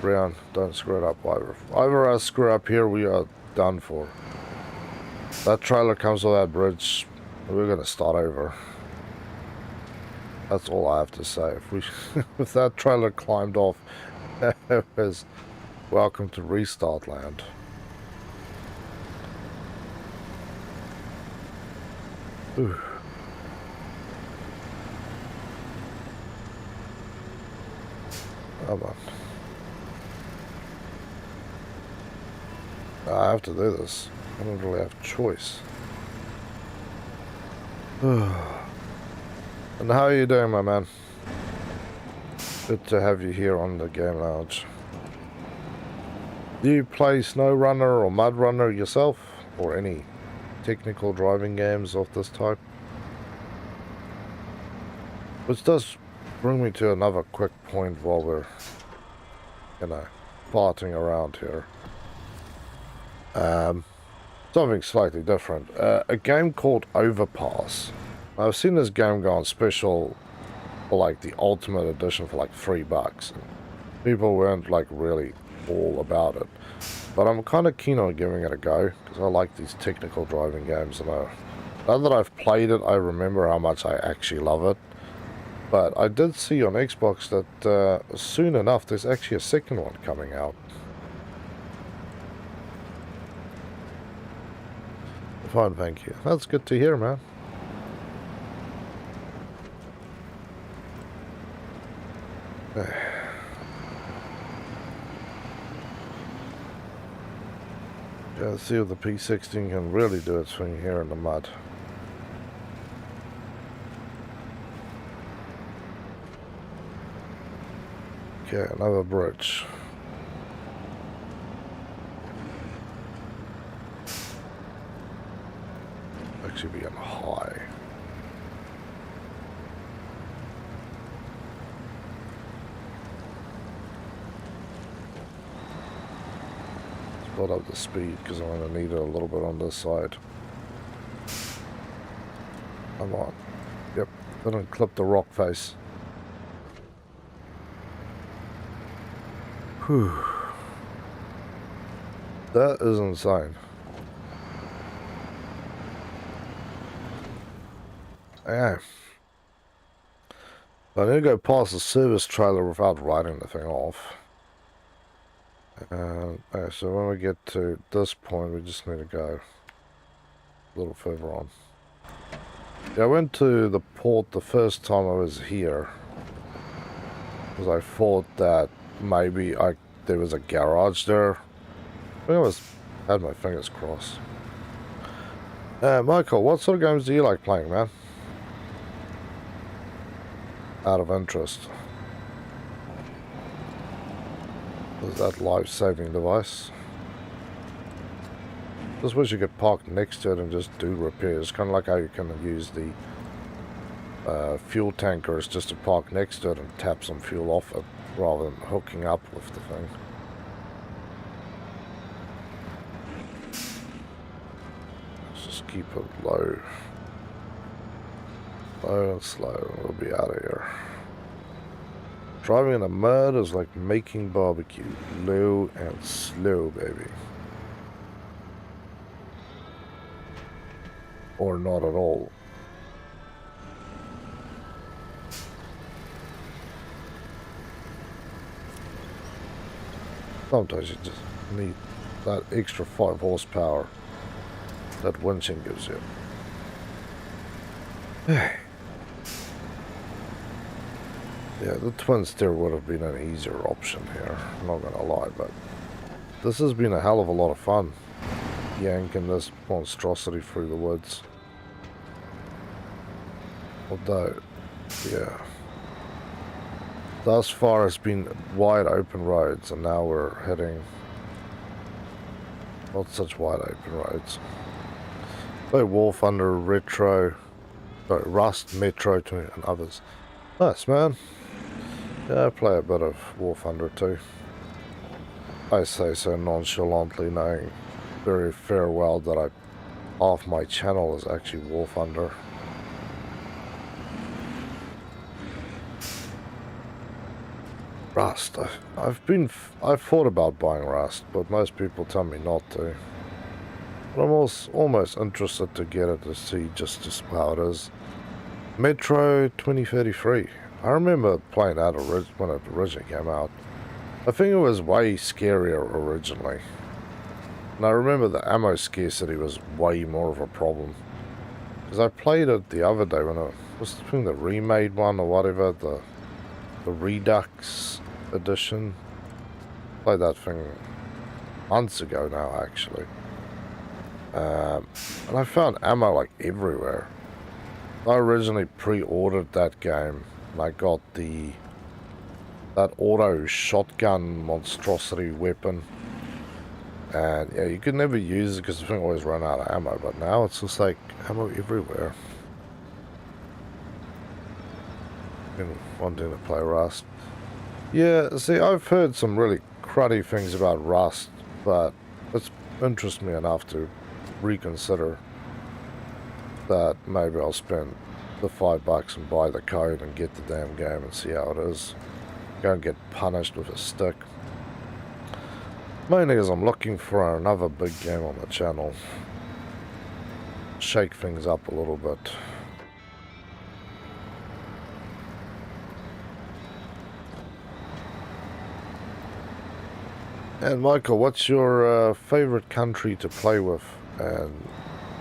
Brian, don't screw it up either. If either of us screw up here, we are done for. That trailer comes with that bridge, we're going to start over. That's all I have to say. If that trailer climbed off, it was welcome to restart land. Ooh. Come on. I have to do this. I don't really have a choice. And how are you doing, my man? Good to have you here on the Game Lounge. Do you play SnowRunner or MudRunner yourself? Or any technical driving games of this type? Which does bring me to another quick point while we're, you know, farting around here. Something slightly different. A game called Overpass. I've seen this game go on special for like the Ultimate Edition for like $3. And people weren't like really all about it. But I'm kind of keen on giving it a go because I like these technical driving games. And now that I've played it, I remember how much I actually love it. But I did see on Xbox that soon enough there's actually a second one coming out. Fine, thank you. That's good to hear, man. Yeah, let's see if the P16 can really do its thing here in the mud. Okay, another bridge. actually be on high. Split up the speed because I'm going to need it a little bit on this side. Come on. Yep, didn't clip the rock face. Whew. That is insane. Yeah. I need to go past the service trailer without writing the thing off. Okay, so when we get to this point, we just need to go a little further on. Yeah, I went to the port the first time I was here, because I thought that maybe there was a garage there. I had my fingers crossed. Michael, what sort of games do you like playing, man? Out of interest. Is that life-saving device? Just wish you could park next to it and just do repairs. Kind of like how you can use the fuel tankers just to park next to it and tap some fuel off it rather than hooking up with the thing. Let's just keep it low. Low and slow, we'll be out of here. Driving in the mud is like making barbecue. Low and slow, baby. Or not at all. Sometimes you just need that extra 5 horsepower that winching gives you. Yeah, the twin steer would have been an easier option here, I'm not gonna lie, but this has been a hell of a lot of fun, yanking this monstrosity through the woods. Although, yeah, thus far it's been wide open roads, and now we're heading not such wide open roads. Play War Thunder, Retro, sorry, Rust, Metro, and others. Nice, man. Yeah, I play a bit of War Thunder too. I say so nonchalantly, knowing very fair well that half my channel is actually War Thunder. Rust. I've thought about buying Rust, but most people tell me not to. But I'm almost interested to get it to see just how it is. Metro 2033. I remember playing that when it originally came out. I think it was way scarier originally. And I remember the ammo scarcity was way more of a problem. Because I played it the other day when it was the remade one or whatever, the Redux edition. Played that thing months ago now, actually. And I found ammo like everywhere. I originally pre-ordered that game. And I got that auto shotgun monstrosity weapon, and yeah, you could never use it because the thing always ran out of ammo. But now it's just like ammo everywhere. Been wanting to play Rust. Yeah, see, I've heard some really cruddy things about Rust, but it's interests me enough to reconsider that maybe I'll spend the $5 and buy the code and get the damn game and see how it is. Go and get punished with a stick. Mainly as I'm looking for another big game on the channel. Shake things up a little bit. And Michael, what's your favorite country to play with and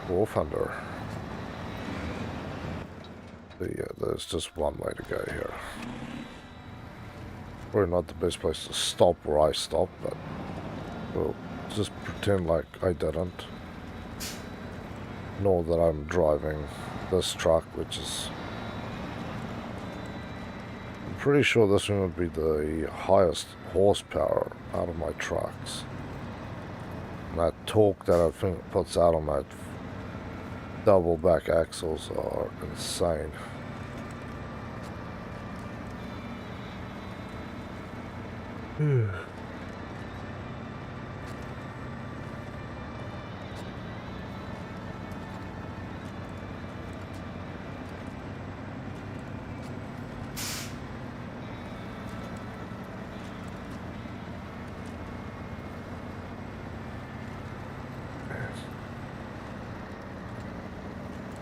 War Thunder? Yeah, there's just one way to go here. Probably not the best place to stop where I stopped, but we'll just pretend like I didn't. Nor that I'm driving this truck, which is... I'm pretty sure this one would be the highest horsepower out of my trucks. And that torque that I think it puts out on that double back axles are insane.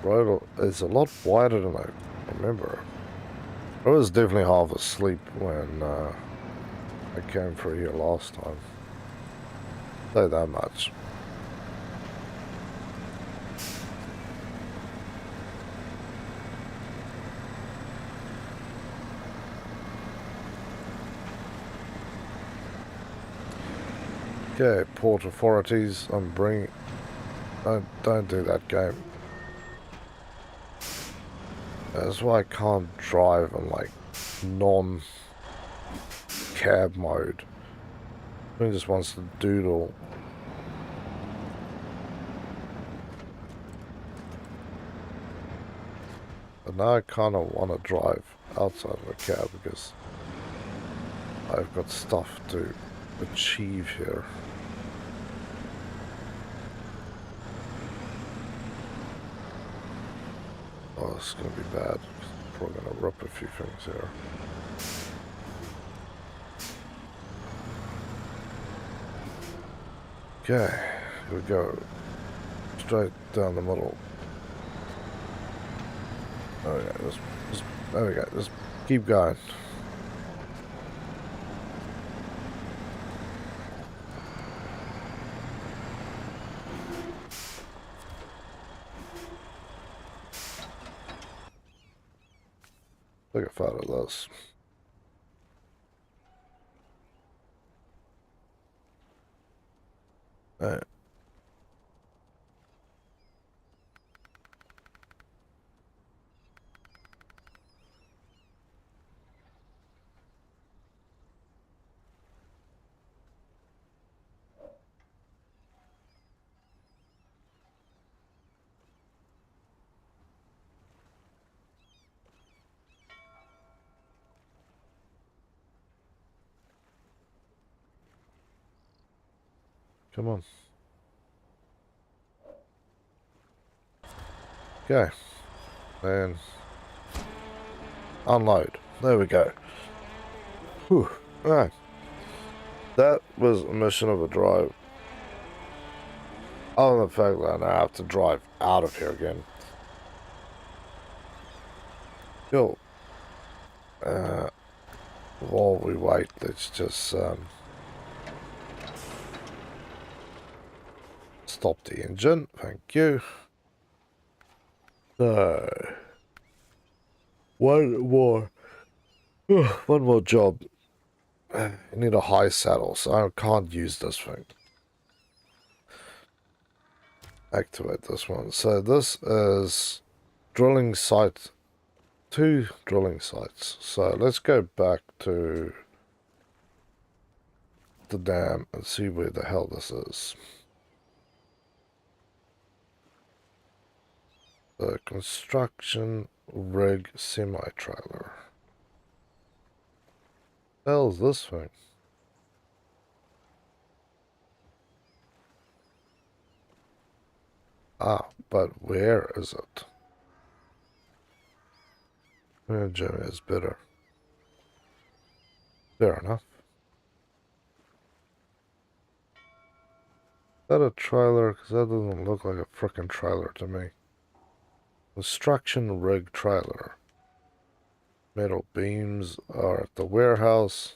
Road is a lot wider than I remember. I was definitely half asleep when I came through here last time. Say that much. Okay, port authorities, I'm bringing... Don't do that game. That's why I can't drive in like non-cab mode. He just wants to doodle. But now I kind of want to drive outside of a cab because I've got stuff to achieve here. Oh, it's going to be bad. Probably going to rip a few things here. Okay, here we go. Straight down the middle. Oh yeah, there we go. Just keep going. Take a photo of this. Alright. Come on. Okay. And unload. There we go. Whew. Alright. That was a mission of a drive. Other than the fact that I now have to drive out of here again. Yo. While we wait, let's just stop the engine. Thank you. So, one more job. I need a high saddle, so I can't use this thing. Activate this one. So this is drilling site, 2 drilling sites. So let's go back to the dam and see where the hell this is. The construction rig semi-trailer. The hell is this thing? Ah, but where is it? Jimmy is bitter. Fair enough. Is that a trailer? Because that doesn't look like a frickin' trailer to me. Construction rig trailer. Metal beams are at the warehouse.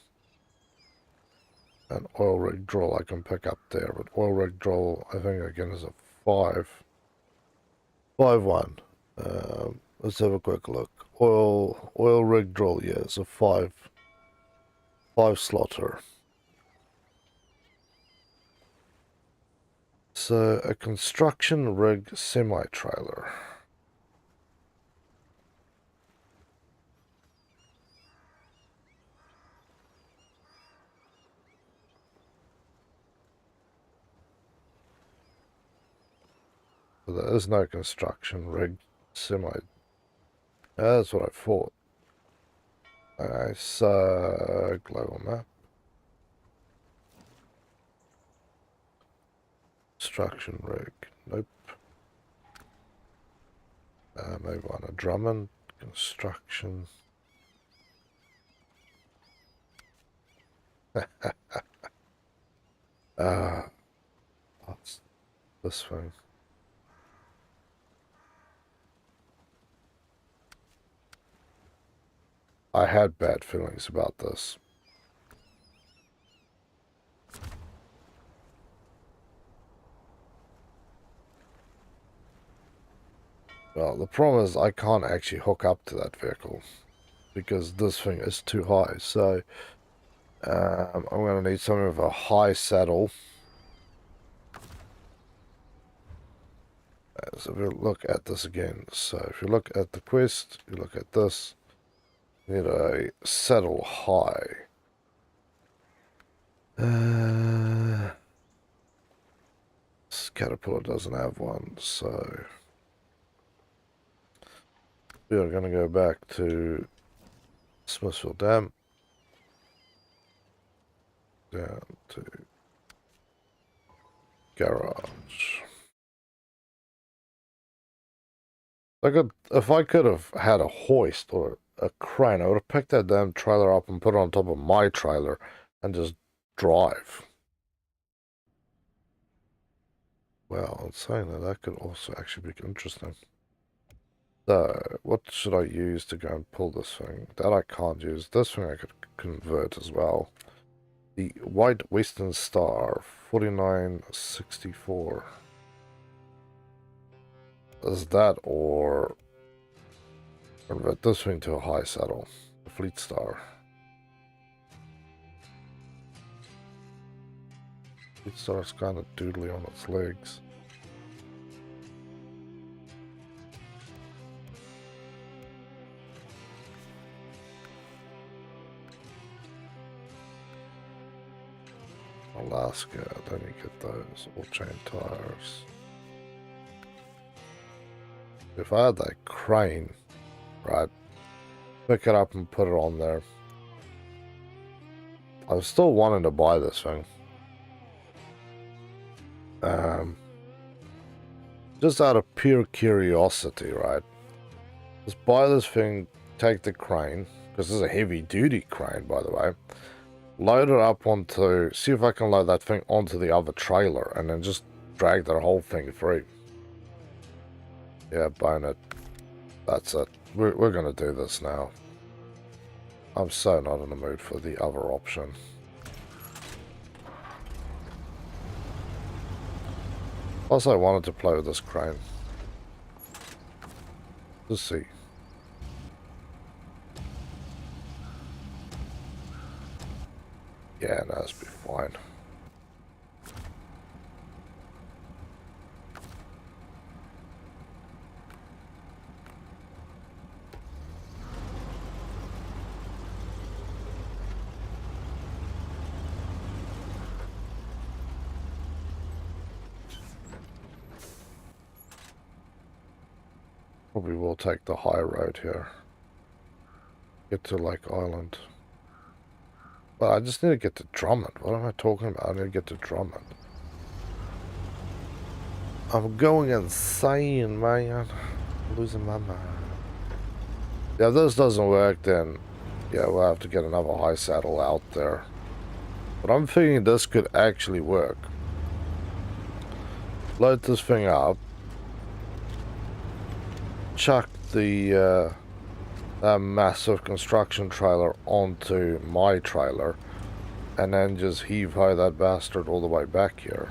An oil rig drill I can pick up there, but oil rig drill I think again is a 5.1. Let's have a quick look. Oil rig drill, yeah, it's a 5 slotter. So a construction rig semi-trailer. So there is no construction rig semi. That's what I thought. Okay, so global map. Construction rig. Nope. Maybe on a Drummond. Construction. What's this thing? I had bad feelings about this. Well, the problem is I can't actually hook up to that vehicle because this thing is too high. So I'm going to need something with a high saddle. So if you look at this again, so if you look at the quest, you look at this, you need a saddle high. This Caterpillar doesn't have one, so we are going to go back to Smithville Dam, down to garage. If I could have had a hoist or a crane, I would have picked that damn trailer up and put it on top of my trailer and just drive. Well, I'm saying that could also actually be interesting. So, what should I use to go and pull this thing? That I can't use. This thing I could convert as well. The White Western Star, 4964. Is that or convert this thing to a high saddle? The Fleet Star. Fleet Star's kind of doodly on its legs. Alaska, don't you get those all chain tires? If I had that crane, right, pick it up and put it on there. I'm still wanting to buy this thing. Just out of pure curiosity, right? Just buy this thing, take the crane, because this is a heavy duty crane, by the way. Load it up onto, see if I can load that thing onto the other trailer, and then just drag that whole thing through. Yeah, bone it. That's it. We're going to do this now. I'm so not in the mood for the other option. Also, I wanted to play with this crane. Let's see. Yeah, no, that'll be fine. Probably will take the high road here. Get to Lake Island. But I just need to get to Drummond. What am I talking about? I need to get to Drummond. I'm going insane, man. I'm losing my mind. Yeah, if this doesn't work, then yeah, we'll have to get another high saddle out there. But I'm thinking this could actually work. Load this thing up. Chuck the that massive construction trailer onto my trailer, and then just heave-ho that bastard all the way back here.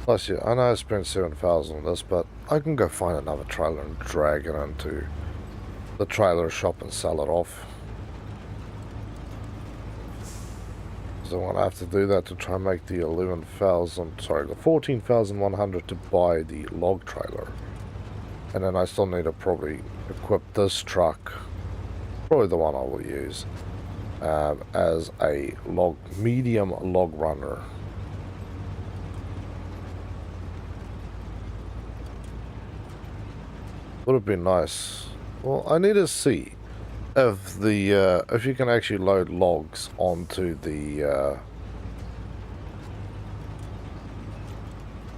Plus, yeah, I know I spent 7,000 on this, but I can go find another trailer and drag it into the trailer shop and sell it off. So I'm gonna have to do that to try and make the 14,100 to buy the log trailer. And then I still need to probably equip this truck. Probably the one I will use. as a medium log runner. Would have been nice. Well, I need to see if if you can actually load logs onto the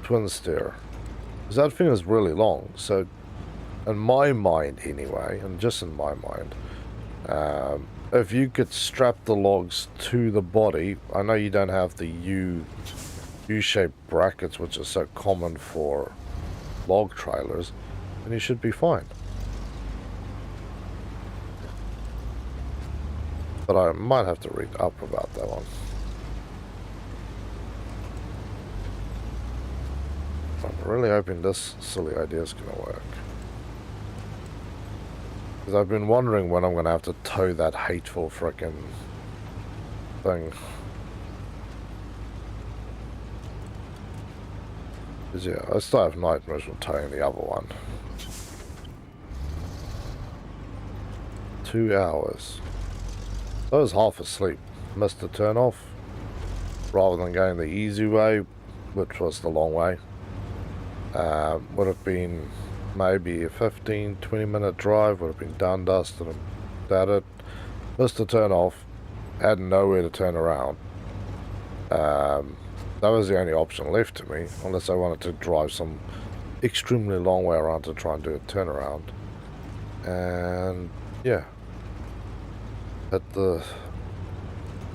twin steer, because that thing is really long. So in my mind anyway, and just in my mind, if you could strap the logs to the body, I know you don't have the U-shaped brackets which are so common for log trailers, and you should be fine. But I might have to read up about that one. I'm really hoping this silly idea is going to work. Because I've been wondering when I'm going to have to tow that hateful frickin' thing. Because yeah, I still have nightmares from towing the other one. 2 hours. I was half asleep. Missed the turn off. Rather than going the easy way, which was the long way. Would have been maybe a 15-20 minute drive. Would have been done, dusted and that. Missed the turn off. Had nowhere to turn around. That was the only option left to me, unless I wanted to drive some extremely long way around to try and do a turnaround. And yeah,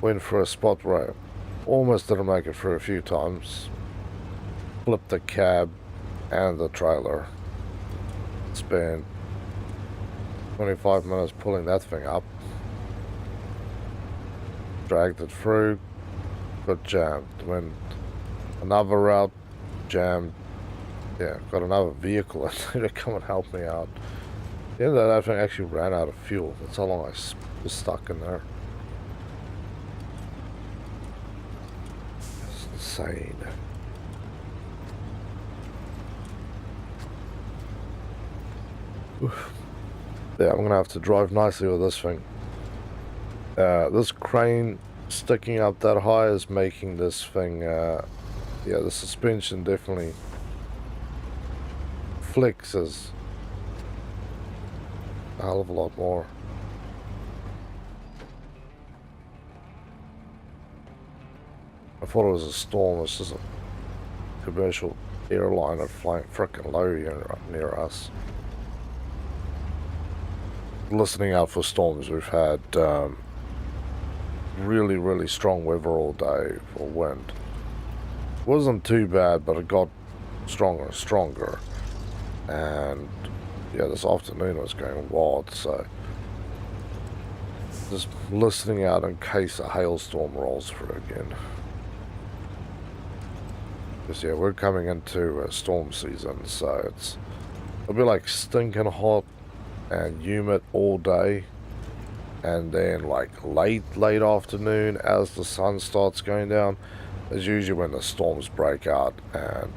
went for a spot where I almost didn't make it through a few times. Flipped the cab and the trailer. Spent 25 minutes pulling that thing up. Dragged it through. Got jammed. Went another route. Jammed. Yeah, got another vehicle to come and help me out. At the end of that thing actually ran out of fuel. That's how long I was stuck in there. It's insane. Oof. Yeah, I'm gonna have to drive nicely with this thing. This crane sticking up that high is making this thing, yeah, the suspension definitely flexes a hell of a lot more. I thought it was a storm. It's just a commercial airliner flying frickin' low here near us. Listening out for storms. We've had really, really strong weather all day for wind. Wasn't too bad, but it got stronger and stronger. And yeah, this afternoon it was going wild, so just listening out in case a hailstorm rolls through again. Because yeah, we're coming into storm season, so it'll be like stinking hot and humid all day, and then like late afternoon as the sun starts going down is usually when the storms break out, and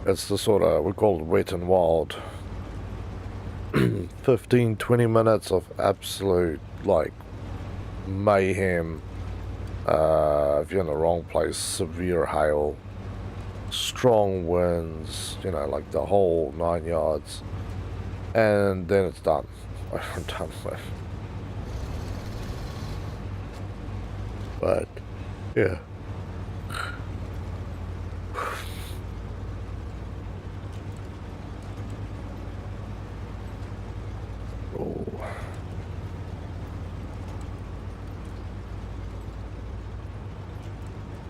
it's the sort of, we call it wet and wild. 15-20 minutes of absolute like mayhem. If you're in the wrong place, severe hail, strong winds, you know, like the whole 9 yards. And then it's done. I'm done with. But yeah. Oh.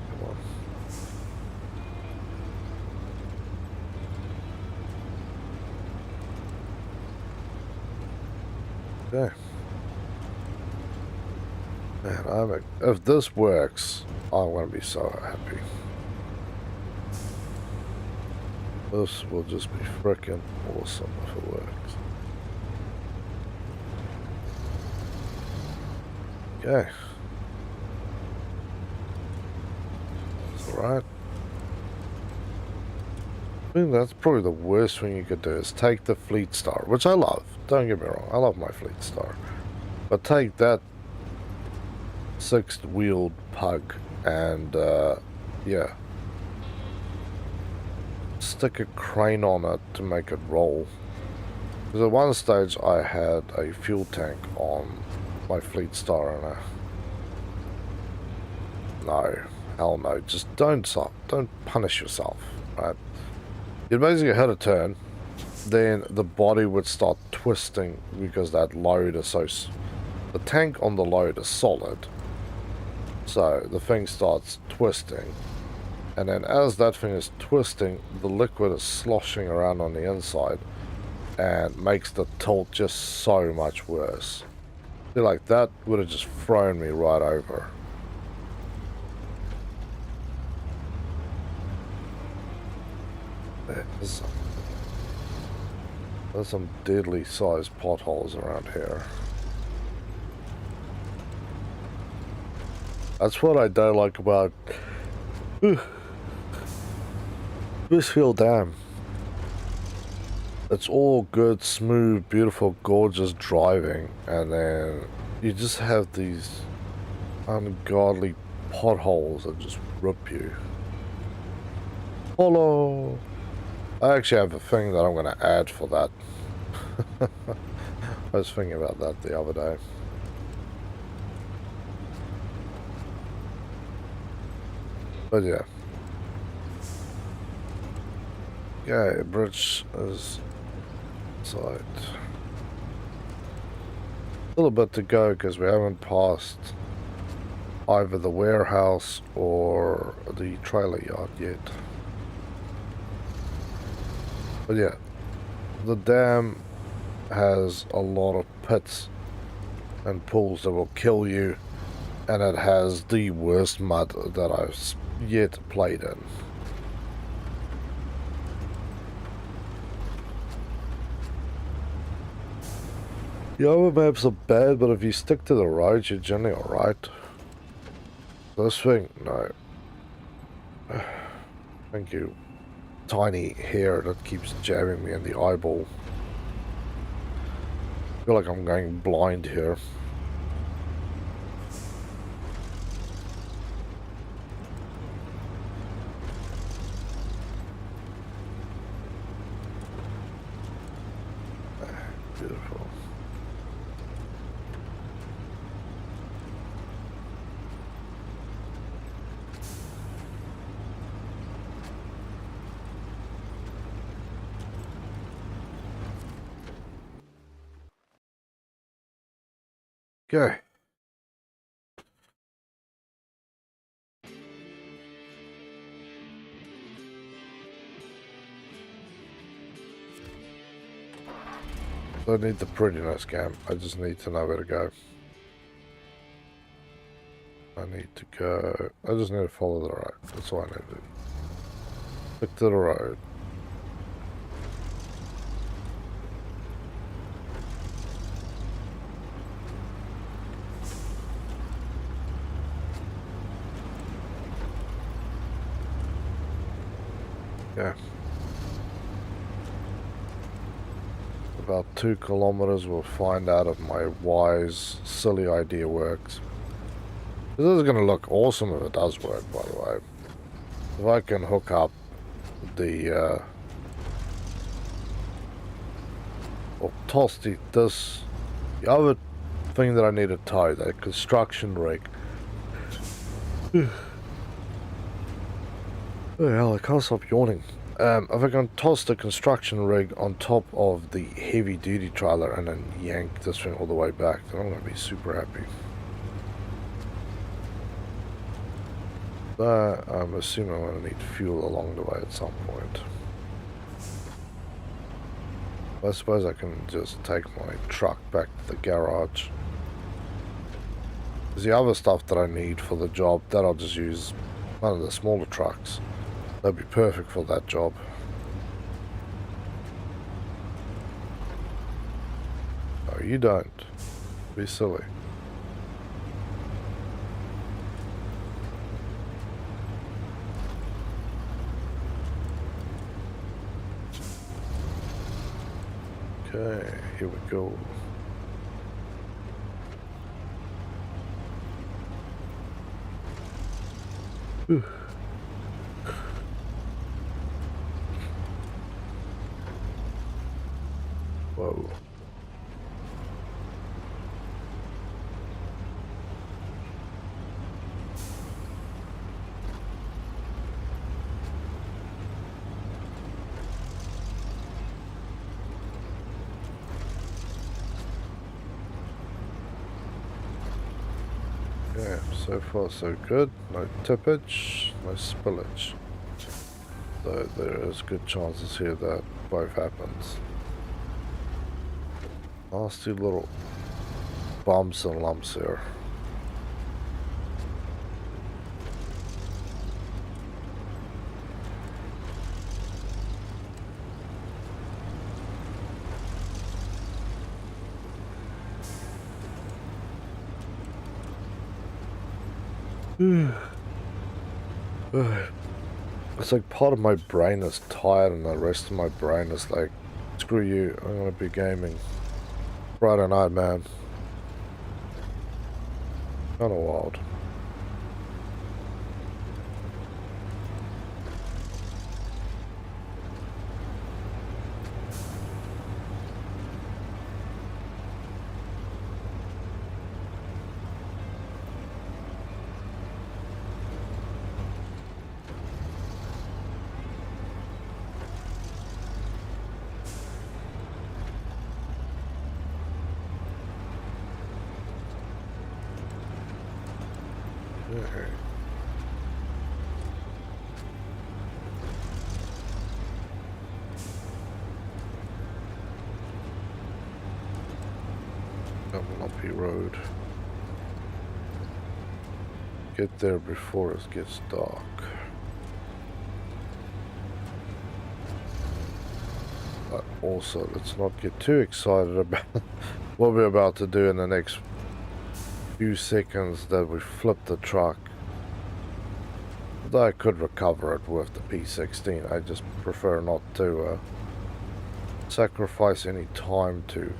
Come on. Okay. Man, if this works, I'm going to be so happy. This will just be frickin' awesome if it works. Okay. That's alright. I think that's probably the worst thing you could do is take the Fleet Star, which I love. Don't get me wrong, I love my Fleet Star. But take that 6-wheeled pug, and yeah, stick a crane on it to make it roll. Because at one stage I had a fuel tank on my fleet SnowRunner. No, hell no, just don't punish yourself, right? You'd basically hit a turn, then the body would start twisting because that load is the tank on the load is solid, so the thing starts twisting, and then as that thing is twisting, the liquid is sloshing around on the inside and makes the tilt just so much worse. See, like, that would have just thrown me right over. There's some deadly sized potholes around here. That's what I don't like about Wishfield Dam. It's all good, smooth, beautiful, gorgeous driving, and then you just have these ungodly potholes that just rip you. Hello. I actually have a thing that I'm going to add for that. I was thinking about that the other day. But yeah. Yeah, bridge is side. A little bit to go because we haven't passed either the warehouse or the trailer yard yet. But yeah, the dam has a lot of pits and pools that will kill you, and it has the worst mud that I've yet played in. The other maps are bad, but if you stick to the roads, you're generally alright. This thing, no. Thank you. Tiny hair that keeps jabbing me in the eyeball. I feel like I'm going blind here. Beautiful. Okay. I don't need the prettiness cam. I just need to know where to go. I need to go. I just need to follow the road. That's all I need to do. Stick to the road. Yeah. About 2 kilometers, we'll find out if my wise, silly idea works. This is going to look awesome if it does work, by the way. If I can hook up the, or toss the other thing that I need to tow, that construction rig. Oh hell, I can't stop yawning. If I can toss the construction rig on top of the heavy duty trailer and then yank this thing all the way back, then I'm going to be super happy. But I'm assuming I'm going to need fuel along the way at some point. I suppose I can just take my truck back to the garage. There's the other stuff that I need for the job, that I'll just use one of the smaller trucks. That'd be perfect for that job. No, you don't. Be silly. Okay, here we go. Whoa. Yeah, so far so good. No tippage, no spillage. So there is good chances here that both happens. Nasty little bumps and lumps here. It's like part of my brain is tired and the rest of my brain is like, screw you, I'm gonna be gaming Friday night, man. Kinda wild. Okay. Lumpy road. Get there before it gets dark. But also, let's not get too excited about what we're about to do in the next few seconds that we flip the truck. Though I could recover it with the P16, I just prefer not to sacrifice any time to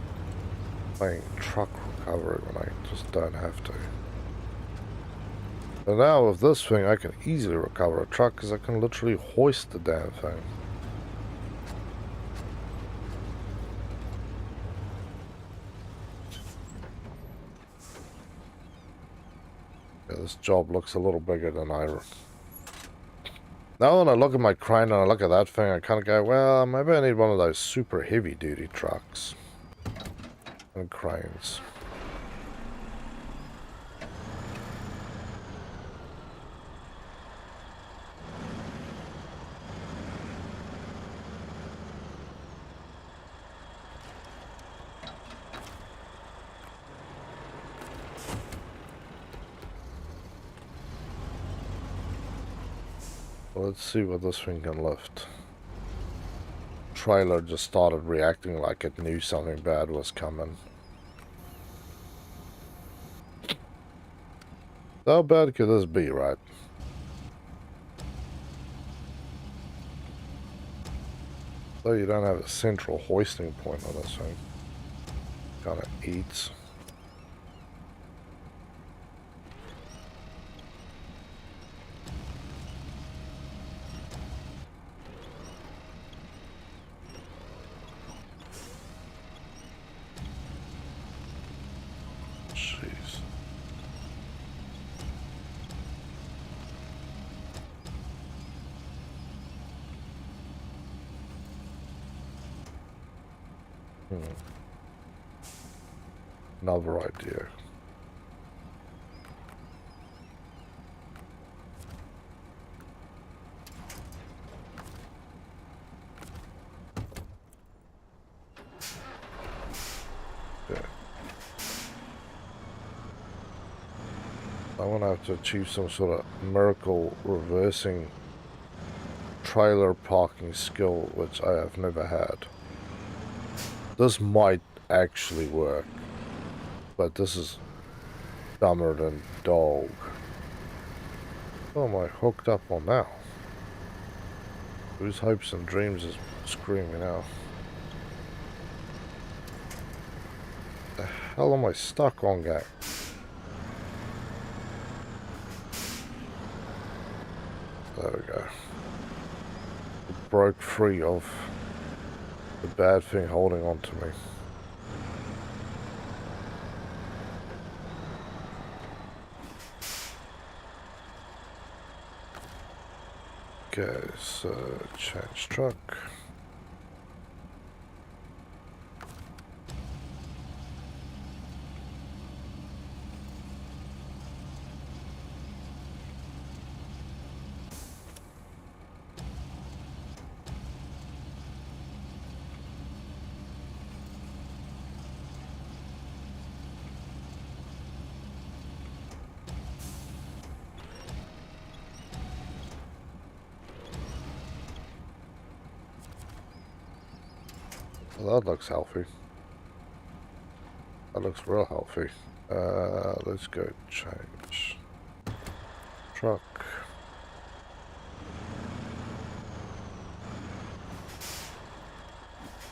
playing truck recovery when I just don't have to. But now with this thing I can easily recover a truck because I can literally hoist the damn thing. Yeah, this job looks a little bigger than I... Now when I look at my crane and I look at that thing, I kind of go, well, maybe I need one of those super heavy duty trucks and cranes. Let's see what this thing can lift. Trailer just started reacting like it knew something bad was coming. How bad could this be, right? So you don't have a central hoisting point on this thing. Kind of eats. Another idea. Okay. I want to have to achieve some sort of miracle reversing trailer parking skill, which I have never had. This might actually work, but this is dumber than dog. What am I hooked up on now? Whose hopes and dreams is screaming out? The hell am I stuck on, guy? There we go. Broke free of the bad thing holding on to me. Okay, so change truck. Well, that looks healthy. That looks real healthy. Let's go change truck.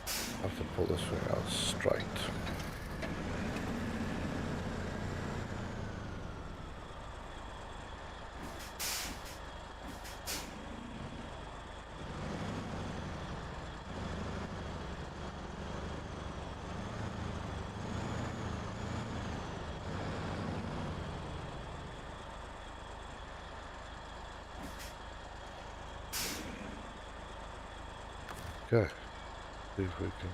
I have to pull this thing out straight. Okay, see if we can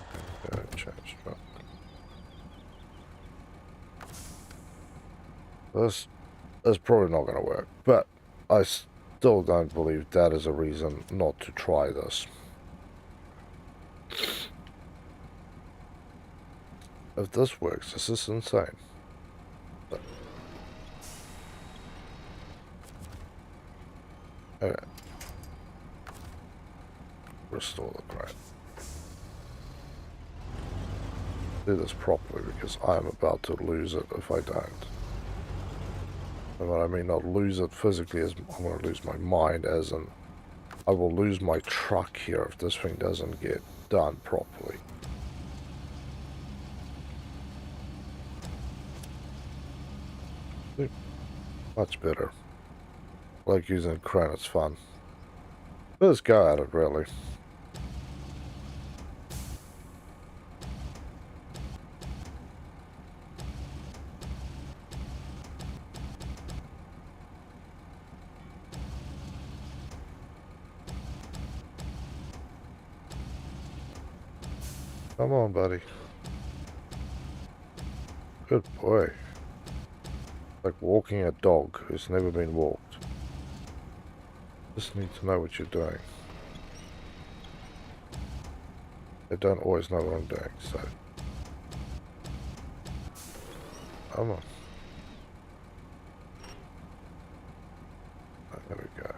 go change truck. That's probably not going to work, but I still don't believe that is a reason not to try this. If this works, this is insane. But, okay. Restore the crane. Do this properly because I'm about to lose it if I don't. And what I mean not lose it physically is I'm going to lose my mind, as in I will lose my truck here if this thing doesn't get done properly. Much better. Like using a crane, it's fun. Let's go at it, really. Come on, buddy. Good boy. Like walking a dog who's never been walked. Just need to know what you're doing. They don't always know what I'm doing, so... Come on. Oh, there we go.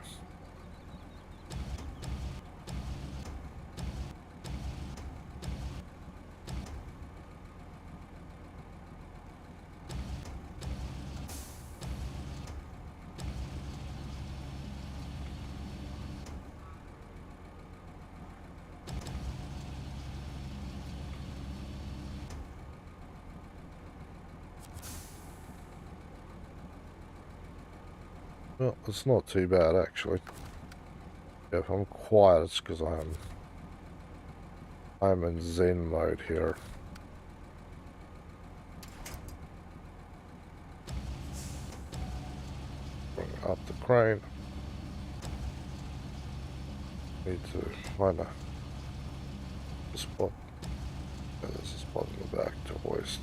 Well, it's not too bad, actually. Yeah, if I'm quiet, it's because I'm in Zen mode here. Bring up the crane. Need to find a spot. Yeah, there's a spot in the back to hoist.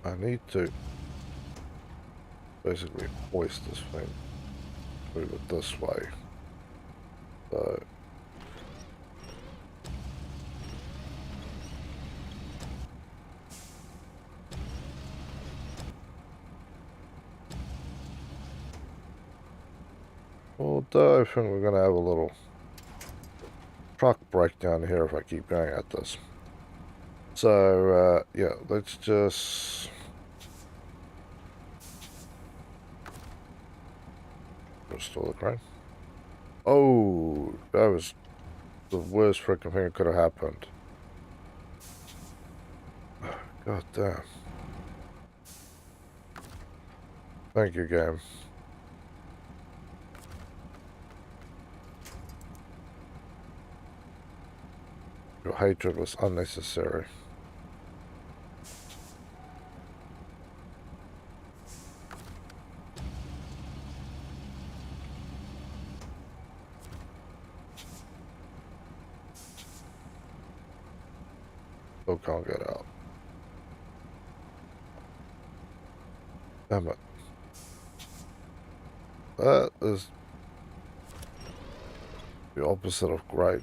I need to basically hoist this thing, move it this way. So although I think we're going to have a little truck breakdown here if I keep going at this. So, yeah, let's just Restore the crane. Oh, that was the worst freaking thing that could have happened. God damn. Thank you, game. Your hatred was unnecessary. Still can't get out. Damn it. That is the opposite of great.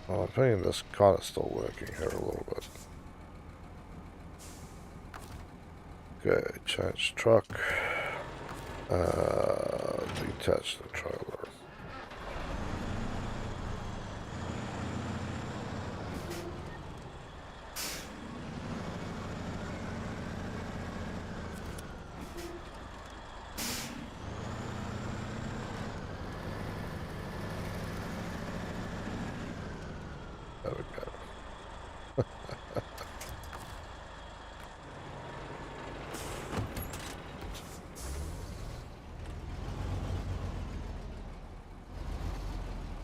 Well, I'm thinking this kind of still working here a little bit. Okay, change truck. Detach the trailer. There we go.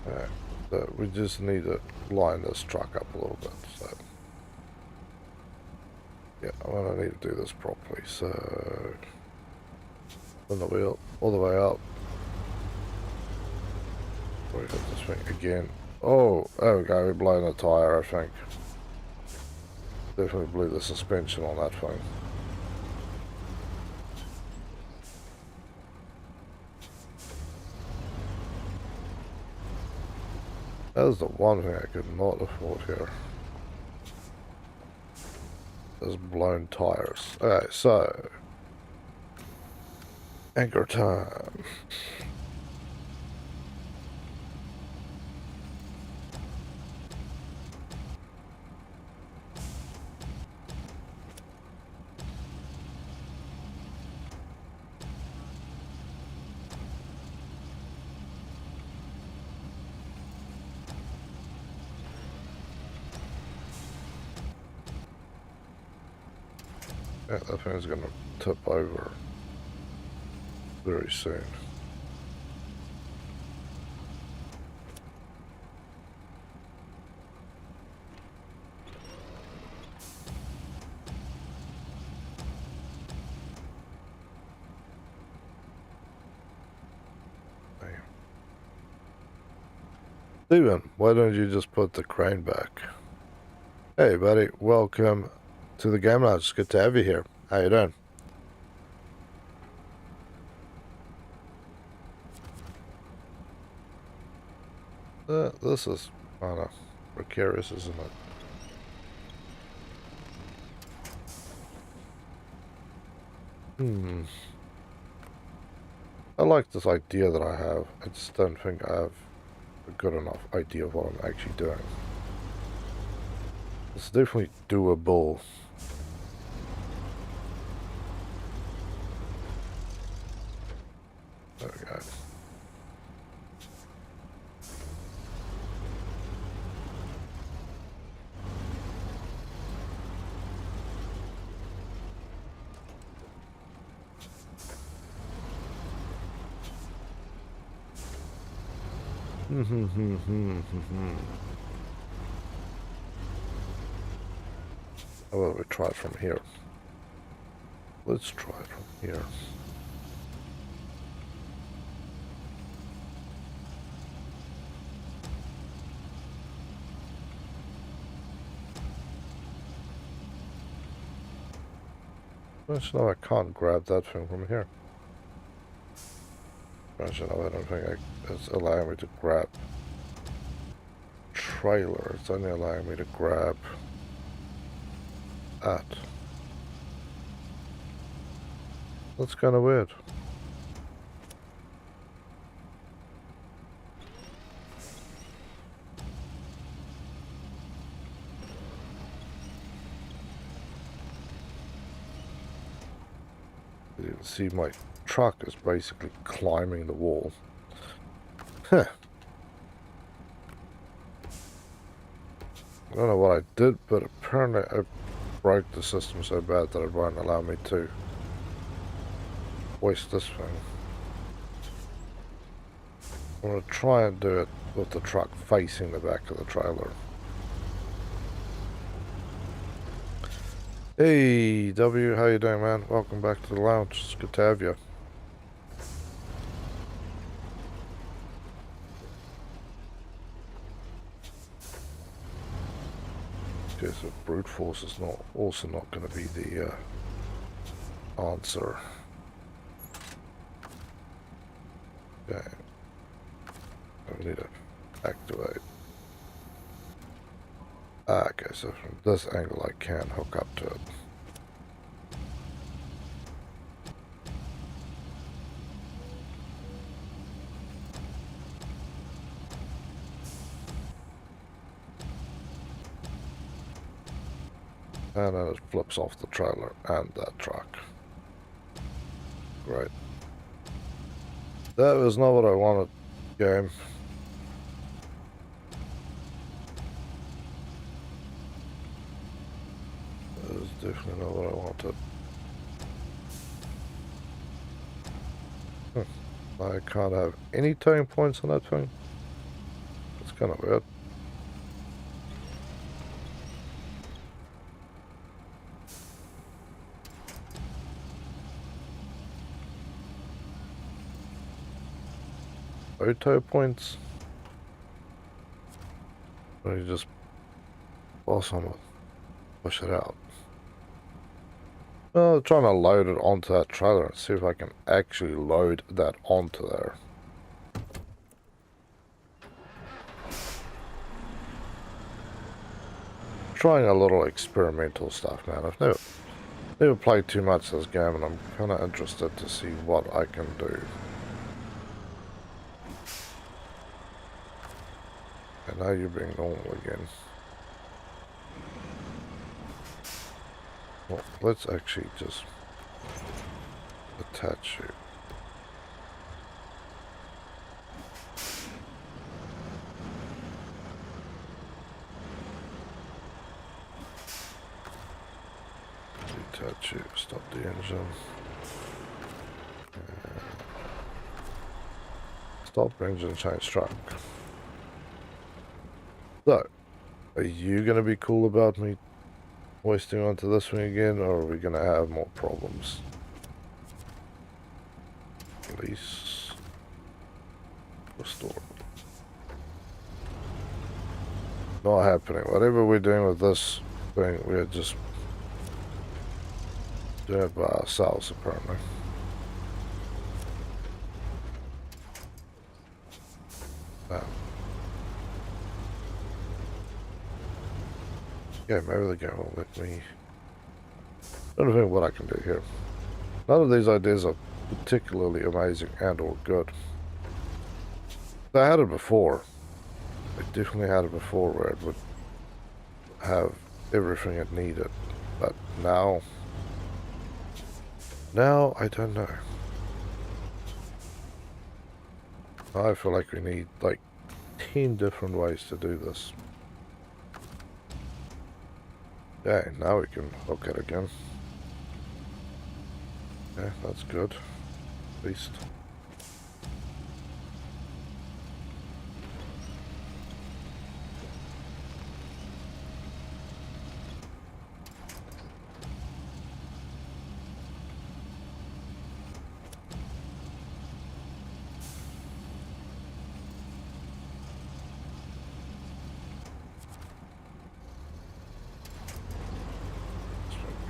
Alright, so we just need to line this truck up a little bit, so yeah, I'm gonna need to do this properly, so on the wheel, all the way up. We hit this thing again. Oh, there we go, we're blowing the tyre, I think. Definitely blew the suspension on that thing. That was the one thing I could not afford here. Those blown tires. Okay, so anchor time. Yeah, that thing's gonna tip over very soon. Steven, why don't you just put the crane back? Hey buddy, welcome to the game lounge. It's good to have you here. How you doing? This is kind of precarious, isn't it? I like this idea that I have. I just don't think I have a good enough idea of what I'm actually doing. It's definitely doable. There we go. How about we try it from here? Let's try it from here. No, I can't grab that thing from here. Actually, no, I don't think it's allowing me to grab trailer. It's only allowing me to grab that. That's kind of weird. You can see my truck is basically climbing the wall. Huh. I don't know what I did, but apparently I broke the system so bad that it won't allow me to hoist this thing. I'm going to try and do it with the truck facing the back of the trailer. Hey W, how you doing, man? Welcome back to the lounge. It's good to have you. Okay, so brute force is also not going to be the answer. Okay. We need to activate. Okay, so from this angle I can hook up to it. And then it flips off the trailer and that truck. Great. That was not what I wanted, game. That is definitely not what I wanted. I can't have any turning points on that thing. It's kind of weird. Auto points. Or you just boss on it, push it out. Well, I'm trying to load it onto that trailer and see if I can actually load that onto there. Trying a little experimental stuff, man. I've never played too much this game, and I'm kind of interested to see what I can do. And now you're being normal again. Well, let's actually just attach you. Detach you, stop the engine. Stop engine, change truck. So, are you going to be cool about me hoisting onto this one again, or are we going to have more problems? Release. Restore. Not happening. Whatever we're doing with this thing, we're just doing it by ourselves, apparently. Wow. Yeah, maybe the game will let me... I don't know what I can do here. None of these ideas are particularly amazing and or good. I had it before. I definitely had it before where it would have everything it needed. But now I don't know. Now I feel like we need like 10 different ways to do this. Okay, now we can hook it again. Okay, that's good. At least.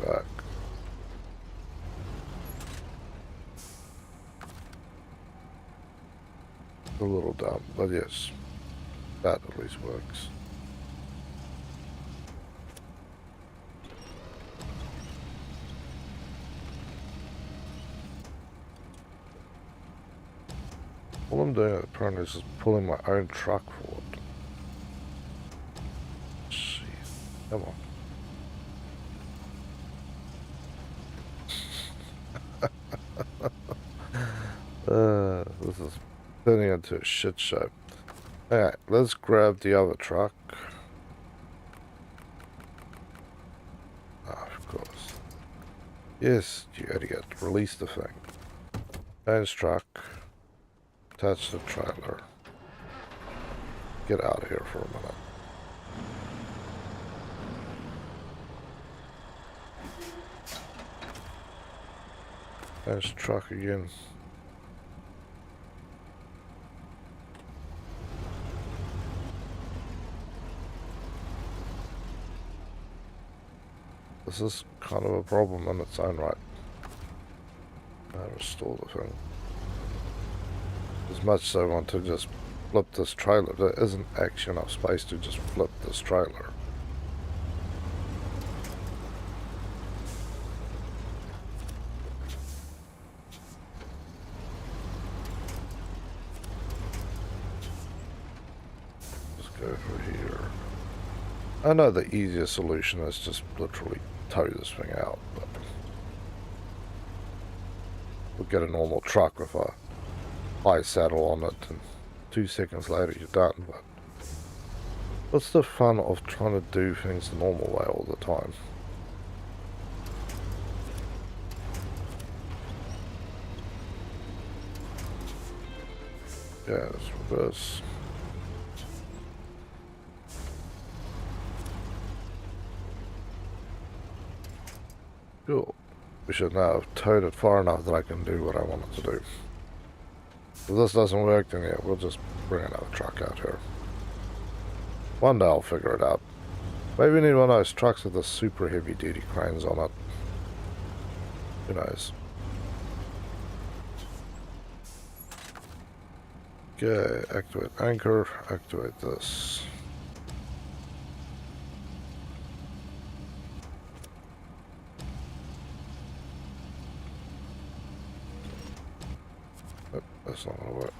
Back. A little dumb, but yes, that at least works. All I'm doing apparently is just pulling my own truck forward. Jeez, come on. turning into a shit show. Alright, let's grab the other truck. Ah, of course. Yes, you idiot. Release the thing. Change truck. Attach the trailer. Get out of here for a minute. Change truck again. This is kind of a problem in its own right. Restore the thing. As much as I want to just flip this trailer, there isn't actually enough space to just flip this trailer. Just go through here. I know the easiest solution is just literally tow this thing out, but we'll get a normal truck with a high saddle on it, and 2 seconds later you're done. But what's the fun of trying to do things the normal way all the time? Yeah, let's reverse. Cool. We should now have towed it far enough that I can do what I want it to do. If this doesn't work, then yeah, we'll just bring another truck out here. One day I'll figure it out. Maybe we need one of those trucks with the super heavy duty cranes on it. Who knows? Okay, activate anchor, activate this. That's not gonna work.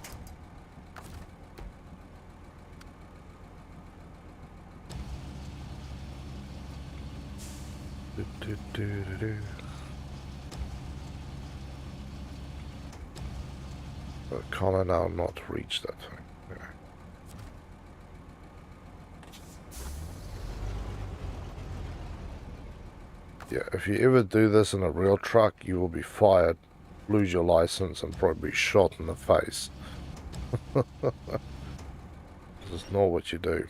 But can I now not reach that thing? Okay. Yeah, if you ever do this in a real truck, you will be fired, lose your license, and probably be shot in the face. This is not what you do.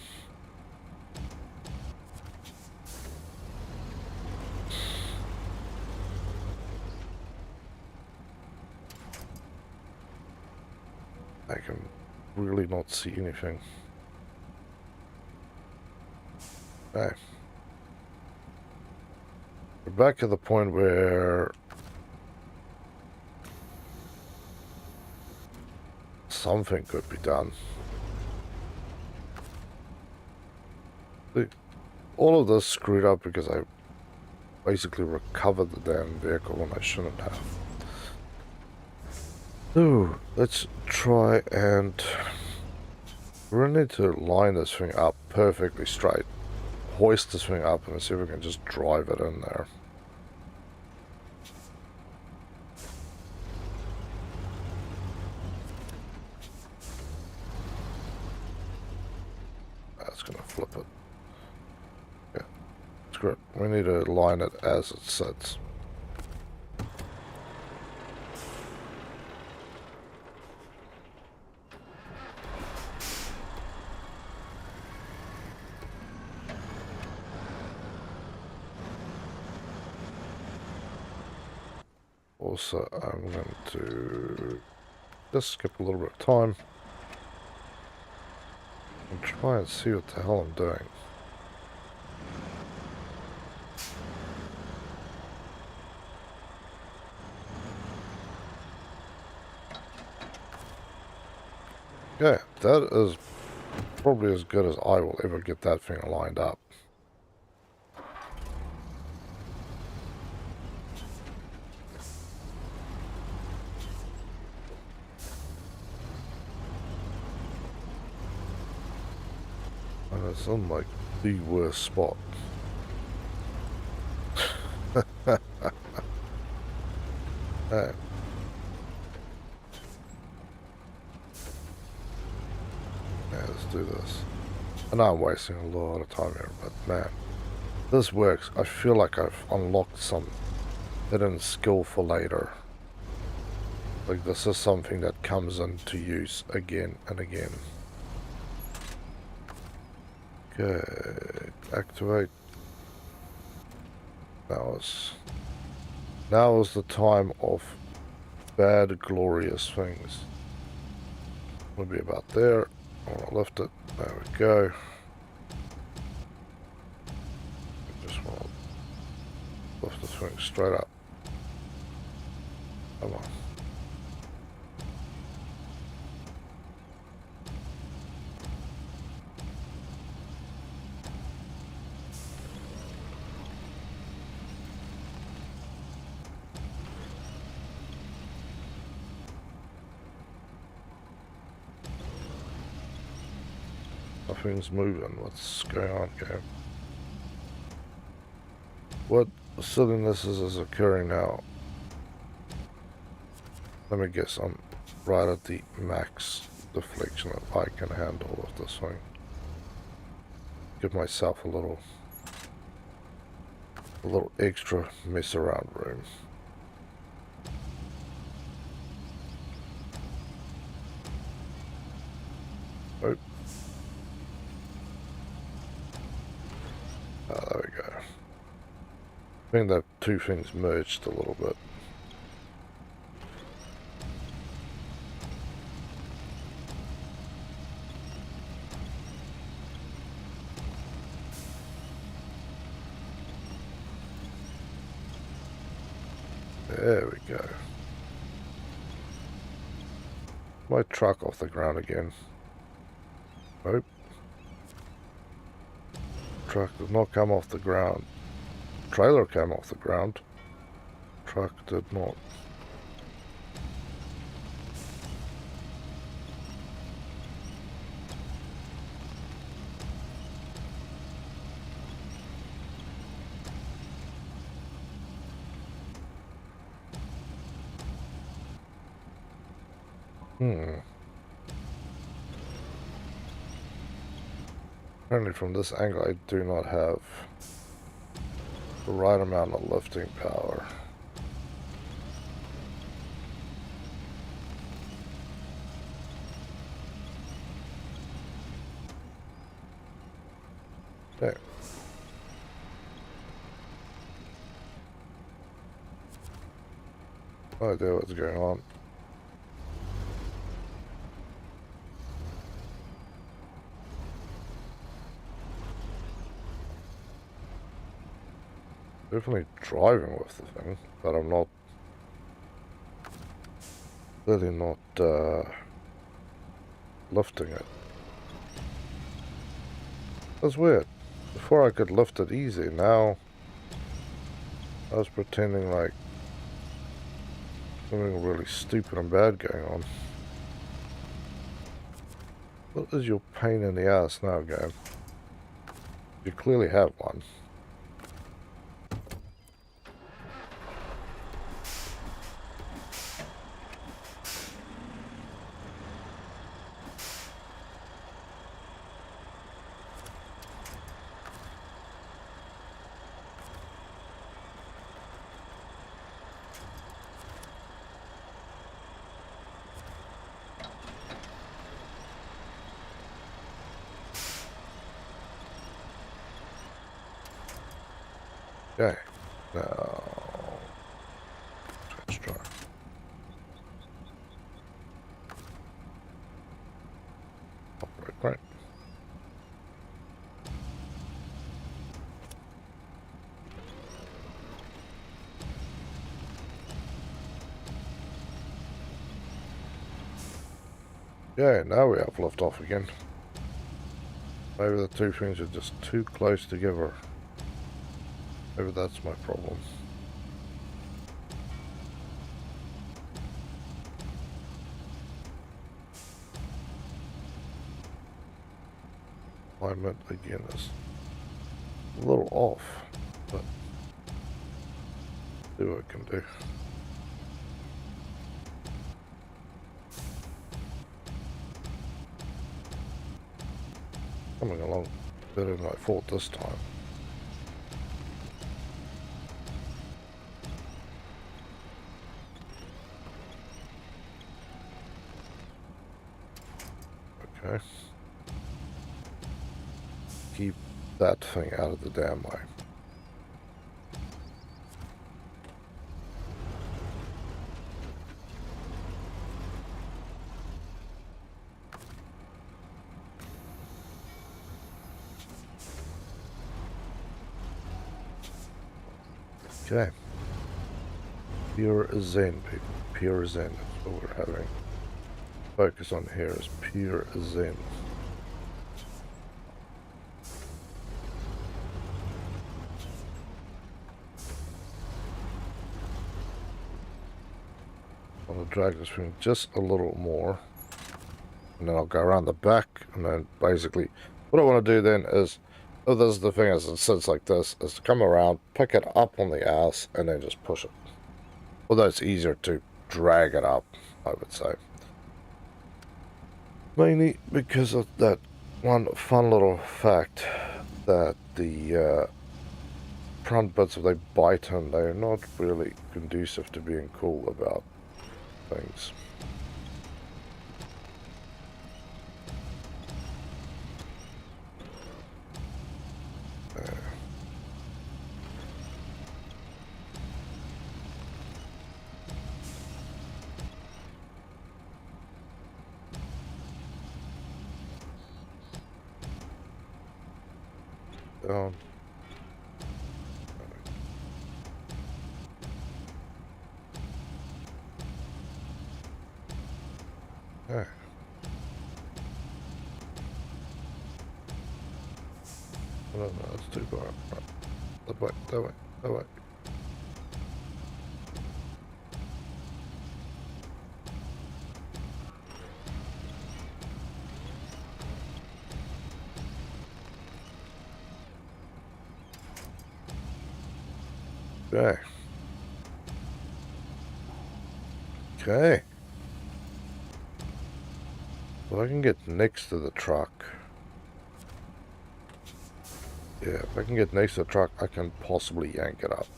I can really not see anything. Okay. We're back at the point where something could be done. All of this screwed up because I basically recovered the damn vehicle when I shouldn't have. So, let's try and... we're gonna need to line this thing up perfectly straight. Hoist this thing up and see if we can just drive it in there. That's gonna flip it. Yeah, screw it. We need to line it as it sits. Also, I'm going to just skip a little bit of time and try and see what the hell I'm doing. Yeah, that is probably as good as I will ever get that thing lined up. And it's in like the worst spot. Hey. do this. I know I'm wasting a lot of time here, but man, this works. I feel like I've unlocked some hidden skill for later. Like this is something that comes into use again and again. Okay, activate. Now is the time of bad, glorious things. We'll be about there. I want to lift it. There we go. I just want to lift this thing straight up. Come on. Nothing's moving. What's going on, game? What silliness is occurring now? Let me guess, I'm right at the max deflection that I can handle of this thing. Give myself a little extra mess around room. Oh. There we go. I think that two things merged a little bit. There we go. My truck off the ground again. Nope. Truck did not come off the ground. Trailer came off the ground. Truck did not. Apparently from this angle I do not have the right amount of lifting power. Okay. No idea what's going on. Definitely driving with the thing, but I'm not really not lifting it. That's weird. Before I could lift it easy, now I was pretending like something really stupid and bad going on. What is your pain in the ass now, game? You clearly have one. Okay, now let's try. Operate right. Yeah, now we have lift off again. Maybe the two things are just too close together. Maybe that's my problem. Alignment again is a little off, but see what I can do. coming along better than I thought this time. Okay. Keep that thing out of the damn way. Okay. Pure Zen, people. Pure Zen is what we're having. Focus on here is pure Zen. I'm going to drag this thing just a little more. And then I'll go around the back. And then basically, what I want to do then is, oh, this is the thing as it sits like this, is to come around, pick it up on the ass, and then just push it. Although it's easier to drag it up, I would say. Mainly because of that one fun little fact that the front bits, if they bite in, they're not really conducive to being cool about things. Down. Okay. No, that's too far. That way, that way, that way. Okay. Okay. Well, I can get next to the truck. Yeah, if I can get next to the truck, I can possibly yank it up.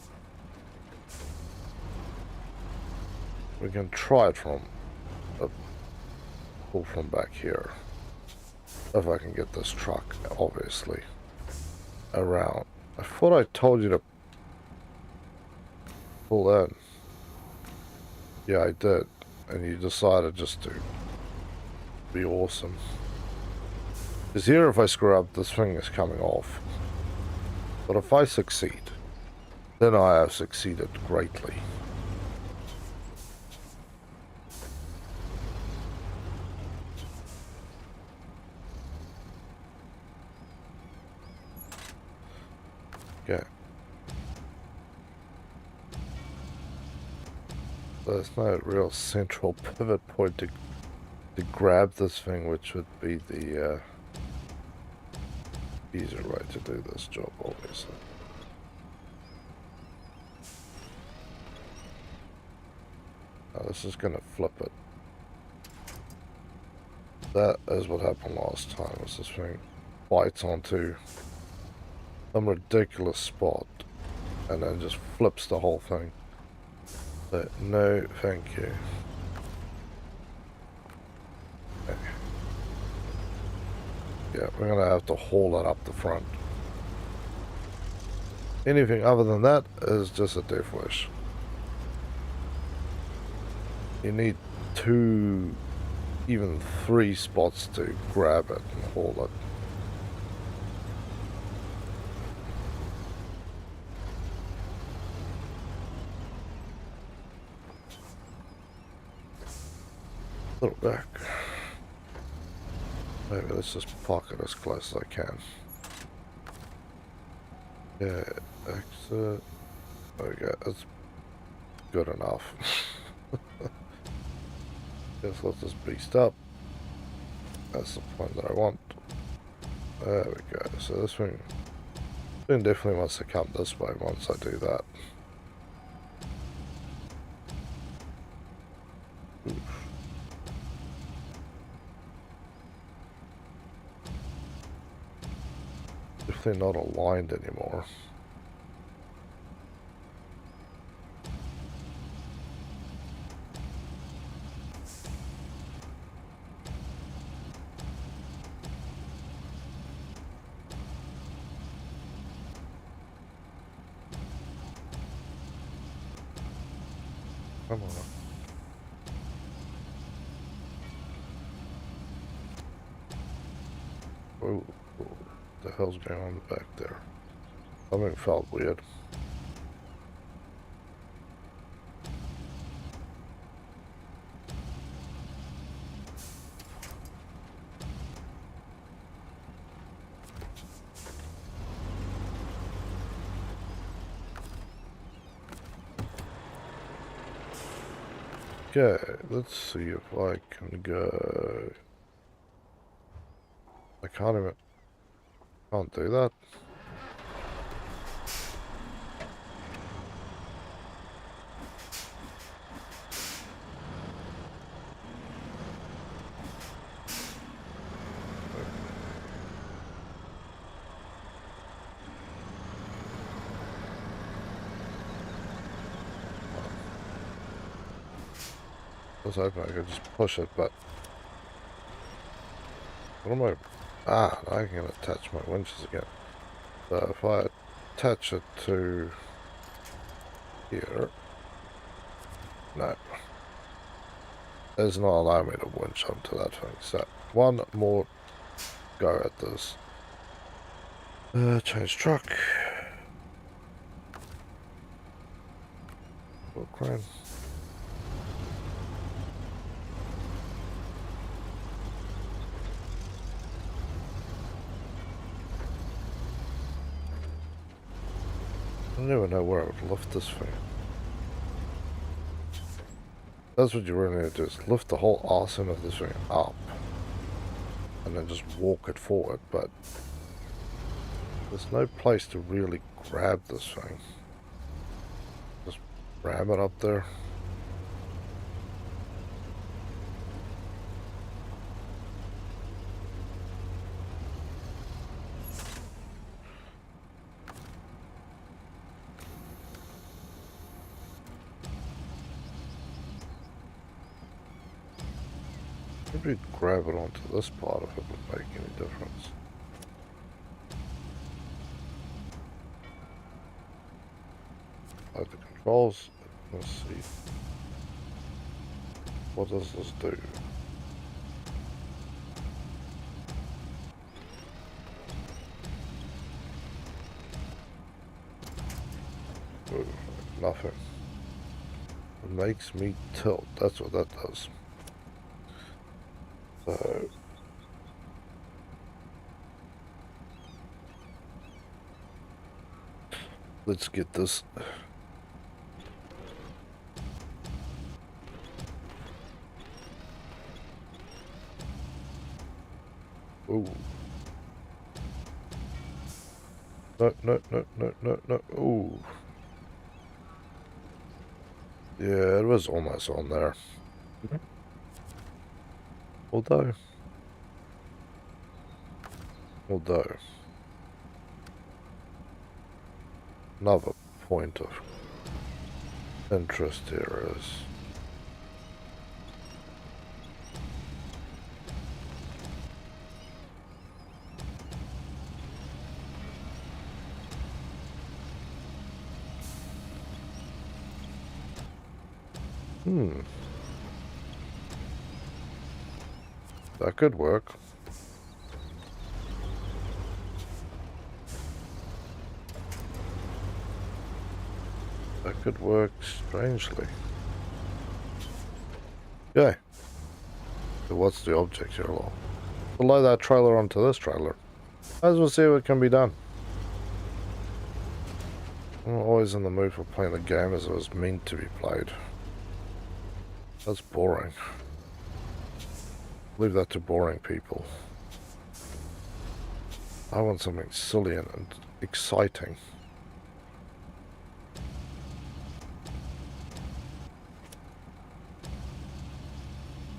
We can try it from pull from back here. If I can get this truck, obviously, around. I thought I told you to pull in. Yeah, I did. And you decided just to be awesome. Because here, if I screw up, this thing is coming off. But if I succeed, then I have succeeded greatly. Okay. There's no real central pivot point to grab this thing, which would be the easier way to do this job, obviously. Now this is going to flip it. That is what happened last time, was this thing bites onto some ridiculous spot and then just flips the whole thing. So, no, thank you. Okay. Yeah, we're going to have to haul it up the front. Anything other than that is just a death wish. You need 2, even 3 spots to grab it and haul it. A little back. Maybe let's just park it as close as I can. Yeah, exit. Okay, that's good enough. Just let this beast up. That's the point that I want. There we go. So this thing definitely wants to come this way once I do that. Oof. definitely not aligned anymore. Come on. Oh, what the hell's going on back there? Something felt weird. Okay, let's see if I can go. I can't do that. I was hoping I could just push it, but what am I? Ah, I can attach my winches again. So if I attach it to here, no, does not allow me to winch onto that thing. So one more go at this. Change truck. Full crane. I don't even know where I would lift this thing. That's what you really need to do, is lift the whole arse end of this thing up. And then just walk it forward, but there's no place to really grab this thing. Just ram it up there. Maybe grab it onto this part if it would make any difference. Like the controls, let's see. What does this do? Ooh, nothing. It makes me tilt, that's what that does. So let's get this. Ooh. No, no, no, no, no, no. Ooh. Yeah, it was almost on there. Although, another point of interest here is that could work. That could work strangely. Okay. So what's the object here? Below that trailer onto this trailer. Might as well see what can be done. I'm always in the mood for playing the game as it was meant to be played. That's boring. Leave that to boring people. I want something silly and exciting.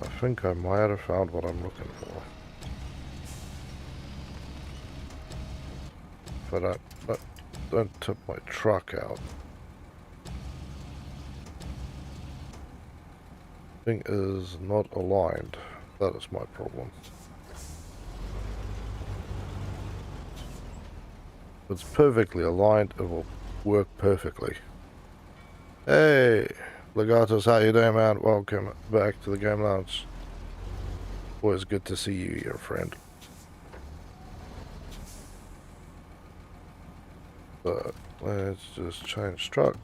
I think I might have found what I'm looking for. if I don't tip my truck out. Thing is not aligned. That is my problem. If it's perfectly aligned, it will work perfectly. Hey, Legatus, how you doing, man? Welcome back to the Game Lounge. Always good to see you here, friend. But let's just change truck.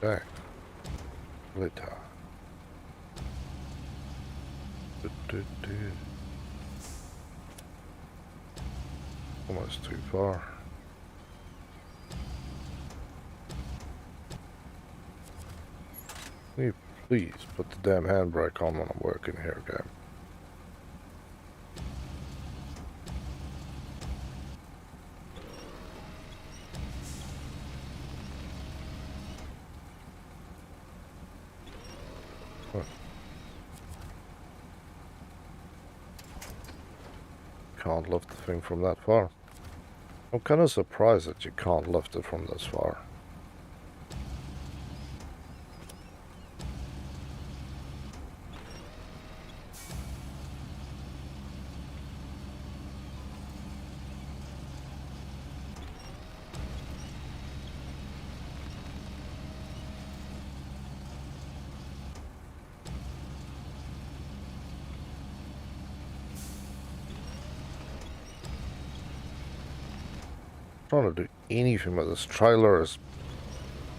Okay. Later. Almost too far. Can you please put the damn handbrake on when I'm working here, game? Can't lift the thing from that far. I'm kind of surprised that you can't lift it from this far. Trying to do anything with this trailer is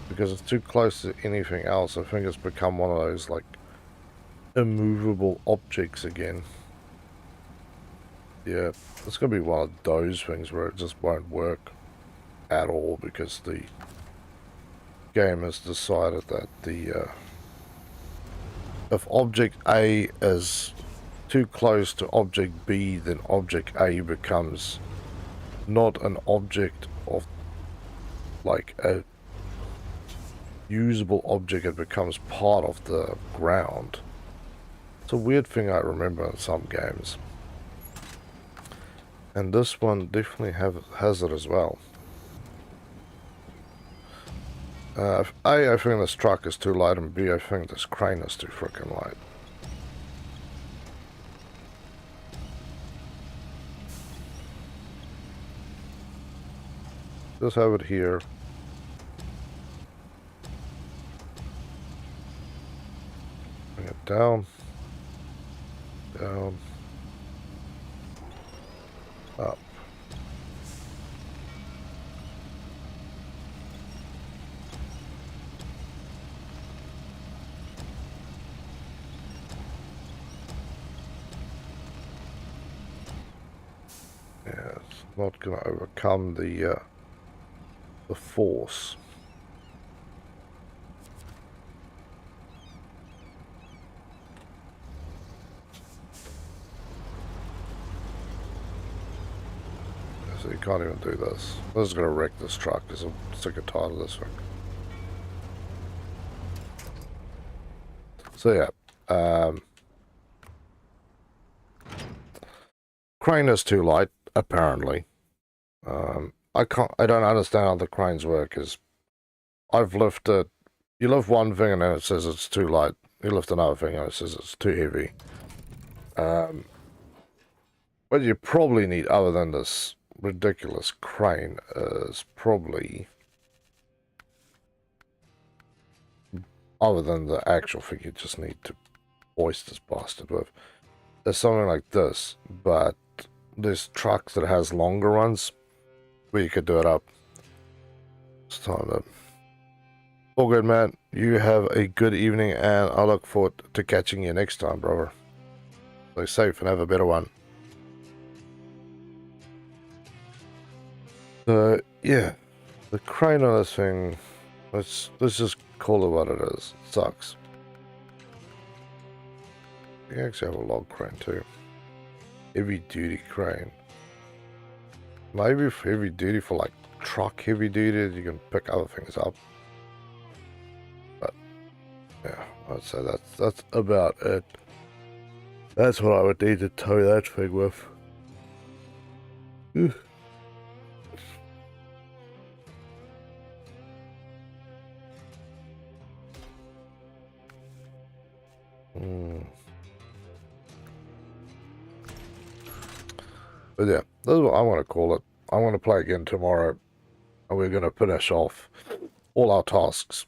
because it's too close to anything else. I think it's become one of those like immovable objects again. Yeah, it's gonna be one of those things where it just won't work at all because the game has decided that the if object A is too close to object B, then object A becomes not an object of like a usable object, it becomes part of the ground. It's a weird thing I remember in some games. And this one definitely has it as well. A, I think this truck is too light, and B, I think this crane is too freaking light. Just have it here. Bring it down. Down. Up. Yeah, it's not going to overcome the force. So you can't even do this. This is going to wreck this truck because I'm sick and tired of this thing. So yeah, crane is too light, apparently. I don't understand how the cranes work. Is I've lifted, you lift one thing and then it says it's too light. You lift another thing and it says it's too heavy. What you probably need, other than this ridiculous crane, is probably, other than the actual thing you just need to hoist this bastard with, there's something like this, but there's trucks that has longer ones where you could do it up. It's time to... All good, man. You have a good evening, and I look forward to catching you next time, brother. Stay safe and have a better one. Yeah, the crane on this thing, let's just call it what it is. It sucks. You actually have a log crane too. heavy duty crane. Maybe for heavy duty, for like truck heavy duty, you can pick other things up. But yeah, I'd say that's about it. That's what I would need to tow that thing with. But yeah, that's what I want to call it. I want to play again tomorrow, and we're going to finish off all our tasks,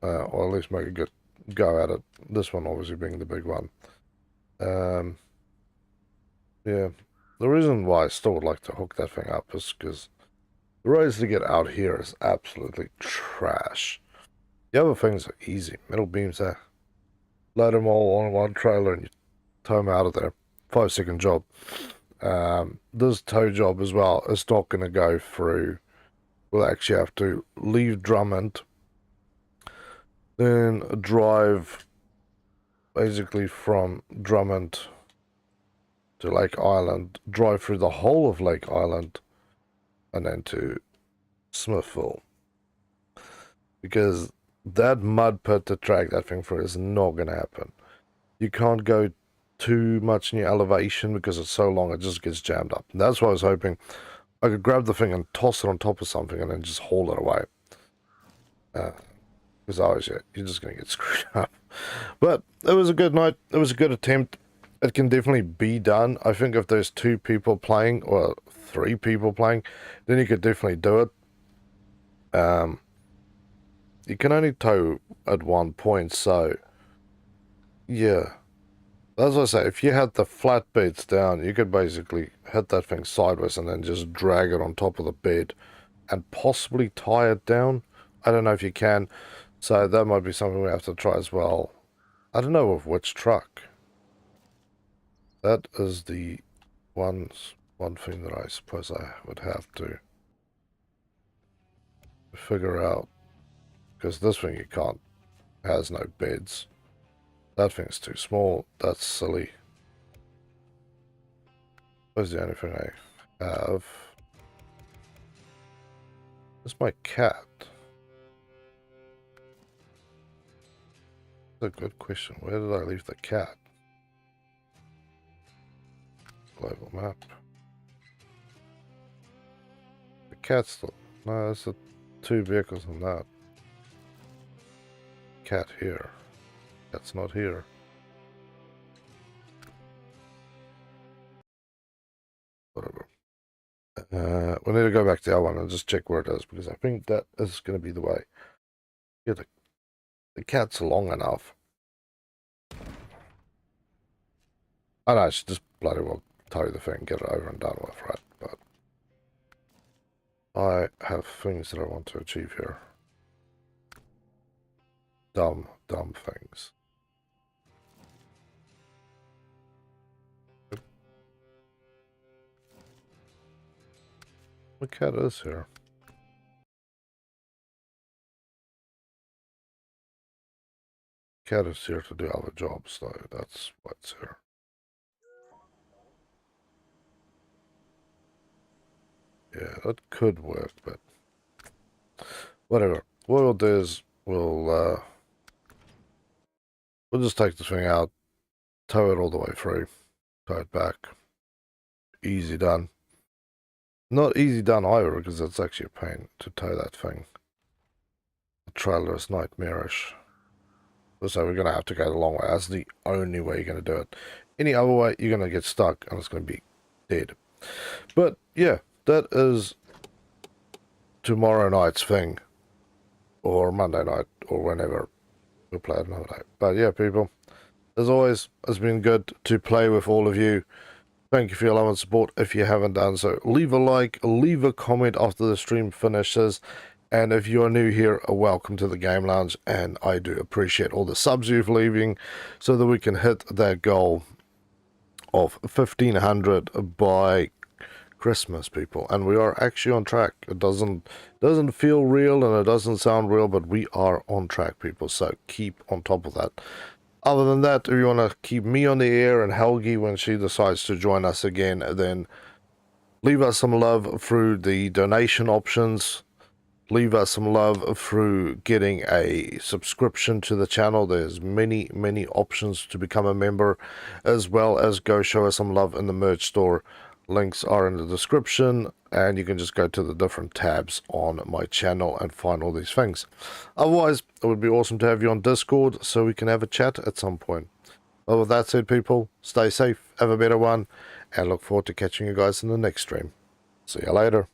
or at least make a good go at it. This one obviously being the big one. Yeah, the reason why I still would like to hook that thing up is because the roads to get out here is absolutely trash. The other things are easy. Metal beams there. Load them all on one trailer and you tow them out of there. 5-second job. This tow job as well is not going to go through. We'll actually have to leave Drummond, then drive basically from Drummond to Lake Island, drive through the whole of Lake Island, and then to Smithville. Because that mud pit to drag that thing through is not going to happen. You can't go too much in your elevation because it's so long, it just gets jammed up. And that's why I was hoping I could grab the thing and toss it on top of something and then just haul it away. Because otherwise, yeah, you're just going to get screwed up. But it was a good night. It was a good attempt. It can definitely be done. I think if there's 2 people playing or 3 people playing, then you could definitely do it. You can only tow at one point, so yeah. As I say, if you had the flatbeds down, you could basically hit that thing sideways and then just drag it on top of the bed and possibly tie it down. I don't know if you can, so that might be something we have to try as well. I don't know with which truck. That is the one thing that I suppose I would have to figure out. Because this thing you can't, has no beds. That thing's too small. That's silly. Where's the only thing I have? It's my cat. That's a good question. Where did I leave the cat? Global map. The cat's still... No, there's 2 vehicles on that. Cat here. Cat's not here. Whatever. We need to go back to that one and just check where it is, because I think that is going to be the way. Yeah, the cat's long enough. I know, I should just bloody well tow the thing, get it over and done with, right? But I have things that I want to achieve here. Dumb things. The cat is here. Cat is here to do other jobs, though. That's what's here. Yeah, that could work, but whatever. What we'll do is we'll just take the thing out, tow it all the way through, tow it back. Easy done. Not easy done either, because it's actually a pain to tow that thing. The trailer is nightmarish. So we're going to have to go the long way. That's the only way you're going to do it. Any other way, you're going to get stuck and it's going to be dead. But yeah, that is tomorrow night's thing. Or Monday night, or whenever we'll play it another day. But yeah, people, as always, it's been good to play with all of you. Thank you for your love and support. If you haven't done so, leave a like, leave a comment after the stream finishes. And if you are new here, welcome to the Game Lounge. And I do appreciate all the subs you're leaving so that we can hit that goal of 1,500 by Christmas, people. And we are actually on track. It doesn't feel real and it doesn't sound real, but we are on track, people. So keep on top of that. Other than that, if you want to keep me on the air and Helgi when she decides to join us again, then leave us some love through the donation options. Leave us some love through getting a subscription to the channel. There's many options to become a member, as well as go show us some love in the merch store. Links are in the description, and you can just go to the different tabs on my channel and find all these things. Otherwise, it would be awesome to have you on Discord so we can have a chat at some point. Well, with that said, people, stay safe, have a better one, and look forward to catching you guys in the next stream. See you later.